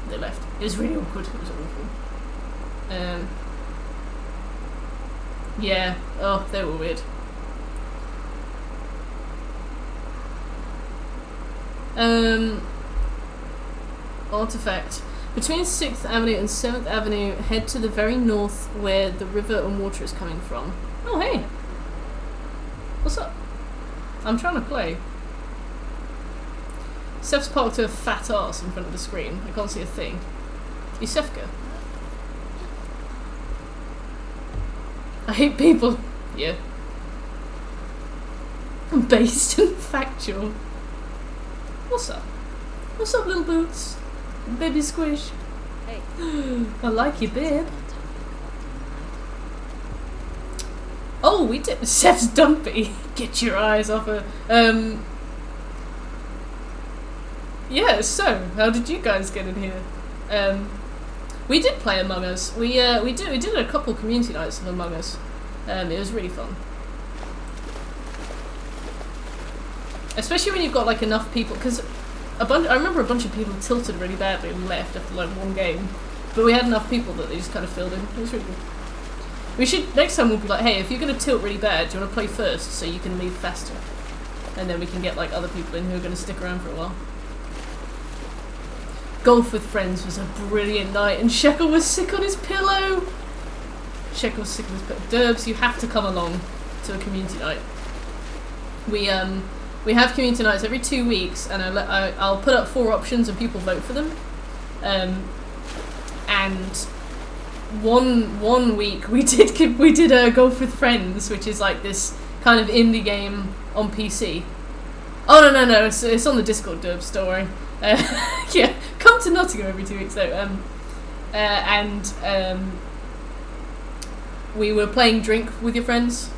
They left. It was really awkward. It was awful. Yeah. Oh, they were weird. Artifact. Between 6th Avenue and 7th Avenue, head to the very north where the river and water is coming from. Oh, hey! What's up? I'm trying to play. Seth's parked her fat ass in front of the screen. I can't see a thing. Yusefka. I hate people. Yeah. Based and factual. What's up? What's up, little boots? Baby squish. Hey. I like you, babe. Oh, we did. Chef's dumpy. Get your eyes off her. Yeah, so, how did you guys get in here? We did play Among Us. We did a couple community nights of Among Us. It was really fun. Especially when you've got like enough people, because I remember a bunch of people tilted really badly and left after like one game, but we had enough people that they just kind of filled in. It was really good. We should, next time we'll be like, hey, if you're going to tilt really bad, do you want to play first so you can leave faster? And then we can get like other people in who are going to stick around for a while. Golf with friends was a brilliant night, and Shekel was sick on his pillow. Sheck was sick of this, but Derbs, you have to come along to a community night. We have community nights every 2 weeks, and I'll put up 4 options and people vote for them. And one week we did Golf with Friends, which is like this kind of indie game on PC. Oh no, it's on the Discord, Derbs, don't worry. Yeah, come to Nottingham every 2 weeks though. We were playing Drink with your friends,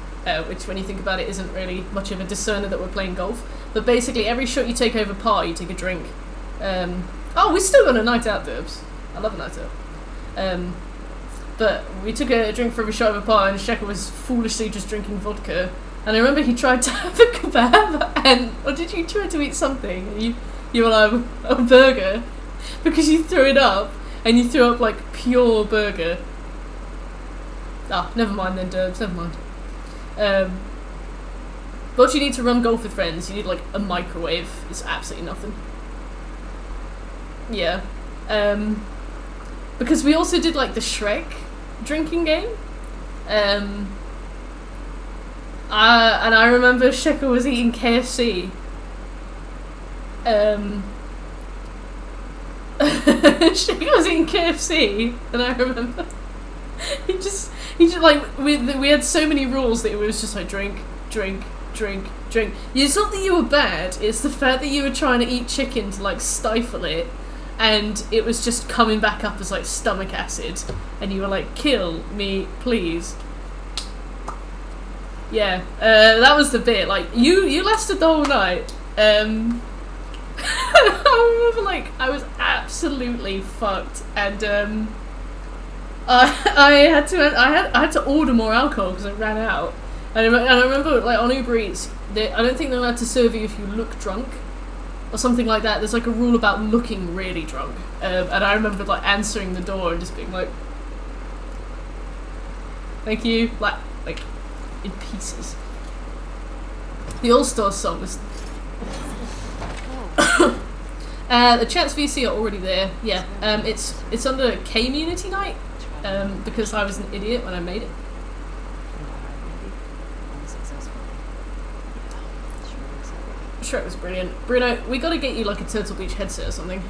which when you think about it isn't really much of a discerner that we're playing golf. But basically every shot you take over par, you take a drink. Oh, we still got a night out, Derbs. I love a night out. But we took a drink for every shot over par, and Shekhar was foolishly just drinking vodka. And I remember he tried to have a kebab, or did you try to eat something? And you were like, a burger, because you threw it up, and you threw up like pure burger. Ah, never mind then, Derbs, never mind. But you need to run Golf with Friends, you need like a microwave. It's absolutely nothing. Yeah. Because we also did like the Shrek drinking game. And I remember Shekhar was eating KFC. Shekhar was eating KFC, and I remember he just like we had so many rules that it was just like drink. It's not that you were bad, it's the fact that you were trying to eat chicken to like stifle it, and it was just coming back up as like stomach acid, and you were like, kill me please. Yeah, that was the bit, like you lasted the whole night. I remember like I was absolutely fucked, and I had to order more alcohol because I ran out. And I remember like on Uber Eats, I don't think they're allowed to serve you if you look drunk or something like that. There's like a rule about looking really drunk, and I remember like answering the door and just being like, "Thank you," like in pieces. The All Stars song was. The chats VC are already there. Yeah, it's under K-Munity Night, because I was an idiot when I made it. Shrek was brilliant. Bruno, we gotta get you like a Turtle Beach headset or something.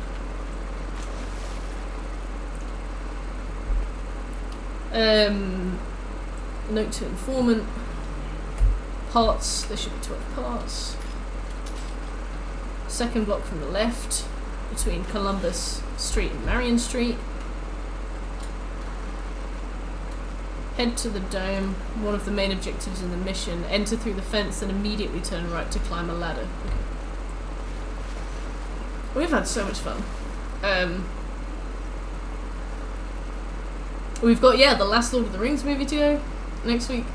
Note to informant. Parts, there should be 12 parts. Second block from the left, between Columbus Street and Marion Street. Head to the dome, one of the main objectives in the mission. Enter through the fence and immediately turn right to climb a ladder. Okay. We've had so much fun. We've got, the last Lord of the Rings movie to go next week.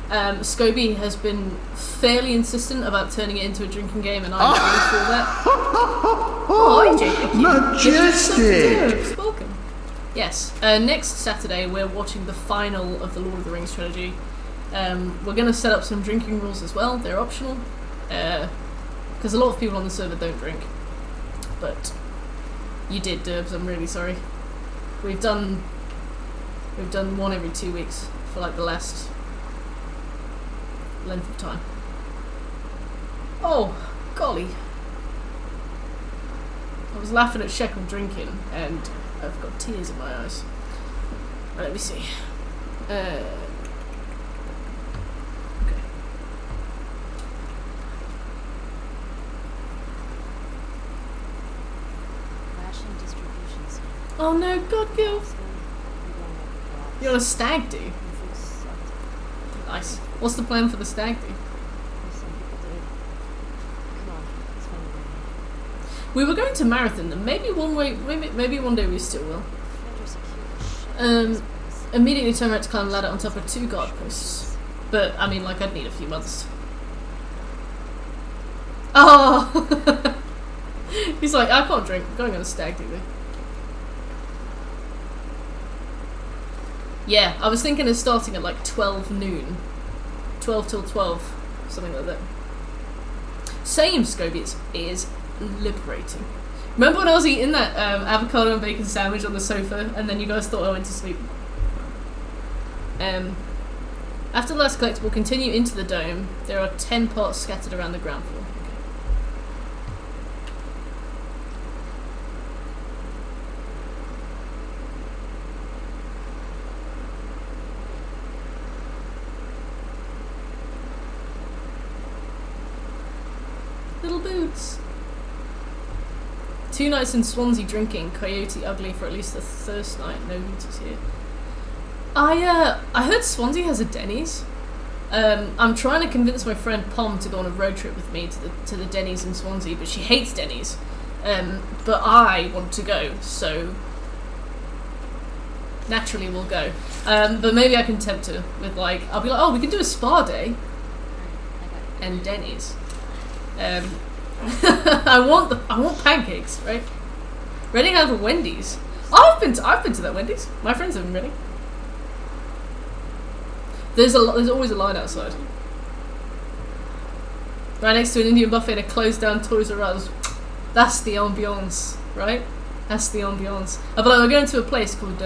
Scobie has been fairly insistent about turning it into a drinking game, and I'm all for that. Oh, Majestic! Welcome. Yes, next Saturday we're watching the final of the Lord of the Rings trilogy. We're going to set up some drinking rules as well. They're optional, because a lot of people on the server don't drink. But you did, Derbs. I'm really sorry. We've done one every 2 weeks for like the last length of time. Oh, golly. I was laughing at Shekhar drinking, and I've got tears in my eyes. Right, let me see. Okay. Ration distribution center. Oh no, God, girls. You're on a stag do? Nice. What's the plan for the stag do? We were going to Marathon, and maybe one day we still will. Immediately turn right to climb a ladder on top of 2 guard posts. But I mean, like, I'd need a few months. Oh, he's like, I can't drink. I'm going on a stag do. Yeah, I was thinking of starting at like 12 noon. 12 till 12, something like that. Same, Scobie, it is liberating. Remember when I was eating that avocado and bacon sandwich on the sofa, and then you guys thought I went to sleep? After the last collectible, continue into the dome. There are 10 parts scattered around the ground floor. Little boots. 2 nights in Swansea drinking. Coyote ugly for at least the first night. No hooters here. I heard Swansea has a Denny's. I'm trying to convince my friend Pom to go on a road trip with me to the Denny's in Swansea, but she hates Denny's. But I want to go, so naturally we'll go. But maybe I can tempt her with like, I'll be like, oh, we can do a spa day and Denny's. I want pancakes, right? Reading have a Wendy's. I've been to that Wendy's. My friends live in Reading. There's always a line outside. Right next to an Indian buffet and a closed down Toys R Us. That's the ambiance, right? That's the ambiance. But we're going to a place called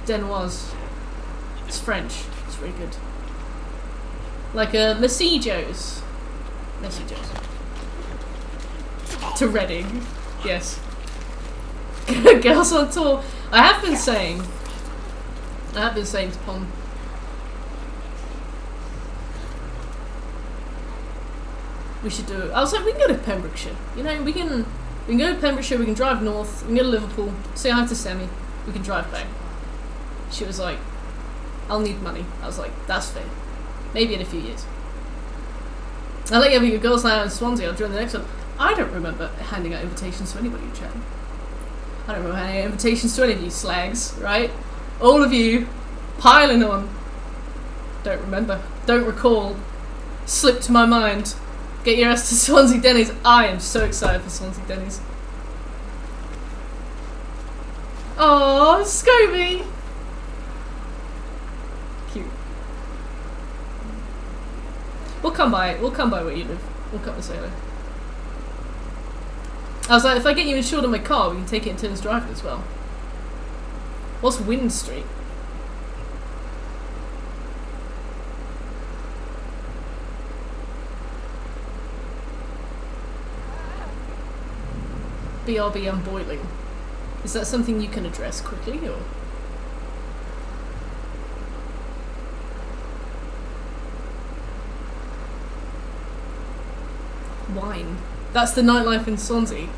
Denoise. It's French. It's really good. Like a Messy Joe's. Messy Joe's. To Reading. Yes. Girls on tour. I have been saying to Pom. We should do it. I was like, we can go to Pembrokeshire. You know, we can go to Pembrokeshire, we can drive north, we can go to Liverpool, say hi to Sammy, we can drive back. She was like, I'll need money. I was like, that's fair. Maybe in a few years. I like having a girls' night out in Swansea. I'll join the next one. I don't remember handing out invitations to anybody in chat. I don't remember handing out invitations to any of you slags, right? All of you piling on. Don't remember. Don't recall. Slipped my mind. Get your ass to Swansea Denny's. I am so excited for Swansea Denny's. Oh, Scobie! Cute. We'll come by where you live. We'll come and say hello. I was like, if I get you insured on my car, we can take it in turns driving as well. What's Wind Street? BRB, I'm boiling. Is that something you can address quickly, or? Wine. That's the nightlife in Swansea.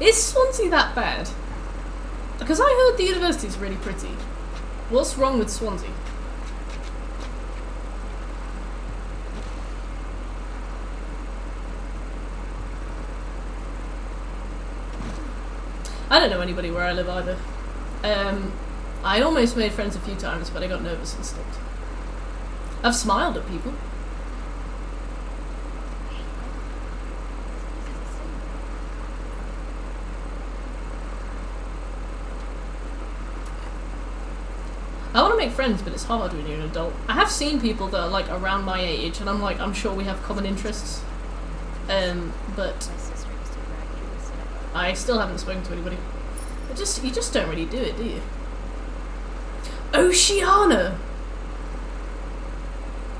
Is Swansea that bad? Because I heard the university's really pretty. What's wrong with Swansea? I don't know anybody where I live either. I almost made friends a few times, but I got nervous and stopped. I've smiled at people. I want to make friends, but it's hard when you're an adult. I have seen people that are like around my age, and I'm like, I'm sure we have common interests. But I still haven't spoken to anybody. You just don't really do it, do you? Oceana!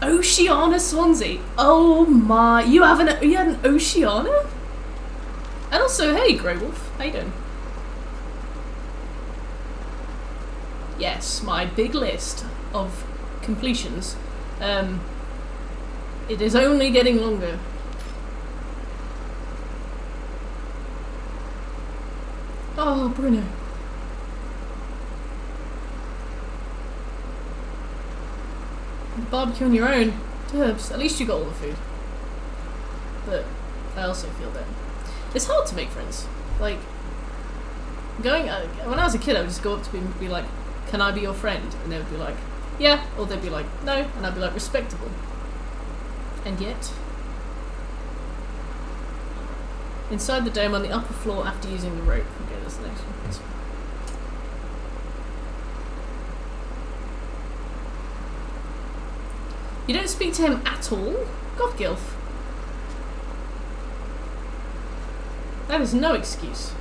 Oceana Swansea. Oh my, you had an Oceana? And also, hey Grey Wolf, how you doing? Yes, my big list of completions. It is only getting longer. Oh, Bruno. Barbecue on your own. Turbs. At least you got all the food. But I also feel that it's hard to make friends. Like, when I was a kid, I would just go up to people and be like, can I be your friend? And they would be like, yeah. Or they'd be like, no. And I'd be like, respectable. And yet, inside the dome on the upper floor after using the rope. Okay, that's the next one. That's fine. You don't speak to him at all? God, Gilf. That is no excuse.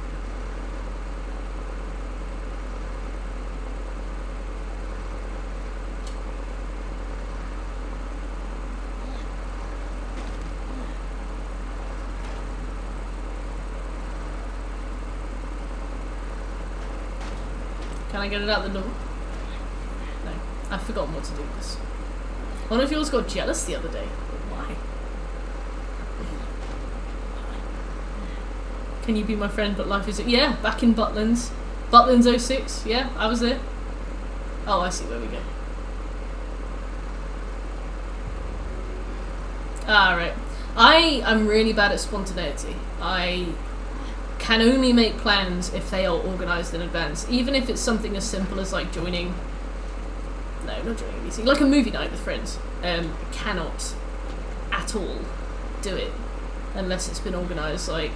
Can I get it out the door? No. I've forgotten what to do with this. One of yours got jealous the other day. Why? Can you be my friend but life is... Yeah, back in Butlins. Butlins 06. Yeah, I was there. Oh, I see where we go. Ah, right. I am really bad at spontaneity. I can only make plans if they are organised in advance. Even if it's something as simple as like joining... No, not joining a meeting. Like a movie night with friends. I cannot at all do it unless it's been organised like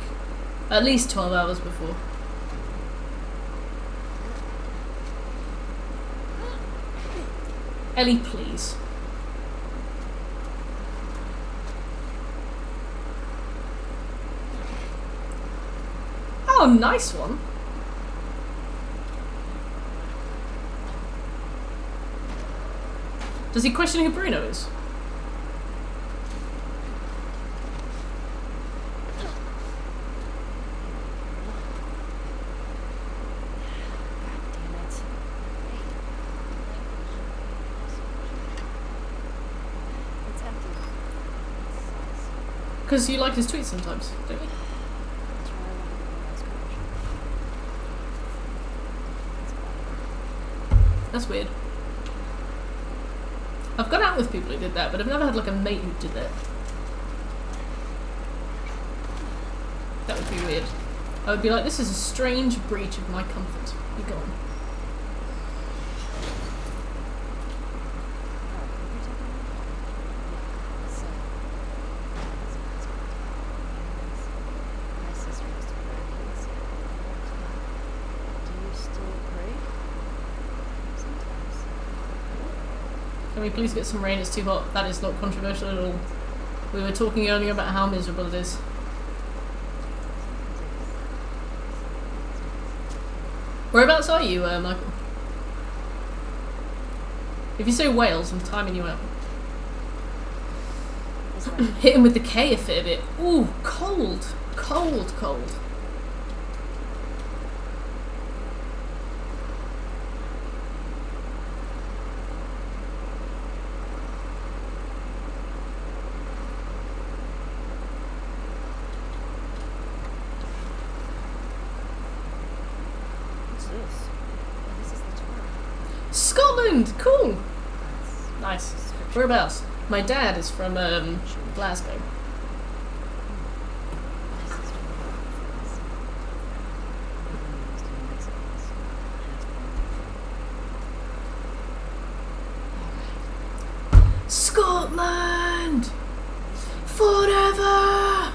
at least 12 hours before. Ellie, please. Oh, nice one. Does he question who Bruno is? Because you like his tweets sometimes, don't you? That's weird. I've gone out with people who did that, but I've never had like a mate who did that. That would be weird. I would be like, this is a strange breach of my comfort. Be gone. Can we please get some rain? It's too hot. That is not controversial at all. We were talking earlier about how miserable it is. Whereabouts are you, Michael? If you say Wales, I'm timing you out. Hit him with the K a fair bit. Ooh, cold. Cold, cold. Scotland! Cool! Nice. Whereabouts? My dad is from Glasgow. Scotland! Forever!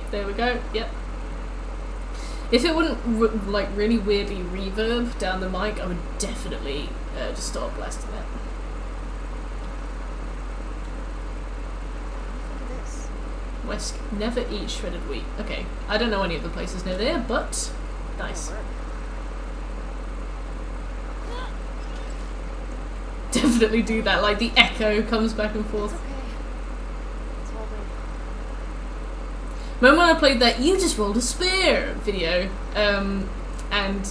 There we go. Yep. If it wouldn't like really weirdly reverb down the mic, I would definitely just start blasting that. West, never eat shredded wheat. Okay, I don't know any of the places near there, but nice. Definitely do that. Like the echo comes back and forth. Remember when I played that "you just rolled a spear" video, and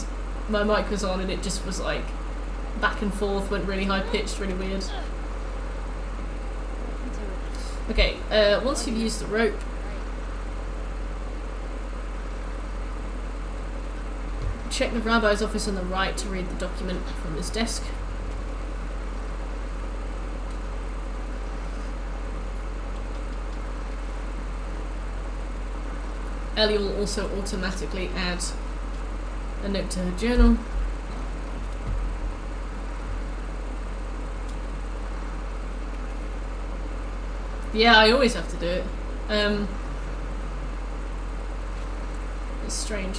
my mic was on and it just was like back and forth, went really high pitched, really weird. Okay, once you've used the rope, check the rabbi's office on the right to read the document from his desk. Ellie will also automatically add a note to her journal. Yeah, I always have to do it. It's strange.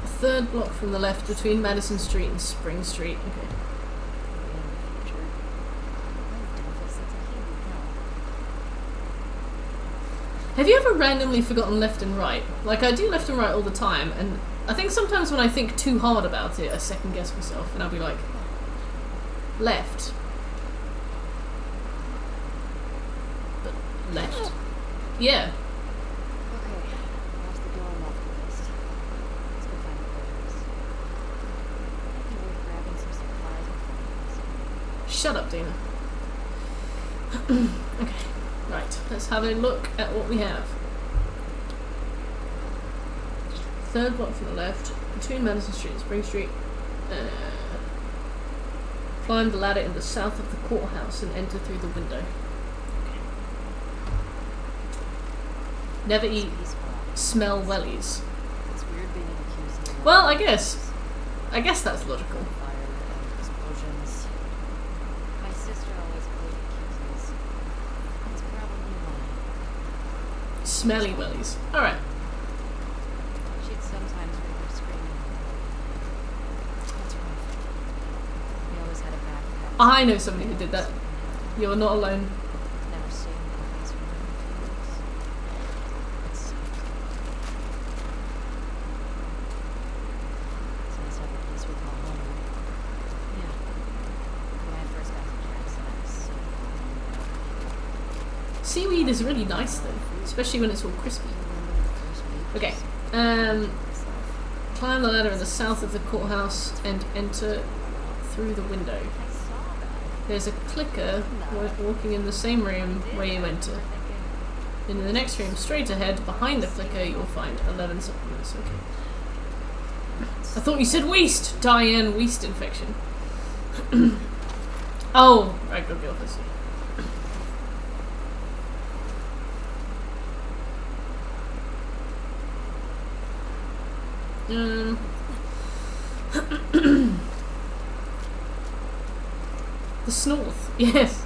Third block from the left between Madison Street and Spring Street. Okay. Have you ever randomly forgotten left and right? Like, I do left and right all the time, and I think sometimes when I think too hard about it, I second guess myself, and I'll be like, left. But left? Yeah. Okay, watch the door and lock the list. Let's go find the players. I can worth grabbing some supplies and things. Shut up, Dina. Okay, right. Let's have a look at what we have. Third block from the left, between Madison Street and Spring Street. Climb the ladder in the south of the courthouse and enter through the window. Never eat, smell wellies. It's weird being accused of Well, I guess that's logical. fire and explosions. My sister always played accusers. It's probably mine. Smelly wellies. Alright. She'd sometimes hear her screaming. That's rough. We always had a backpack. I know somebody who did that. You're not alone. Never seen her face from her in a few weeks. It sucked. It's nice to have a place we call home. Yeah. When I first got to Jackson, I was so Seaweed is really nice though, especially when it's all crispy. Okay. Climb the ladder in the south of the courthouse and enter through the window. I saw that. There's a clicker walking in the same room where you enter. In the next room, straight ahead, behind the clicker, you'll find 11 supplements. Okay. I thought you said waste! Diane, waste infection. Oh, right, go to the office. The Snorth, yes.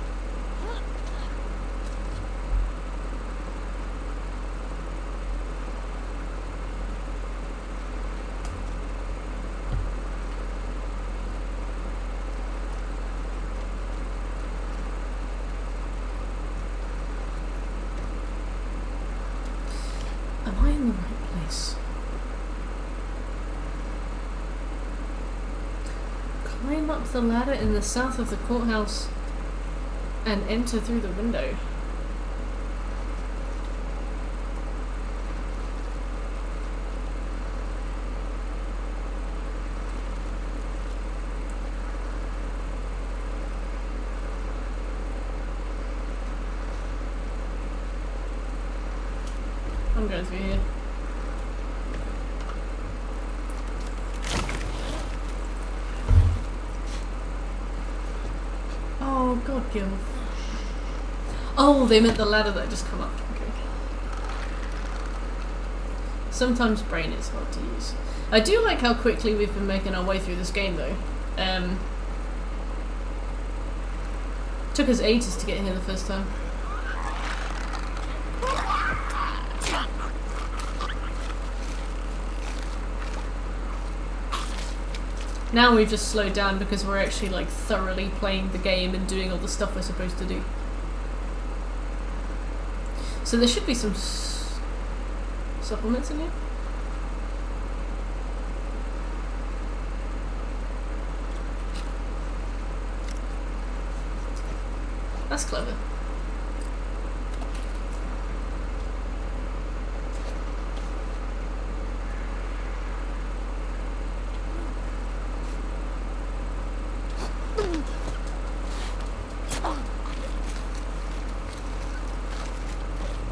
Am I in the right place? Climb up the ladder in the south of the courthouse and enter through the window. I'm going through here. Oh god, Gil. Oh, they meant the ladder that just come up. Okay. Sometimes brain is hard to use. I do like how quickly we've been making our way through this game though. Took us ages to get here the first time. Now we've just slowed down because we're actually like thoroughly playing the game and doing all the stuff we're supposed to do. So there should be some supplements in here. That's clever.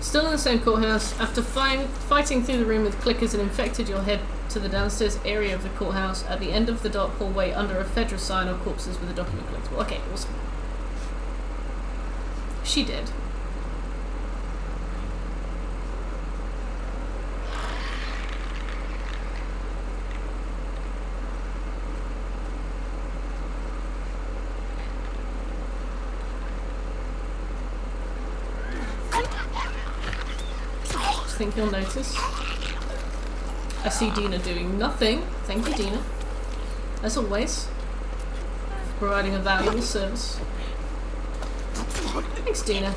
Still in the same courthouse, after fighting through the room with clickers and infected, you'll head to the downstairs area of the courthouse at the end of the dark hallway under a federal sign or corpses with a document collectible. Okay, awesome. She did. Think you'll notice. I see Dina doing nothing. Thank you, Dina. As always. Providing a valuable service. Thanks, Dina.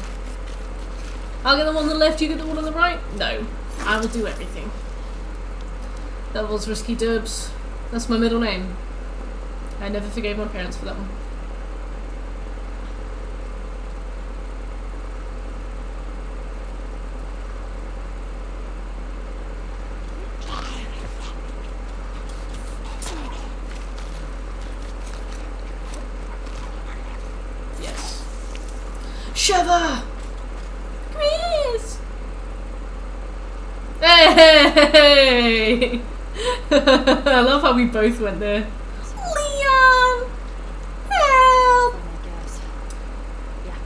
I'll get the one on the left, you get the one on the right? No. I will do everything. That was Risky Dubs. That's my middle name. I never forgave my parents for that one. Yes. Shiver! Chris! Hey! I love how we both went there. Leon! Help! Fine, I guess. Yeah.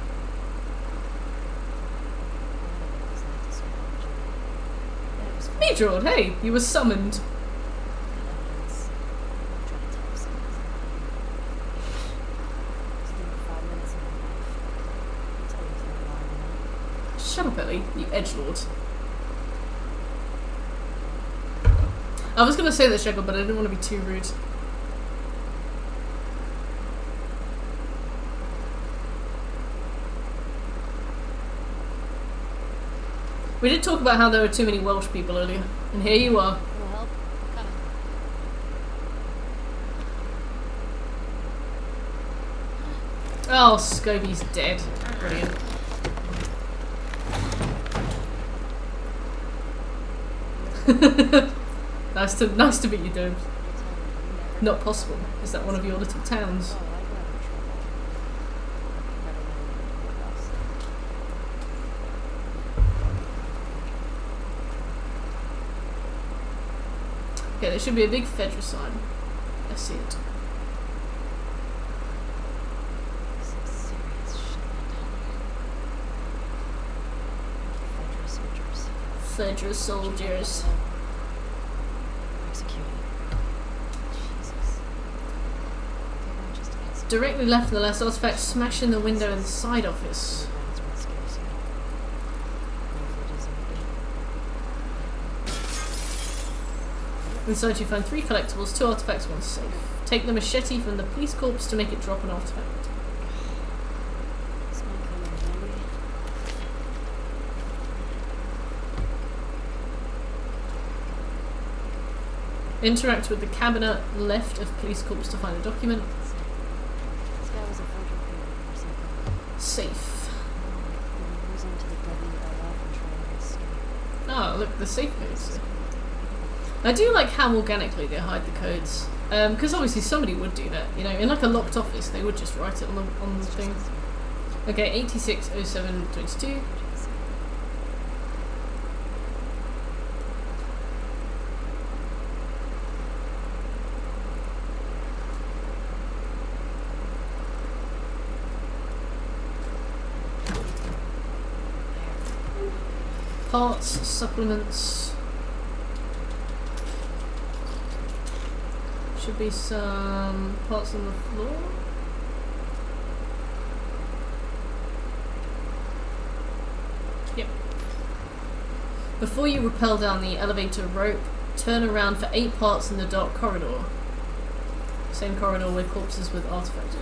Me, Jordan, hey, you were summoned. Shut up, Ellie, you edgelord. I was gonna say that, Shekel, but I didn't want to be too rude. We did talk about how there were too many Welsh people earlier, and here you are. Will help? Coming. Oh, Scobie's dead. Brilliant. Nice to meet you, Domes. Not possible. Is that one of your little towns? Oh, I got in trouble. Never mind what else. Okay, there should be a big Fedra sign. I see it. Some serious shit went down. Fedra soldiers. Executed. Jesus. They weren't just against Directly left of the last artifact, smashing the window in the side office. That's what scares you. No fridges empty. Inside you find 3 collectibles, 2 artifacts, 1 safe. Take the machete from the police corpse to make it drop an artifact. This might come in handy. Interact with the cabinet left of police corpse to find a document. This guy was a forger or something. Safe. He moves on to the WLF and try and escape. Oh, look, the safe codes. I do like how organically they hide the codes. Because obviously somebody would do that. You know, in like a locked office, they would just write it on the thing. Okay, 860722. Parts, supplements. Should be some parts on the floor. Yep. Before you rappel down the elevator rope, turn around for 8 parts in the dark corridor. Same corridor with corpses with artifacts in.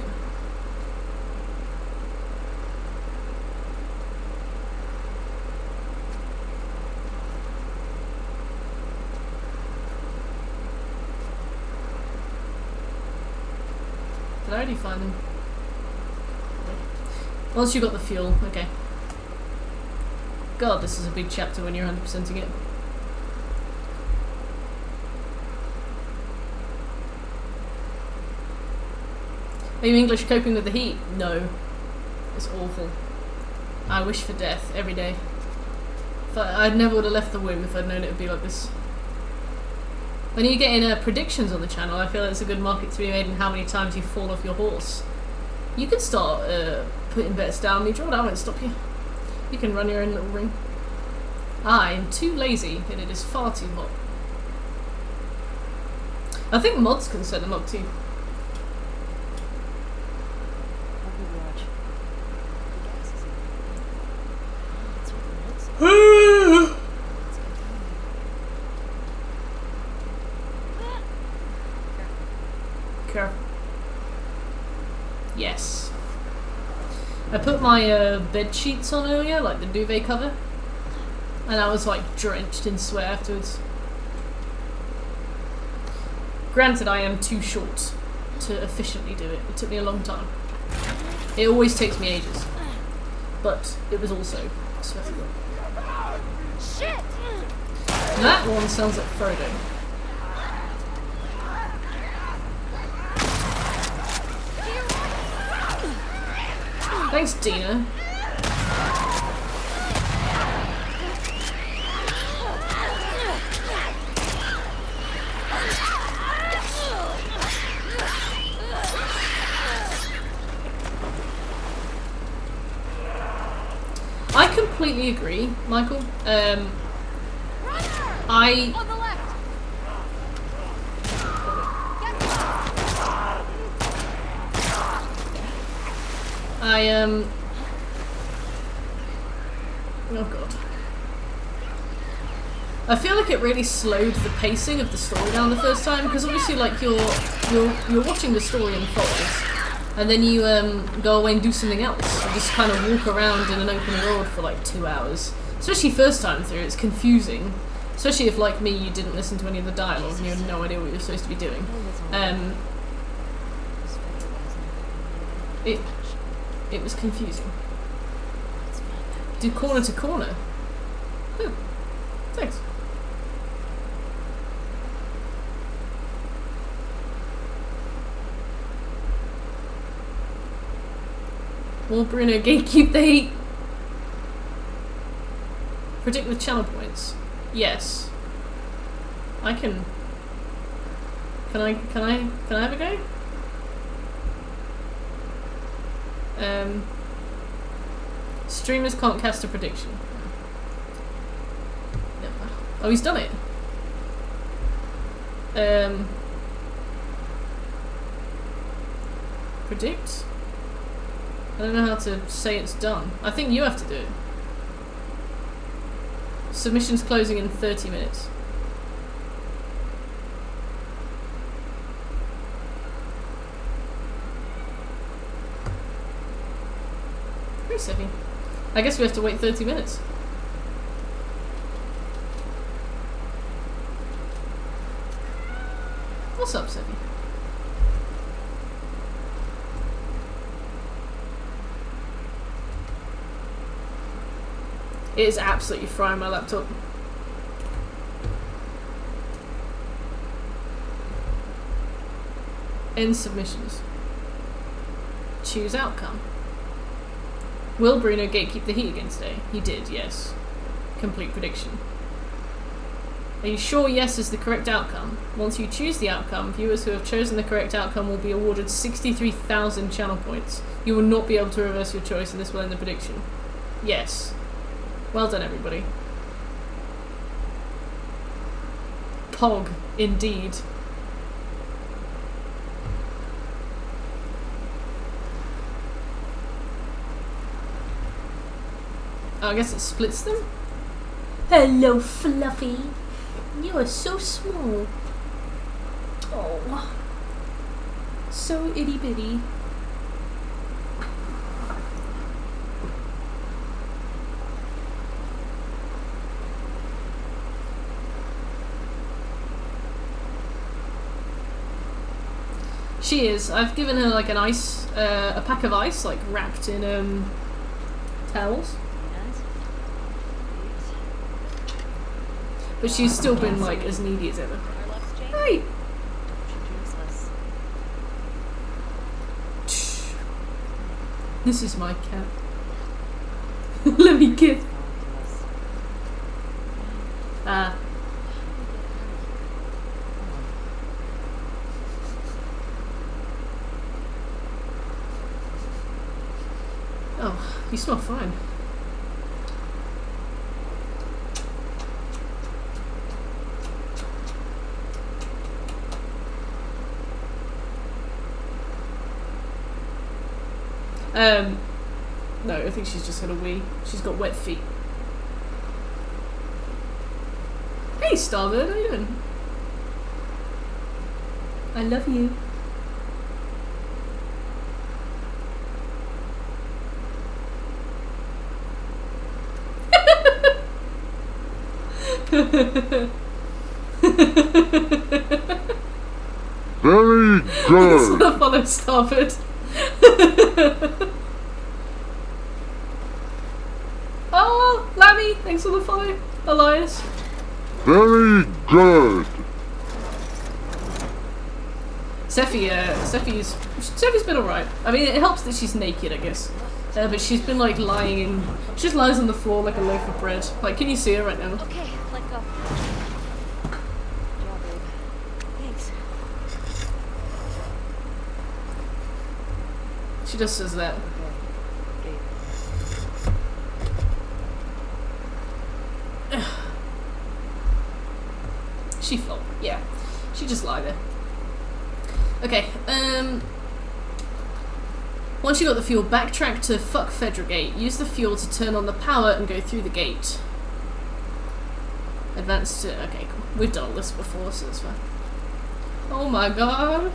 Did I already find them? Once you got the fuel, okay. God, this is a big chapter when you're 100%ing it. Are you English coping with the heat? No. It's awful. I wish for death every day. I never would have left the womb if I'd known it would be like this. When you get in predictions on the channel, I feel it's a good market to be made in how many times you fall off your horse. You can start putting bets down me, Jordan. I won't stop you. You can run your own little ring. I'm too lazy and it is far too hot. I think mods can set them up too. Overwatch. The gas is in there. That's what the notes say. Let's get down there. Careful. Yes. I put my bed sheets on earlier, like the duvet cover, and I was like drenched in sweat afterwards. Granted, I am too short to efficiently do it. It took me a long time. It always takes me ages. But it was also sweaty. Shit! That one sounds like Frodo. Thanks, Dina. I completely agree, Michael. I On the left! Oh god. I feel like it really slowed the pacing of the story down the first time, because obviously like you're watching the story unfold, and then you go away and do something else. You just kind of walk around in an open world for like 2 hours. Especially first time through, it's confusing. Especially if, like me, you didn't listen to any of the dialogue and you had no idea what you were supposed to be doing. It was confusing. Do corner to corner. Oh, thanks. Will Bruno gatekeep the heat? Predict the channel points. Yes. I can. Can I have a go? Streamers can't cast a prediction. No. Oh, he's done it. Predict? I don't know how to say it's done. I think you have to do it. Submission's closing in 30 minutes. Very Sevi. I guess we have to wait 30 minutes. What's up, Sevi? It is absolutely frying my laptop. End submissions. Choose outcome. Will Bruno gatekeep the heat again today? He did, yes. Complete prediction. Are you sure yes is the correct outcome? Once you choose the outcome, viewers who have chosen the correct outcome will be awarded 63,000 channel points. You will not be able to reverse your choice, and this will end the prediction. Yes. Well done, everybody. Pog, indeed. Oh, I guess it splits them? Hello, Fluffy. You are so small. Oh. So itty bitty. She is. I've given her like an ice, a pack of ice, like wrapped in towels. But she's still been like as needy as ever. Hey. This is my cat. Let me kiss. Ah. Oh, you smell fine. No, I think she's just had a wee. She's got wet feet. Hey, Starbird, how you doing? I love you. Very Thanks for good. the follow, Starboard. Oh, Lammy, thanks for the follow. Elias. Very good. Seffi's been alright. I mean, it helps that she's naked, I guess. But she's been like lying in. She just lies on the floor like a loaf of bread. Like, can you see her right now? Okay, let go. Good job, babe. Thanks. She just says that. Okay. She fell. Yeah. She just lied there. Okay, once you got the fuel, backtrack to fuck Fedra Gate. Use the fuel to turn on the power and go through the gate. Advance to... Okay, cool. We've done all this before, so it's fine. Oh my god.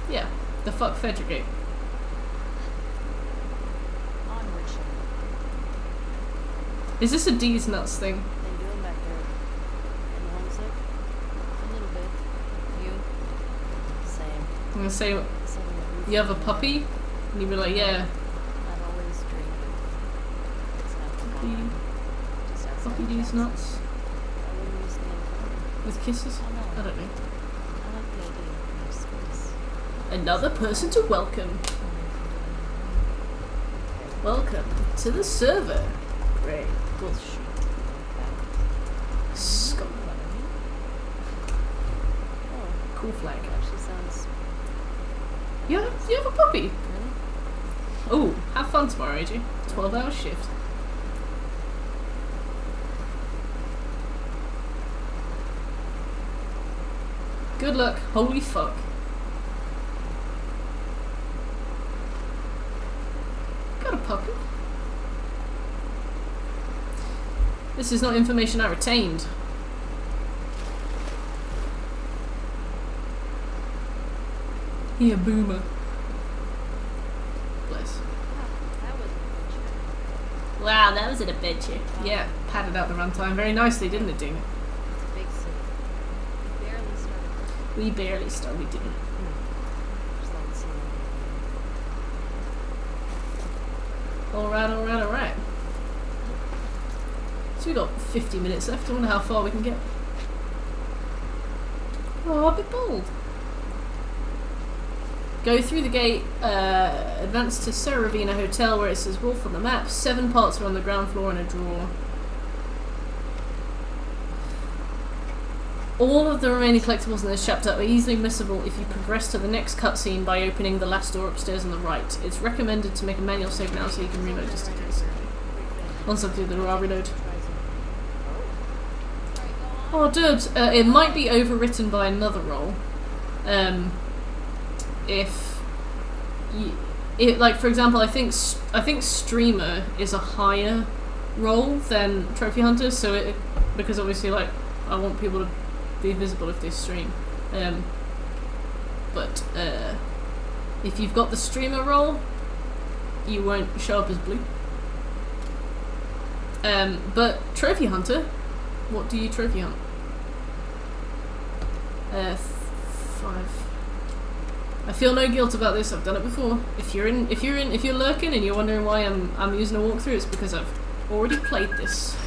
Yeah, the fuck Fedra Gate. Onward, Shelly. Is this a D's nuts thing? How you doing back there? Getting homesick? A little bit. You? Same. I'm gonna say, Sitting with Ruth you have a and puppy? And you'd be like, yeah, I've always dreamed of. It's not puppy, gone. Just outside puppy of D's Jackson. nuts. I wouldn't use the name for With kisses? Oh, no. I don't know. I like the idea of your space. Another person to welcome. Welcome to the server. Great. Cool. Scotland. Oh, Cool flag. actually sounds You have a puppy? really. Oh, have fun tomorrow, AJ. 12-hour shift. Good luck. Holy fuck. Got a puppy. This is not information I retained. Here, boomer. Bless. That was an adventure. Wow, that was an adventure. Yeah, padded out the runtime very nicely, didn't it, Dina? It's a big city. We barely started. We barely started, didn't it? Just haven't seen anything. Alright. So we got 50 minutes left. I wonder how far we can get. Oh, a bit bold. Go through the gate, advance to Seravina Hotel where it says Wolf on the map. 7 parts are on the ground floor in a drawer. All of the remaining collectibles in this chapter are easily missable if you progress to the next cutscene by opening the last door upstairs on the right. It's recommended to make a manual save now so you can reload just in case. Once I've done the door, I'll reload. Oh, Durbs, it might be overwritten by another role. If like for example, I think streamer is a higher role than trophy hunter, so because obviously like I want people to be visible if they stream. But if you've got the streamer role, you won't show up as blue. But trophy hunter, what do you trophy hunt? 5. I feel no guilt about this. I've done it before. If you're lurking and you're wondering why I'm using a walkthrough, it's because I've already played this. Well,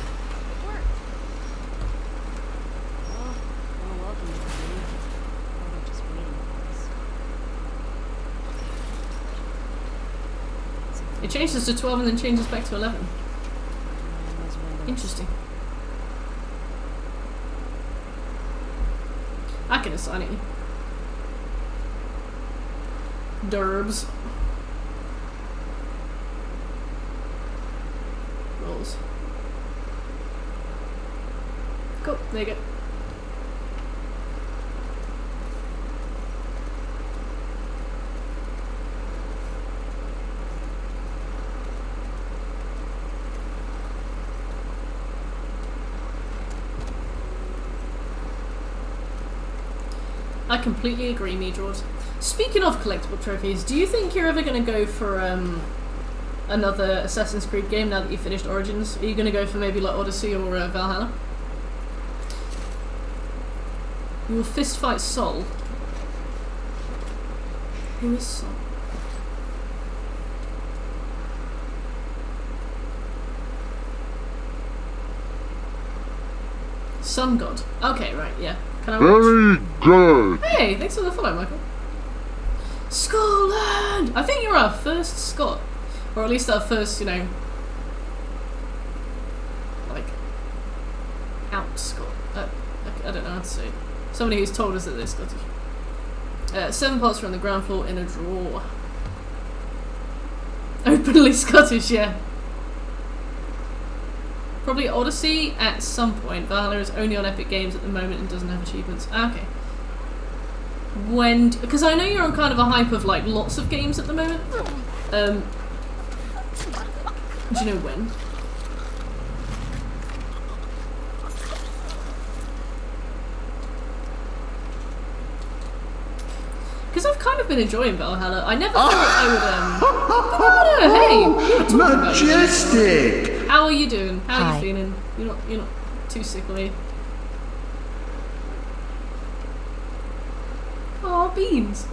welcome to the city. We're just waiting for us. It changes to 12 and then changes back to 11. Those windows. Interesting. I can assign it you. Derbs. Rolls. Cool, there you go. I completely agree, Medraws. Speaking of collectible trophies, do you think you're ever going to go for another Assassin's Creed game now that you finished Origins? Are you going to go for maybe like Odyssey or Valhalla? You will fist fight Sol. Who is Sol? Sun God. Okay, right, yeah. Can I watch? Very good. Hey, thanks for the follow, Michael. Scotland! I think you're our first Scot. Or at least our first, you know, like, out Scot. I don't know how to say it. Somebody who's told us that they're Scottish. 7 pots are on the ground floor in a drawer. Openly Scottish, yeah. Probably Odyssey at some point. Valhalla is only on Epic Games at the moment and doesn't have achievements. Okay. When... Because I know you're on kind of a hype of, like, lots of games at the moment. Do you know when? Because I've kind of been enjoying Valhalla. I never thought I would, hey, you were talking about it. Majestic. How are you doing? How are Hi. you feeling? You're not too sick, are you? Oh, beans.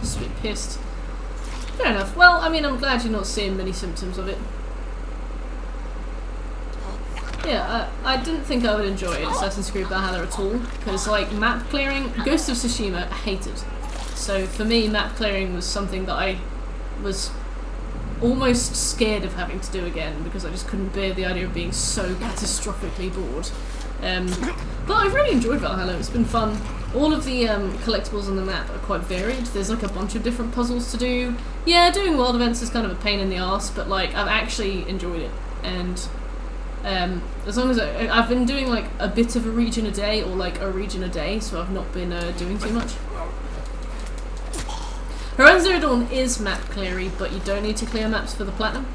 Just a bit pissed. Fair enough. Well, I mean, I'm glad you're not seeing many symptoms of it. Yeah, I didn't think I would enjoy Assassin's Creed Valhalla at all, because, like, map clearing, Ghost of Tsushima, I hated. So, for me, map clearing was something that I was almost scared of having to do again, because I just couldn't bear the idea of being so catastrophically bored. But I've really enjoyed Valhalla, it's been fun. All of the collectibles on the map are quite varied. There's like a bunch of different puzzles to do. Yeah, doing world events is kind of a pain in the arse, but like I've actually enjoyed it. And as long as I've been doing like a bit of a region a day, or like a region a day, so I've not been doing too much. Horizon Zero Dawn is map cleary, but you don't need to clear maps for the platinum.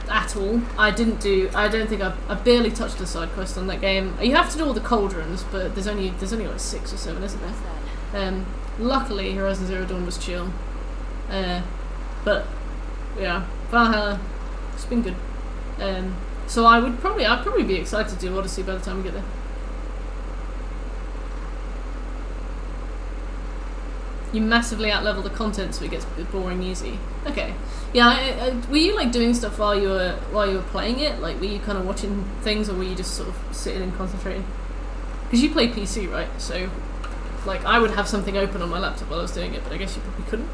At all. I don't think I barely touched the side quest on that game. You have to do all the cauldrons, but there's only like 6 or 7, isn't there? Luckily Horizon Zero Dawn was chill. But yeah, Valhalla, it's been good. So I'd probably be excited to do Odyssey by the time we get there. You massively outlevel the content, so it gets a bit boring easy. Okay. Yeah, were you like doing stuff while you were playing it? Like, were you kind of watching things, or were you just sort of sitting and concentrating? Because you play PC, right? So, like, I would have something open on my laptop while I was doing it, but I guess you probably couldn't.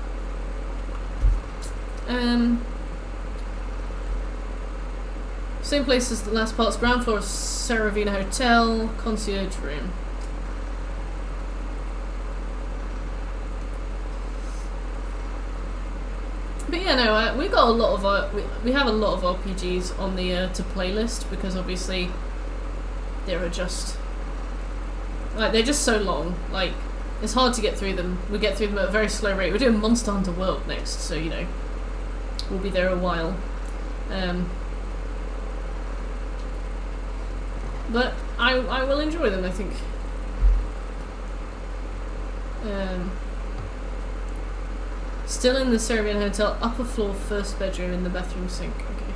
Same place as the last part's ground floor of Saravina Hotel, concierge room. But yeah, no, we got a lot of we have a lot of RPGs on the to playlist, because obviously there are just like they're just so long. Like it's hard to get through them. We get through them at a very slow rate. We're doing Monster Hunter World next, so you know we'll be there a while. But I will enjoy them, I think. Still in the Serbian hotel, upper floor, first bedroom, in the bathroom sink. Okay.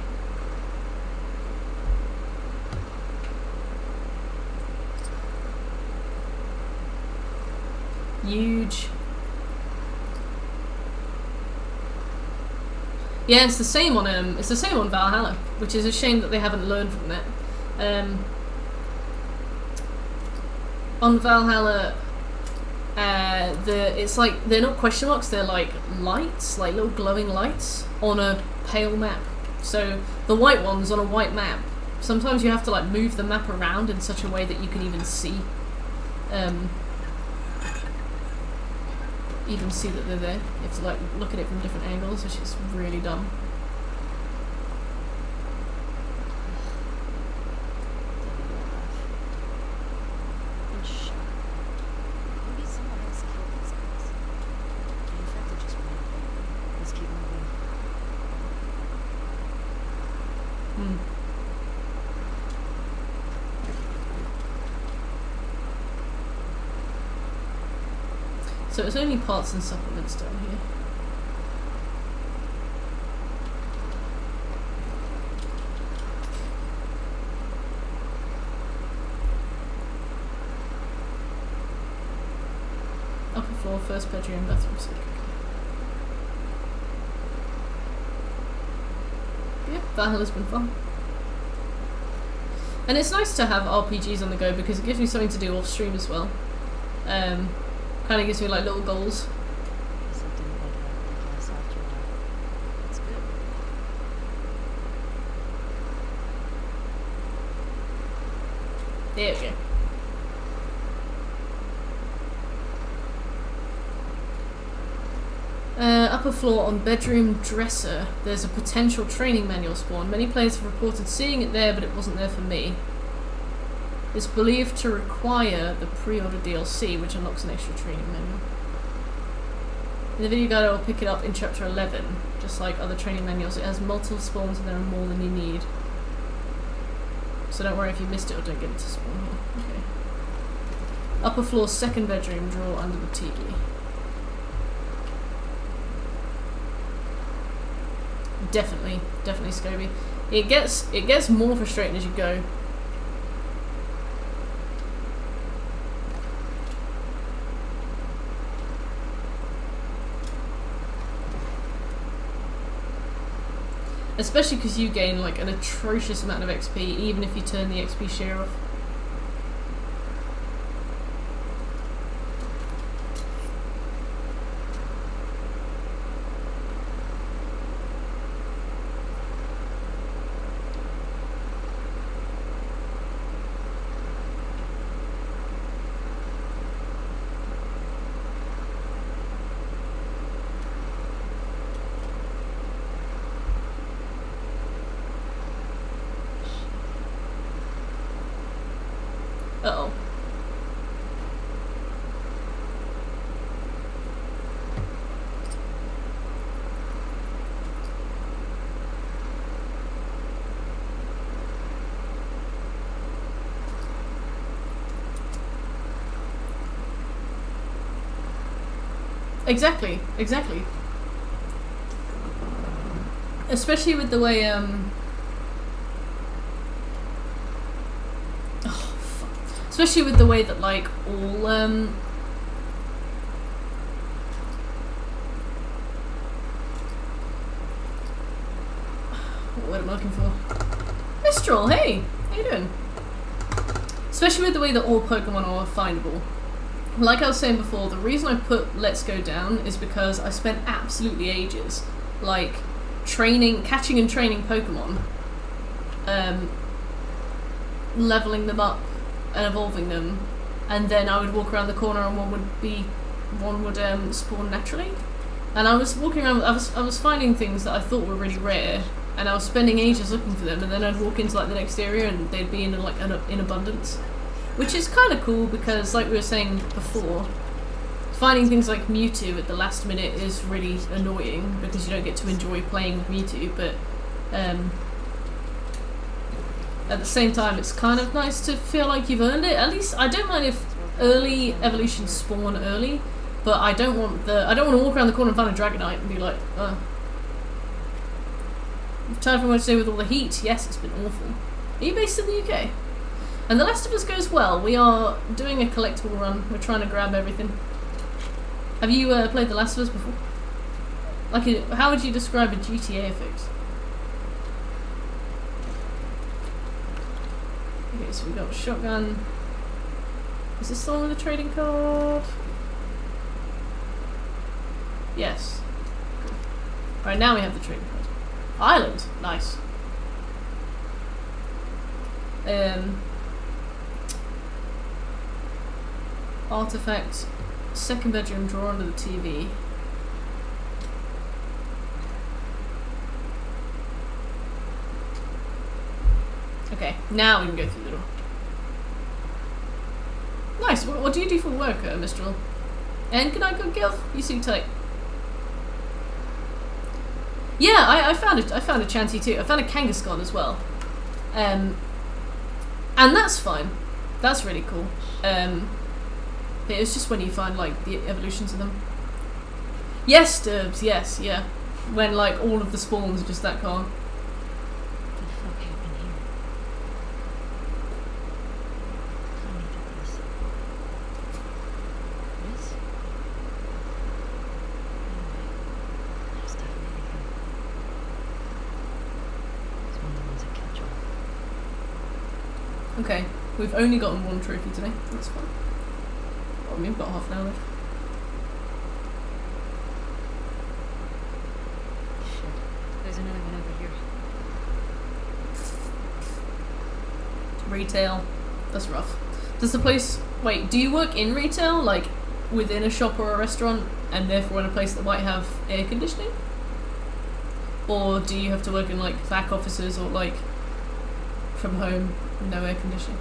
Huge. Yeah, it's the same on Valhalla, which is a shame that they haven't learned from that. On Valhalla, it's like they're not question marks, they're like lights, like little glowing lights on a pale map. So the white ones on a white map, sometimes you have to like move the map around in such a way that you can even see even see that they're there. You have to like look at it from different angles, which is really dumb. In shock. Maybe someone else killed these guys. The infected just went. Let's keep moving. So it's only parts and supplements down here. Upper floor, first bedroom, bathroom, sink. Yeah, that has been fun. And it's nice to have RPGs on the go because it gives me something to do off stream as well. Kind of gives me like little goals. Guess I didn't make it out of the gas after all. That's good. There we go. Upper floor on bedroom dresser. There's a potential training manual spawn. Many players have reported seeing it there, but it wasn't there for me. It's believed to require the pre-order DLC, which unlocks an extra training manual. In the video guide, I will pick it up in chapter 11. Just like other training manuals, it has multiple spawns and there are more than you need. So don't worry if you missed it or don't get it to spawn here. Okay. Upper floor, second bedroom, drawer under the TV. Definitely Scoby. It gets more frustrating as you go. Especially because you gain like an atrocious amount of XP even if you turn the XP share off. Uh-oh. Exactly. Especially with the way, especially with the way that, like, all, what am I looking for? Mistral, hey! How you doing? Especially with the way that all Pokemon are findable. Like I was saying before, the reason I put Let's Go down is because I spent absolutely ages, like, catching and training Pokemon, leveling them up and evolving them, and then I would walk around the corner and one would spawn naturally. And I was walking around, I was finding things that I thought were really rare, and I was spending ages looking for them, and then I'd walk into like the next area and they'd be in abundance. Which is kind of cool because, like we were saying before, finding things like Mewtwo at the last minute is really annoying because you don't get to enjoy playing with Mewtwo, but at the same time it's kind of nice to feel like you've earned it. At least I don't mind if early evolutions spawn early, but I don't want to walk around the corner and find a Dragonite and be like, time for much to do with all the heat. Yes, it's been awful. Are you based in the UK? And The Last of Us goes well. We are doing a collectible run. We're trying to grab everything. Have you played The Last of Us before? Like, how would you describe a GTA effect? Okay, so we got shotgun. Is this the one with the trading card? Yes. Cool. Alright, now we have the trading card. Island. Nice. Artifact Second bedroom, drawer under the TV. Okay, now we can go through the door. Nice. What do you do for work, Mistral? And can I go, Gil? You seem tight. Yeah, I found it. I found a Chanty too. I found a Kangaskhan as well. And that's fine. That's really cool. But it's just when you find like the evolutions of them. Yes, Sturbs. Yes, yeah. When like all of the spawns are just that calm. What the fuck happened here? Tell me about this. This? Anyway, there's definitely him. It's one of the ones that catch on. Okay, we've only gotten one trophy today. That's fine. Well, we've got half an hour left. Shit. There's another one over here. Retail. That's rough. Does the place... Wait, do you work in retail? Like, within a shop or a restaurant, and therefore in a place that might have air conditioning? Or do you have to work in, like, back offices or, like, from home, no air conditioning?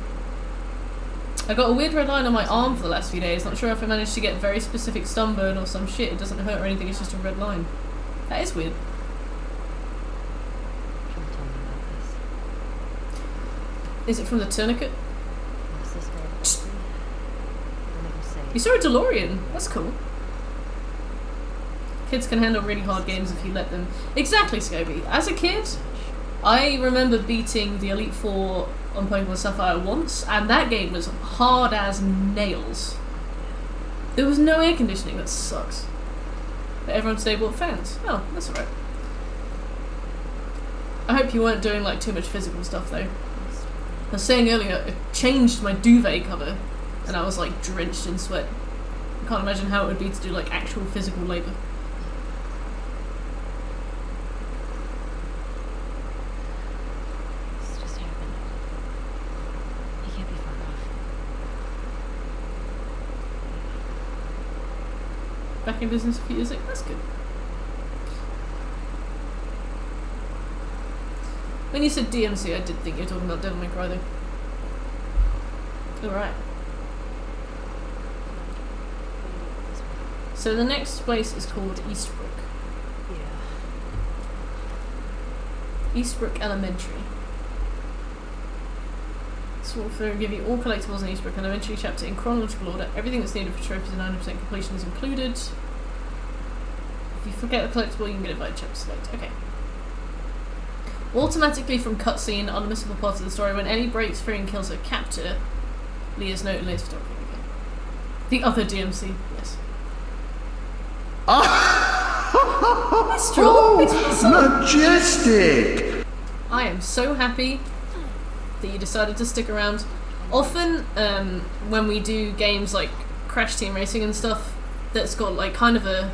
I got a weird red line on my arm for the last few days. Not sure if I managed to get very specific sunburn or some shit. It doesn't hurt or anything, it's just a red line. That is weird. Try to tell me about this. Is it from the tourniquet? Was this where it was? Don't make him say You saw a DeLorean. That's cool. Kids can handle really hard games if you let them. Exactly, Scoby. As a kid, I remember beating the Elite Four on Pokemon Sapphire once, and that game was hard as nails. There was no air conditioning. That sucks. But everyone today bought fans. Oh, that's alright. I hope you weren't doing like too much physical stuff though. I was saying earlier, I changed my duvet cover, and I was like drenched in sweat. I can't imagine how it would be to do like actual physical labour. This just happened. He can't be far off. Back in business a few years ago. That's good. When you said DMC, I did think you were talking about Devil May Cry though. Alright. So the next place is called Eastbrook. Yeah. Eastbrook Elementary. So we'll give you all collectibles in Eastbrook Elementary chapter in chronological order. Everything that's needed for trophies and 90% completion is included. If you forget a collectible, you can get it by chapter select. Okay. Automatically from cutscene, unmissable part of the story. When Ellie breaks free and kills her captor, Leah's note and Leah's photography. Okay. The other DMC, yes. Mistral, it's my son. Majestic! I am so happy that you decided to stick around. Often, when we do games like Crash Team Racing and stuff, that's got like kind of a,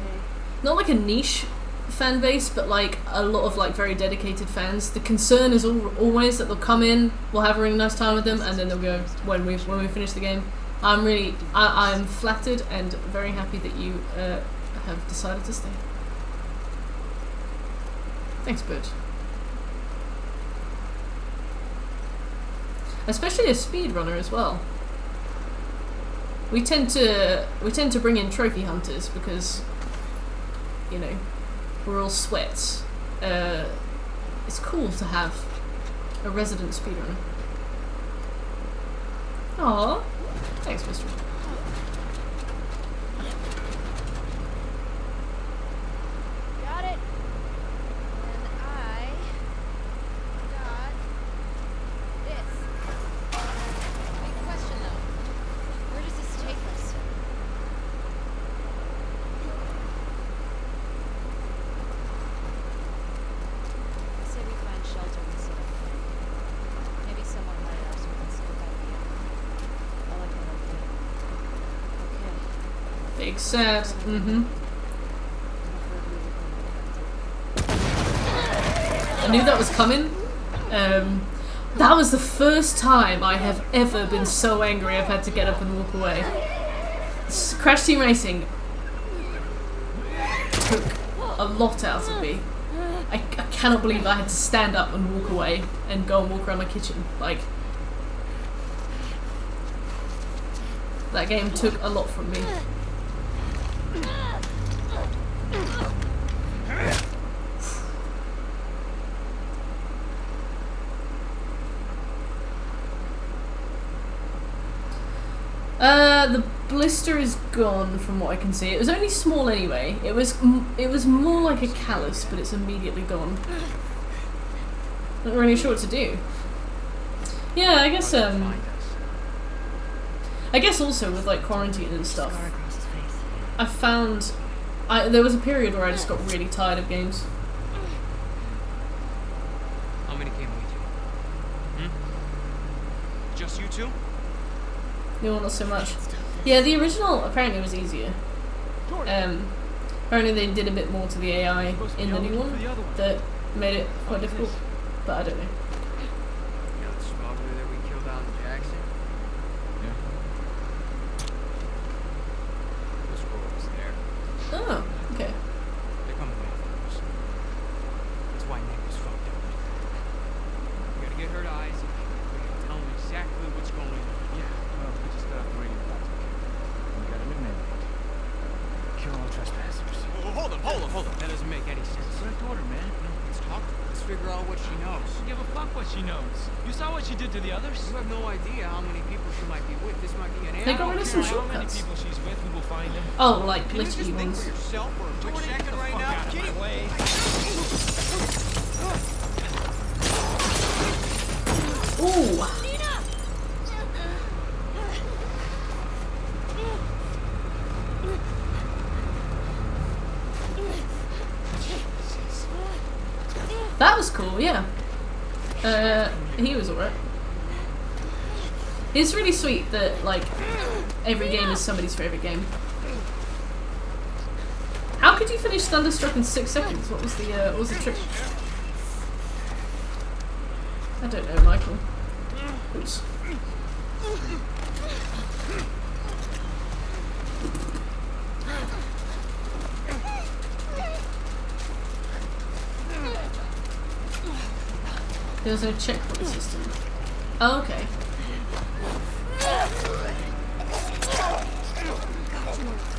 not like a niche fan base, but like a lot of like very dedicated fans. The concern is always that they'll come in, we'll have a really nice time with them, and then they'll go when we finish the game. I'm flattered and very happy that you have decided to stay. Thanks, Butch. Especially a speedrunner as well. We tend to bring in trophy hunters because, you know, we're all sweats. It's cool to have a resident speedrunner. Aww. Thanks, Mr. Got it. And I got this. Big question though. Where does this take us? I say we find shelter and set up camp. Maybe somewhere higher up so we can scope out the area. I like that idea. Okay. Big sad. Mm-hmm. I knew that was coming. That was the first time I have ever been so angry I've had to get up and walk away. Crash Team Racing took a lot out of me. I cannot believe I had to stand up and walk away and go and walk around my kitchen. Like, that game took a lot from me. The blister is gone from what I can see. It was only small anyway. It was more like a callus, but it's immediately gone. Not really sure what to do. Yeah, I guess also with like quarantine and stuff, I found there was a period where I just got really tired of games. How many came with you? Just you two? No, not so much. Yeah, the original apparently was easier. Apparently they did a bit more to the AI in the new one that made it quite difficult, but I don't know. You know the smuggler that we killed out in Jackson? Yeah. The squirrel was there. Oh, okay. They're coming after us. That's why Nick was fucked up. We gotta get her to Isaac. We gotta tell him exactly what's going on. Yeah, well, we just got off the radio about it. We got a new mandate. Kill all trespassers. Hold up. That doesn't make any sense. Direct order, man. Let's talk to her. Let's figure out what she knows. Give a fuck what she knows. You saw what she did to the others? You have no idea how many people she might be with. This might be an They got rid of some How many shortcuts. people she's with, we will find them. Oh, like Can you just glitchy think ones. for yourself for a quick second right now? Out of Get my it. way. Ooh. That was cool, yeah. He was alright. It's really sweet that, like, every game is somebody's favourite game. How could you finish Thunderstruck in 6 seconds? What was the trick? I don't know, Michael. Oops. There was no checkpoint system. Oh, okay.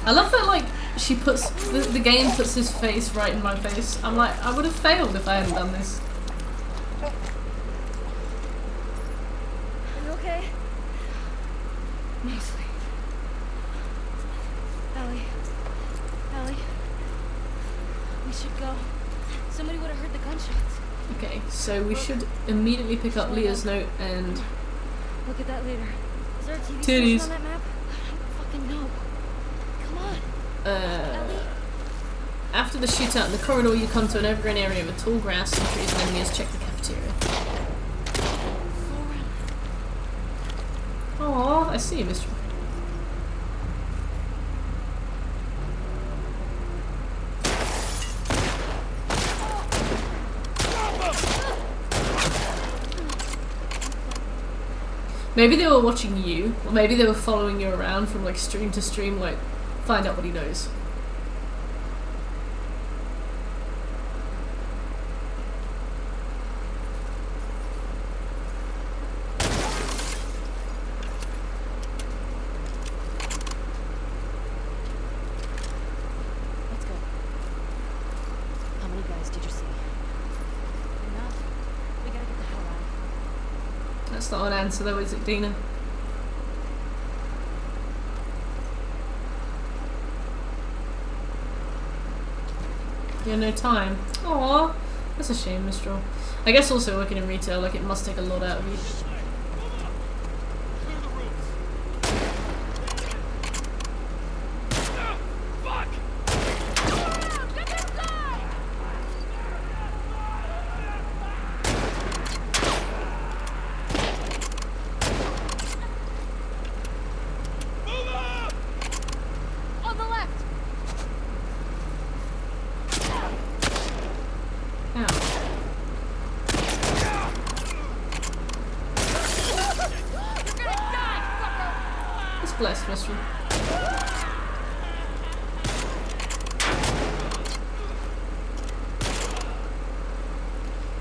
I love that, like, she puts, the game puts his face right in my face. I'm like, I would have failed if I hadn't done this. Are you okay? Mostly. Ellie. We should go. Somebody would have heard the gunshots. Okay, so we should immediately pick up Leah's note and... Look at that later. Is there a TV Titties. station on that map? I don't fucking know. Come on. Ellie? After the shootout in the corridor, you come to an overgrown area with tall grass and trees and enemies. Check the cafeteria. Aww, I see you, Mr. Maybe they were watching you, or maybe they were following you around from like stream to stream, like, find out what he knows. Let's go. How many guys did you see? Enough. We gotta get the hell out. That's not an answer though, is it, Dina? You have no time. Aww, that's a shame, Mistral. I guess also working in retail, like, it must take a lot out of you. On the left! Ow. Hearts blessed, Mistral.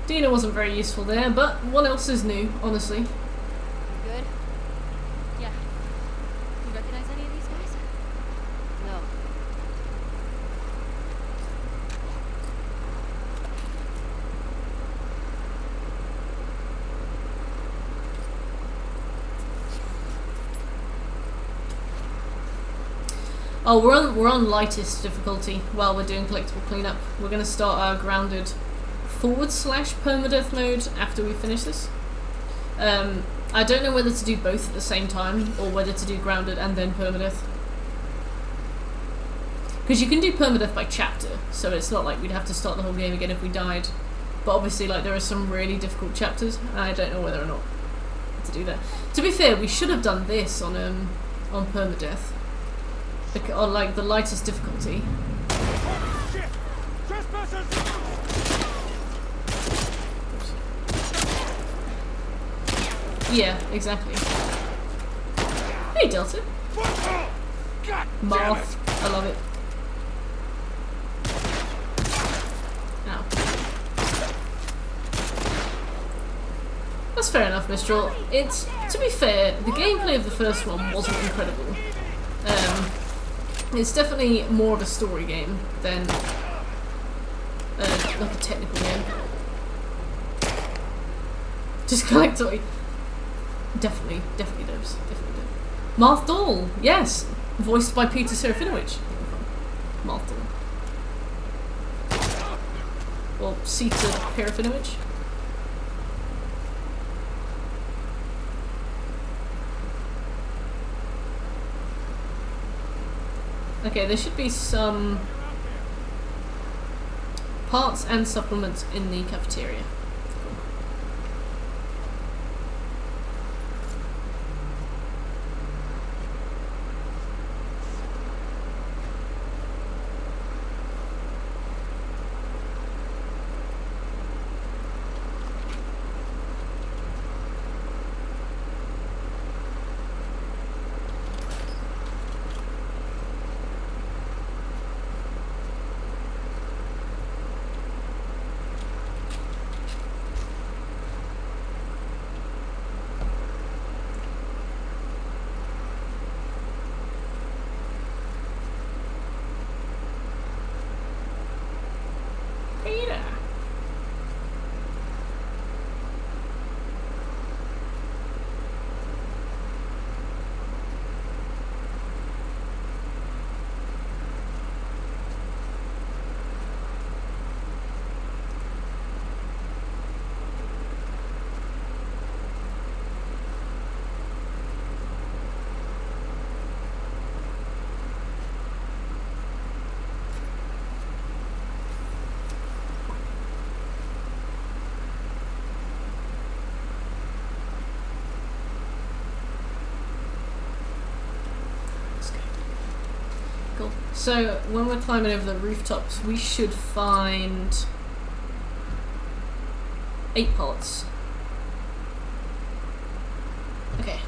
Dina wasn't very useful there, but what else is new, honestly? You good? Yeah. You recognize any of these guys? No. Oh, we're on lightest difficulty while we're doing collectible cleanup. We're gonna start our grounded / permadeath mode after we finish this. I don't know whether to do both at the same time or whether to do grounded and then permadeath. Because you can do permadeath by chapter, so it's not like we'd have to start the whole game again if we died. But obviously, like, there are some really difficult chapters, and I don't know whether or not to do that. To be fair, we should have done this on permadeath. On like the lightest difficulty. Shit! Trespassers! Yeah, exactly. Hey, Delta. God Moth. I love it. Ow. That's fair enough, Mistral. It's, to be fair, the gameplay of the first one wasn't incredible. It's definitely more of a story game than like a technical game. Just collect toy. Definitely does. Marth Doll, yes, voiced by Peter Serafinowicz. Marth Doll. Or Sita Serafinowicz. Okay, there should be some parts and supplements in the cafeteria. So, when we're climbing over the rooftops, we should find 8 parts. Okay.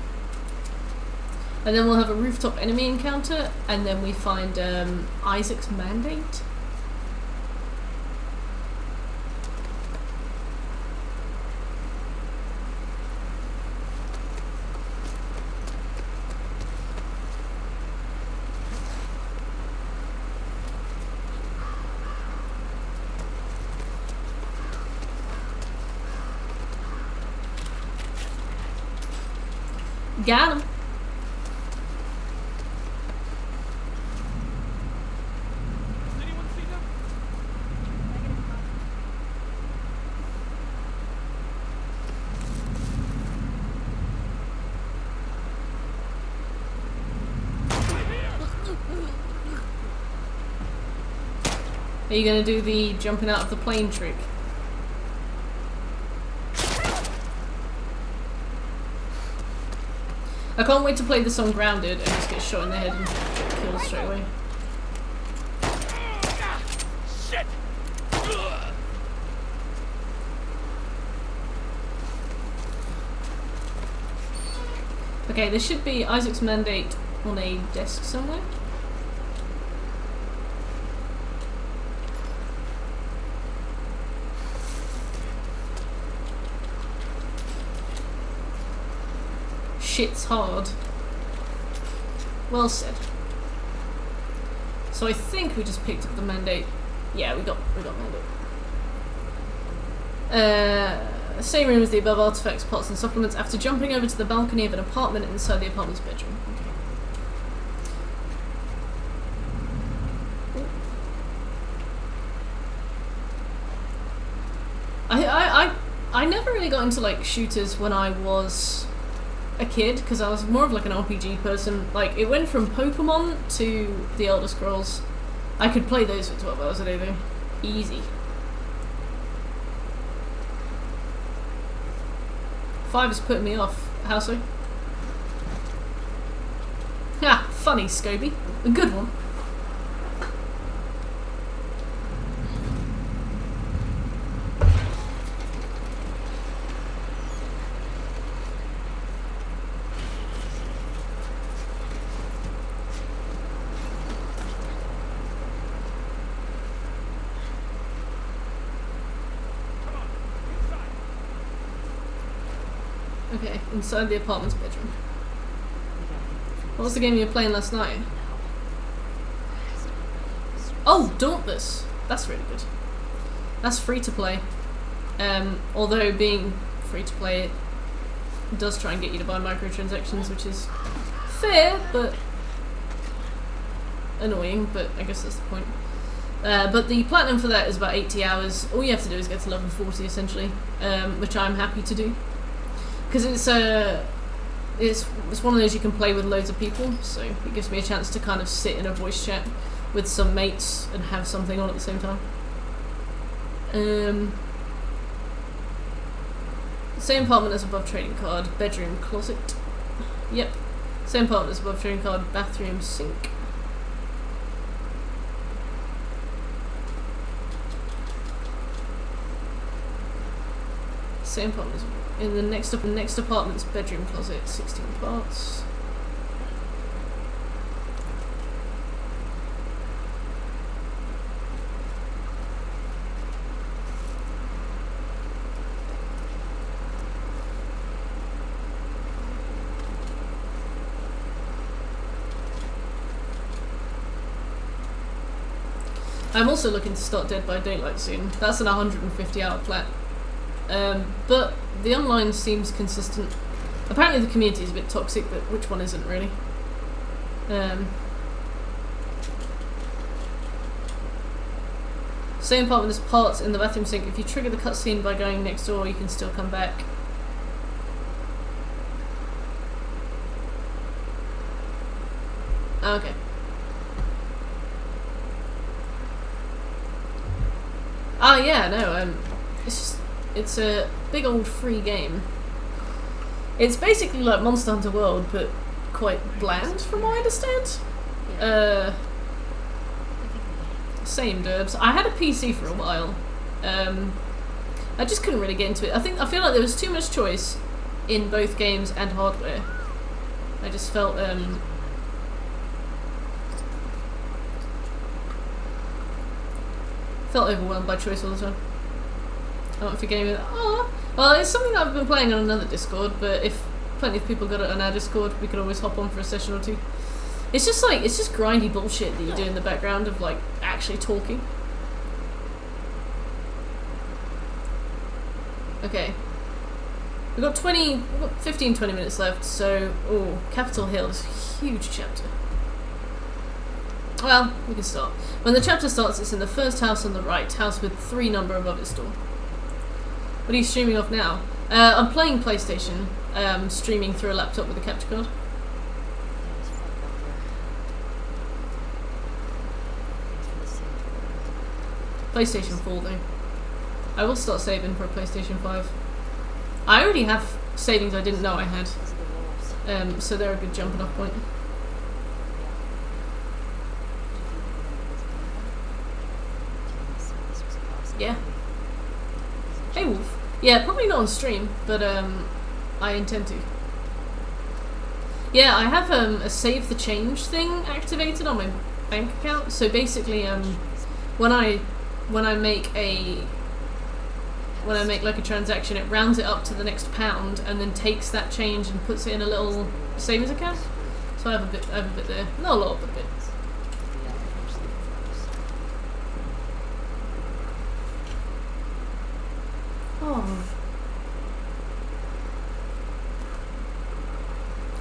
And then we'll have a rooftop enemy encounter, and then we find Isaac's Mandate. Got him. Does anyone see them? Are you gonna do the jumping out of the plane trick? I can't wait to play this on grounded and just get shot in the head and killed straight away. Shit! Okay, there should be Isaac's Mandate on a desk somewhere. Shit's hard. Well said. So I think we just picked up the mandate. Yeah, we got mandate. Same room as the above artifacts, pots and supplements after jumping over to the balcony of an apartment inside the apartment's bedroom. Okay. I never really got into like shooters when I was a kid because I was more of like an RPG person. Like it went from Pokemon to the Elder Scrolls. I could play those for 12 hours a day though. Easy. 5 is putting me off. How so? Ah, funny, Scobie. A good one. Okay, inside the apartment's bedroom. What was the game you were playing last night? Oh, Dauntless! That's really good. That's free to play. Although being free to play, it does try and get you to buy microtransactions, which is fair, but annoying, but I guess that's the point. But the platinum for that is about 80 hours. All you have to do is get to level 40 essentially, which I'm happy to do. Because it's one of those you can play with loads of people, so it gives me a chance to kind of sit in a voice chat with some mates and have something on at the same time. Same apartment as above trading card, bedroom, closet. Yep. Same apartment as above trading card, bathroom, sink. Same apartment as in the next apartment's bedroom closet, 16 parts. I'm also looking to start Dead by Daylight soon. That's an 150 hour plat. But the online seems consistent. Apparently the community is a bit toxic, but which one isn't really? Same apartment as parts in the bathroom sink. If you trigger the cutscene by going next door, you can still come back. Okay. Oh yeah, no, it's a big old free game. It's basically like Monster Hunter World, but quite bland from what I understand. Same derbs. I had a PC for a while. I just couldn't really get into it. I feel like there was too much choice in both games and hardware. I just felt overwhelmed by choice all the time. I went for gaming. Oh, well, it's something that I've been playing on another Discord, but if plenty of people got it on our Discord, we could always hop on for a session or two. It's just grindy bullshit that you do in the background of like actually talking. Okay. We've got 15-20 minutes left, so Capitol Hill is a huge chapter. Well, we can start. When the chapter starts, it's in the first house on the right, house with 3 number above its door. What are you streaming off now? I'm playing PlayStation, streaming through a laptop with a capture card. PlayStation 4 though. I will start saving for a PlayStation 5. I already have savings I didn't know I had, so they're a good jumping off point. Yeah. Hey Wolf. Yeah, probably not on stream, but I intend to. Yeah, I have a save the change thing activated on my bank account. So basically, when I make like a transaction, it rounds it up to the next pound and then takes that change and puts it in a little savings account. So I have a bit there, not a lot, but a bit. Oh.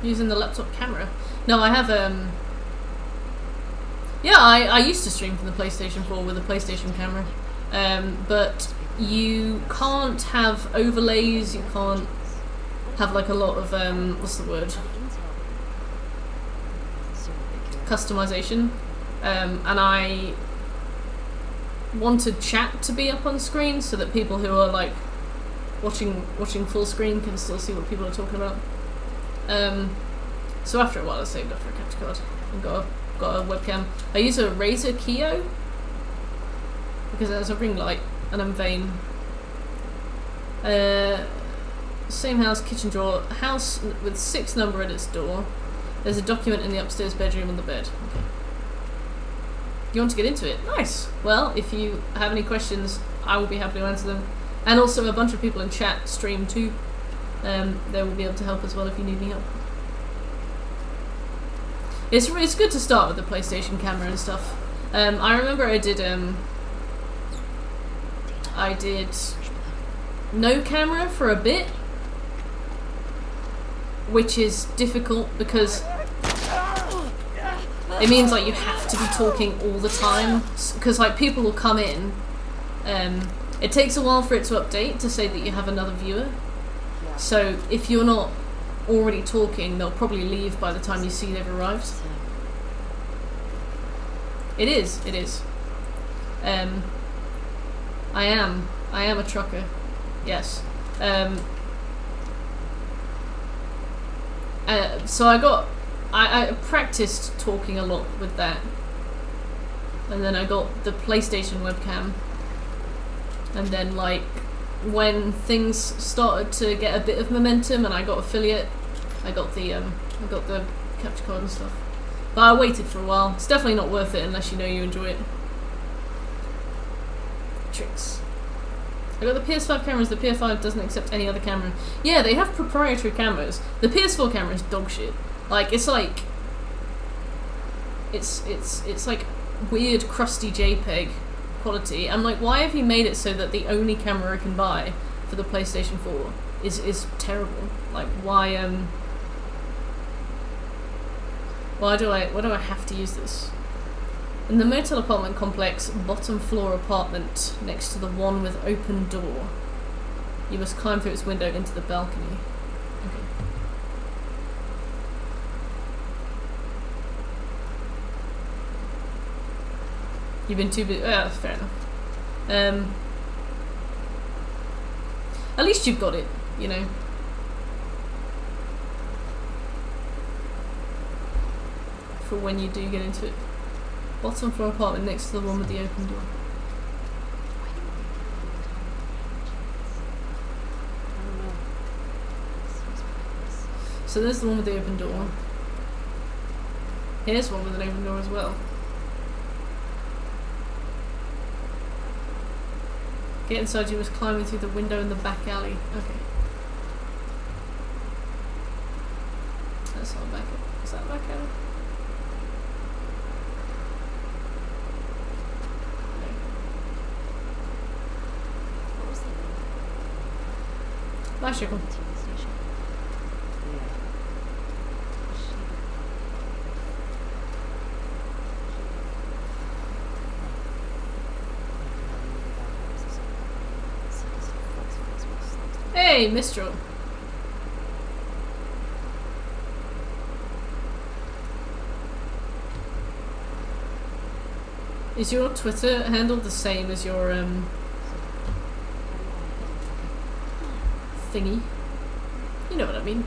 Using the laptop camera. No, I have yeah, I used to stream from the PlayStation 4 with a PlayStation camera. But you can't have overlays, you can't have like a lot of what's the word? Customization. And I wanted chat to be up on screen so that people who are like watching full screen can still see what people are talking about. So after a while I saved up for a capture card and got a webcam. I use a Razer Kiyo because it has a ring light and I'm vain. Same house, kitchen drawer, house with 6 number at its door. There's a document in the upstairs bedroom on the bed. Okay. You want to get into it? Nice. Well, if you have any questions, I will be happy to answer them. And also a bunch of people in chat stream too. They will be able to help as well if you need any help. It's good to start with the PlayStation camera and stuff. I remember I did no camera for a bit, which is difficult because it means like you have to be talking all the time, because like people will come in, it takes a while for it to update to say that you have another viewer, so if you're not already talking they'll probably leave by the time you see they've arrived. It is. I am a trucker, yes. So I practiced talking a lot with that, and then I got the PlayStation webcam, and then like when things started to get a bit of momentum and I got affiliate, I got the capture card and stuff. But I waited for a while. It's definitely not worth it unless you know you enjoy it. Tricks. I got the PS5 cameras, the PS5 doesn't accept any other camera. Yeah, they have proprietary cameras. The PS4 camera is dog shit. Like, it's like weird crusty JPEG quality. I'm like, why have you made it so that the only camera I can buy for the PlayStation 4 is terrible? Like, why do I have to use this? In the motel apartment complex, bottom floor apartment next to the one with open door. You must climb through its window into the balcony. Okay. You've been too busy. That's fair enough. At least you've got it, you know. For when you do get into it. Bottom floor apartment next to the one with the open door. So there's the one with the open door. Here's one with an open door as well. Get inside, you must climb in through the window in the back alley. Okay. That's not a back alley. Is that a back alley? Bicycle. Hey, Mistral. Is your Twitter handle the same as your thingy? You know what I mean.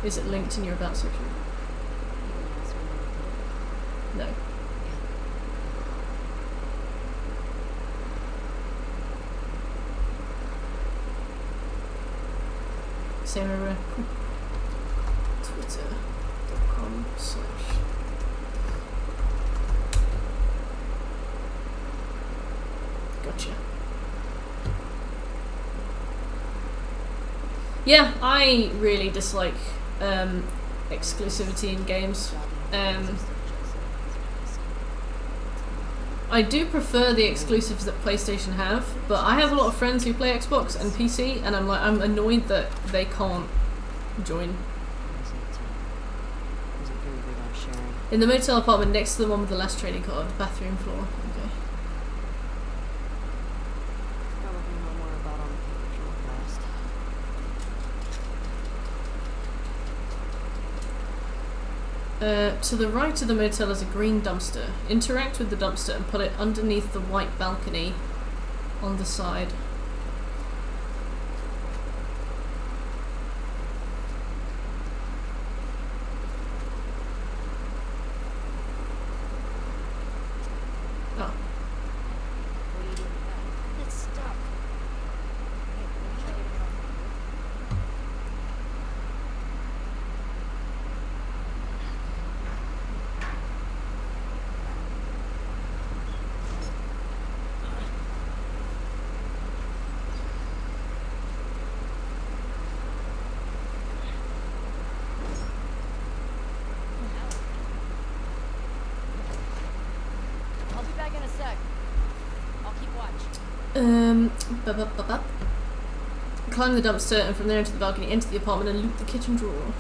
Is it linked in your about section? No. Same everywhere. Cool. Gotcha. Yeah, I really dislike exclusivity in games. I do prefer the exclusives that PlayStation have, but I have a lot of friends who play Xbox and PC, and I'm annoyed that they can't join. In the motel apartment next to the one with the last trading card, bathroom floor. Okay. Probably know more about on the page real fast. To the right of the motel is a green dumpster. Interact with the dumpster and put it underneath the white balcony on the side. Oh. What do you do with that? It's stuck. Hey, let me try getting it off the board. I'll be back in a sec. I'll keep watch. Bup. Climb the dumpster and from there into the balcony, enter the apartment and loot the kitchen drawer.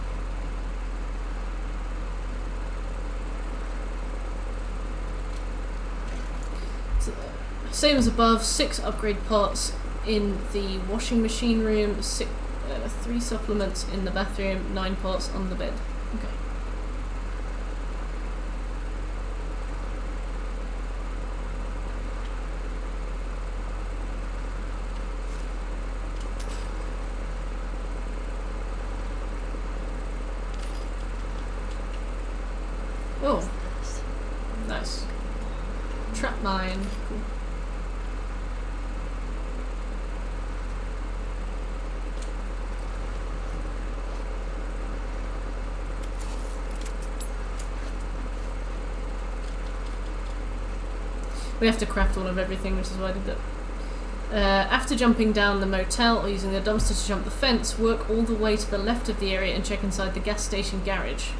So, same as above, 6 upgrade parts in the washing machine room, 3 supplements in the bathroom, 9 parts on the bed. Okay. Oh, nice. Trap mine. Cool. We have to craft all of everything, which is why I did that. After jumping down the motel or using the dumpster to jump the fence, work all the way to the left of the area and check inside the gas station garage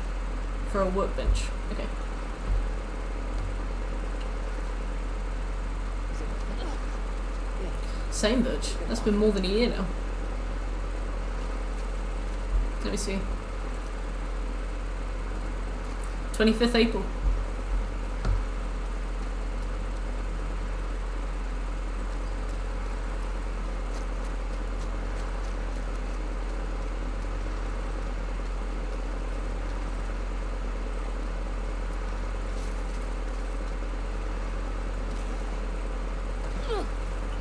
for a workbench. Okay. Same Birch. That's been more than a year now. Let me see. 25th April.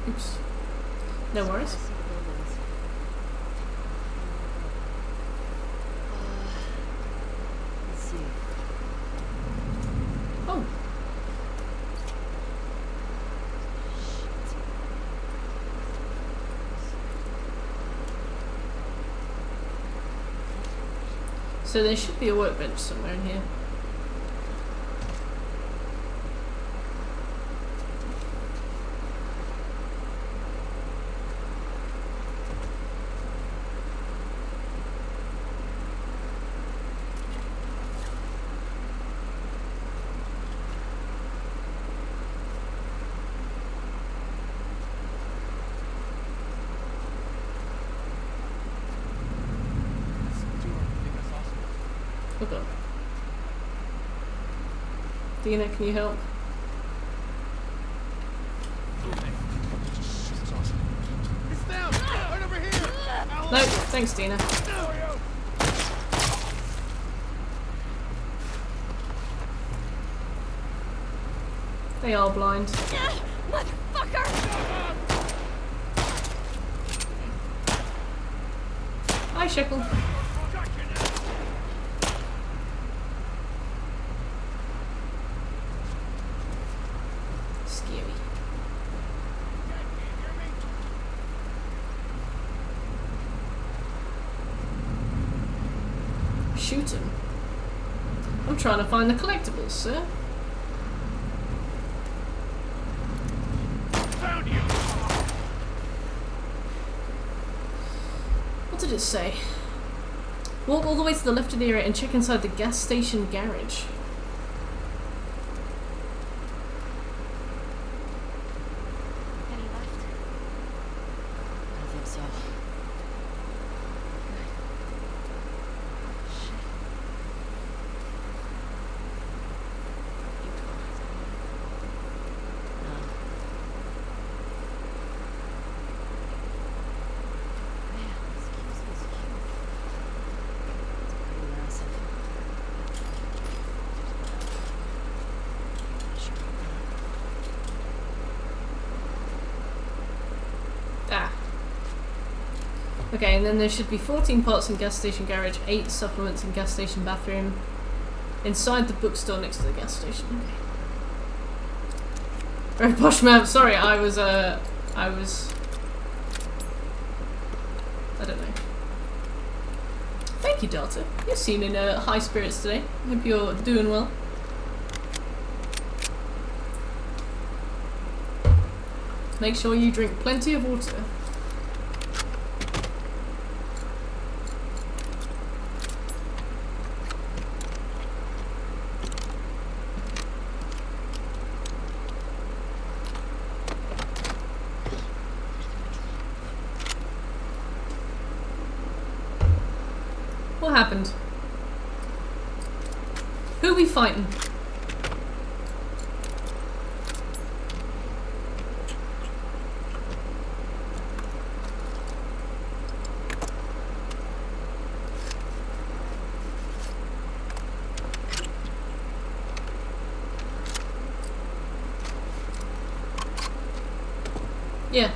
Oops. No worries. I see the buildings. Let's see. Oh. So there should be a workbench somewhere in here. Hold on. Dina, can you help? It's down! Right over here! No, thanks, Dina. They are blind. Motherfucker! Hi, Shekel. Scary. Shoot him. I'm trying to find the collectibles, sir. Found you! What did it say? Walk all the way to the left of the area and check inside the gas station garage. Any left? I don't think so. Good. Shit. You realize that? No. Man, this cube is huge. It's pretty massive. Sure. Ah. Okay, and then there should be 14 parts in gas station garage, 8 supplements in gas station bathroom, inside the bookstore next to the gas station. Okay. Very posh map. Sorry, I don't know. Thank you, Dante. You seem in high spirits today. Hope you're doing well. Make sure you drink plenty of water. What happened? Who are we fighting? Yeah.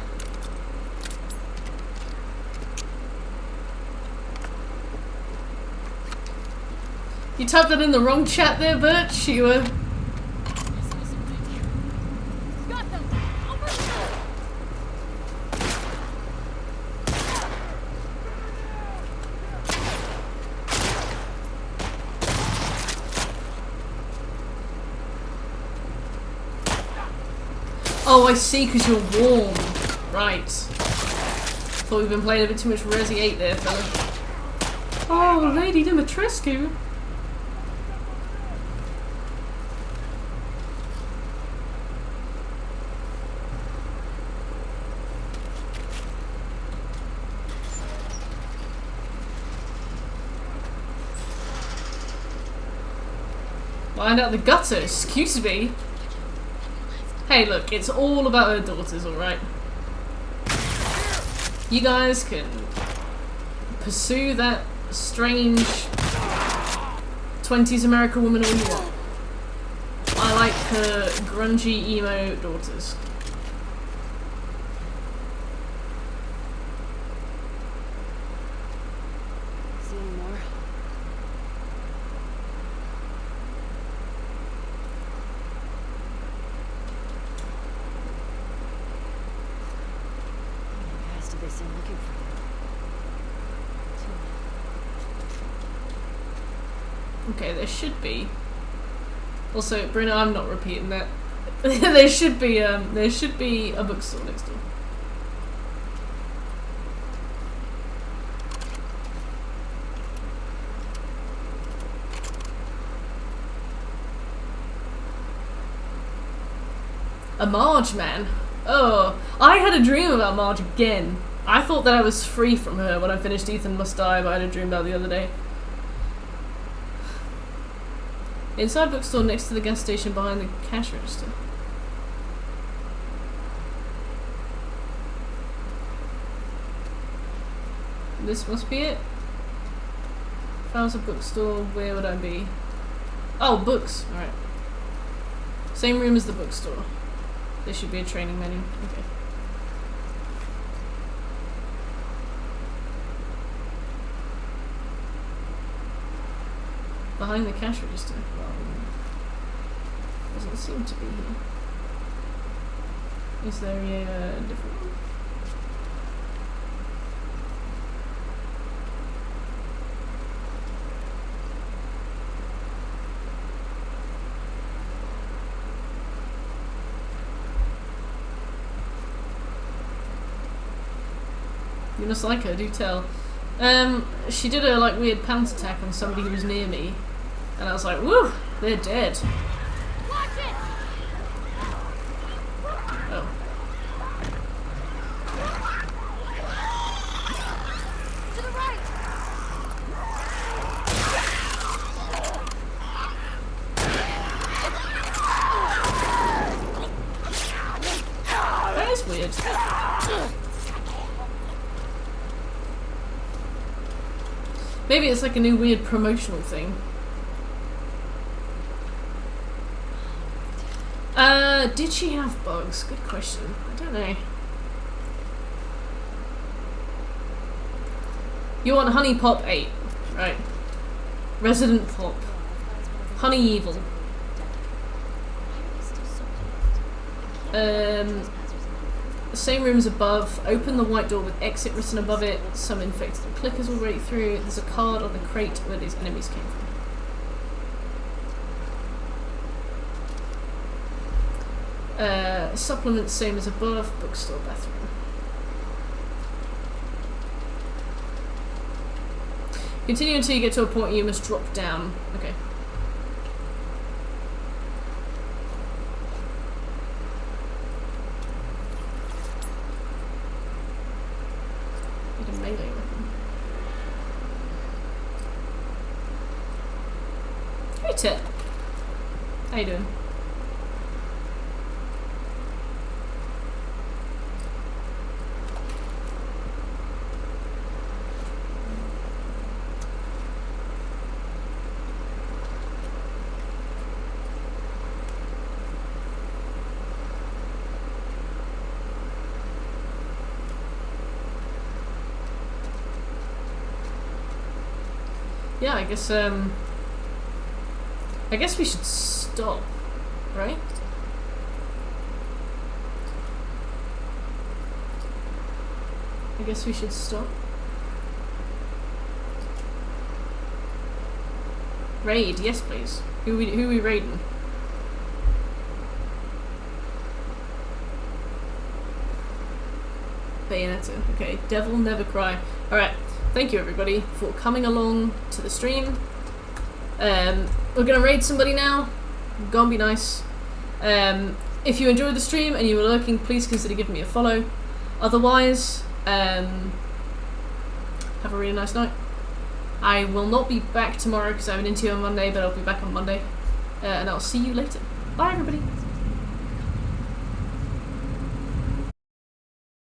You typed that in the wrong chat there, Birch. You were. Got them! Over here! Oh, I see, because you're warm. Right. Thought we've been playing a bit too much Resi 8 there, fella. Oh, Lady Dimitrescu. Find out the gutter, excuse me. Hey, look, it's all about her daughters, alright? You guys can pursue that strange 20s America woman all you want. I like her grungy emo daughters. See any more? How many guys did they send looking for you? Two. Okay, there should be. Also, Brina, I'm not repeating that. there should be a bookstore next door. A Marge, man. Oh, I had a dream about Marge again. I thought that I was free from her when I finished Ethan Must Die, but I had a dream about it the other day. Inside bookstore next to the gas station behind the cash register. This must be it. If I was a bookstore, where would I be? Oh, books. Alright. Same room as the bookstore. There should be a training menu. Okay. Behind the cash register. Well, doesn't seem to be here. Is there a different one? You must like her, do tell. She did a like weird pounce attack on somebody who was near me, and I was like, woo, they're dead. Oh. To the right. That is weird. Maybe it's like a new weird promotional thing. Did she have bugs? Good question. I don't know. You want Honey Pop 8. Right. Resident Pop. Honey Evil. Same rooms above. Open the white door with exit written above it. Some infected clickers will break through. There's a card on the crate where these enemies came from. Supplements same as above. Bookstore, bathroom. Continue until you get to a point you must drop down. Okay. Need a melee weapon. Hey Tit. How you doing? Yeah, I guess we should stop, right? I guess we should stop. Raid, yes please. Who are we raiding? Bayonetta. Okay, Devil Never Cry. Alright. Thank you everybody for coming along to the stream. We're gonna raid somebody now. Gonna be nice. If you enjoyed the stream and you were lurking, please consider giving me a follow. Otherwise, have a really nice night. I will not be back tomorrow because I have an interview on Monday, but I'll be back on Monday. And I'll see you later. Bye everybody.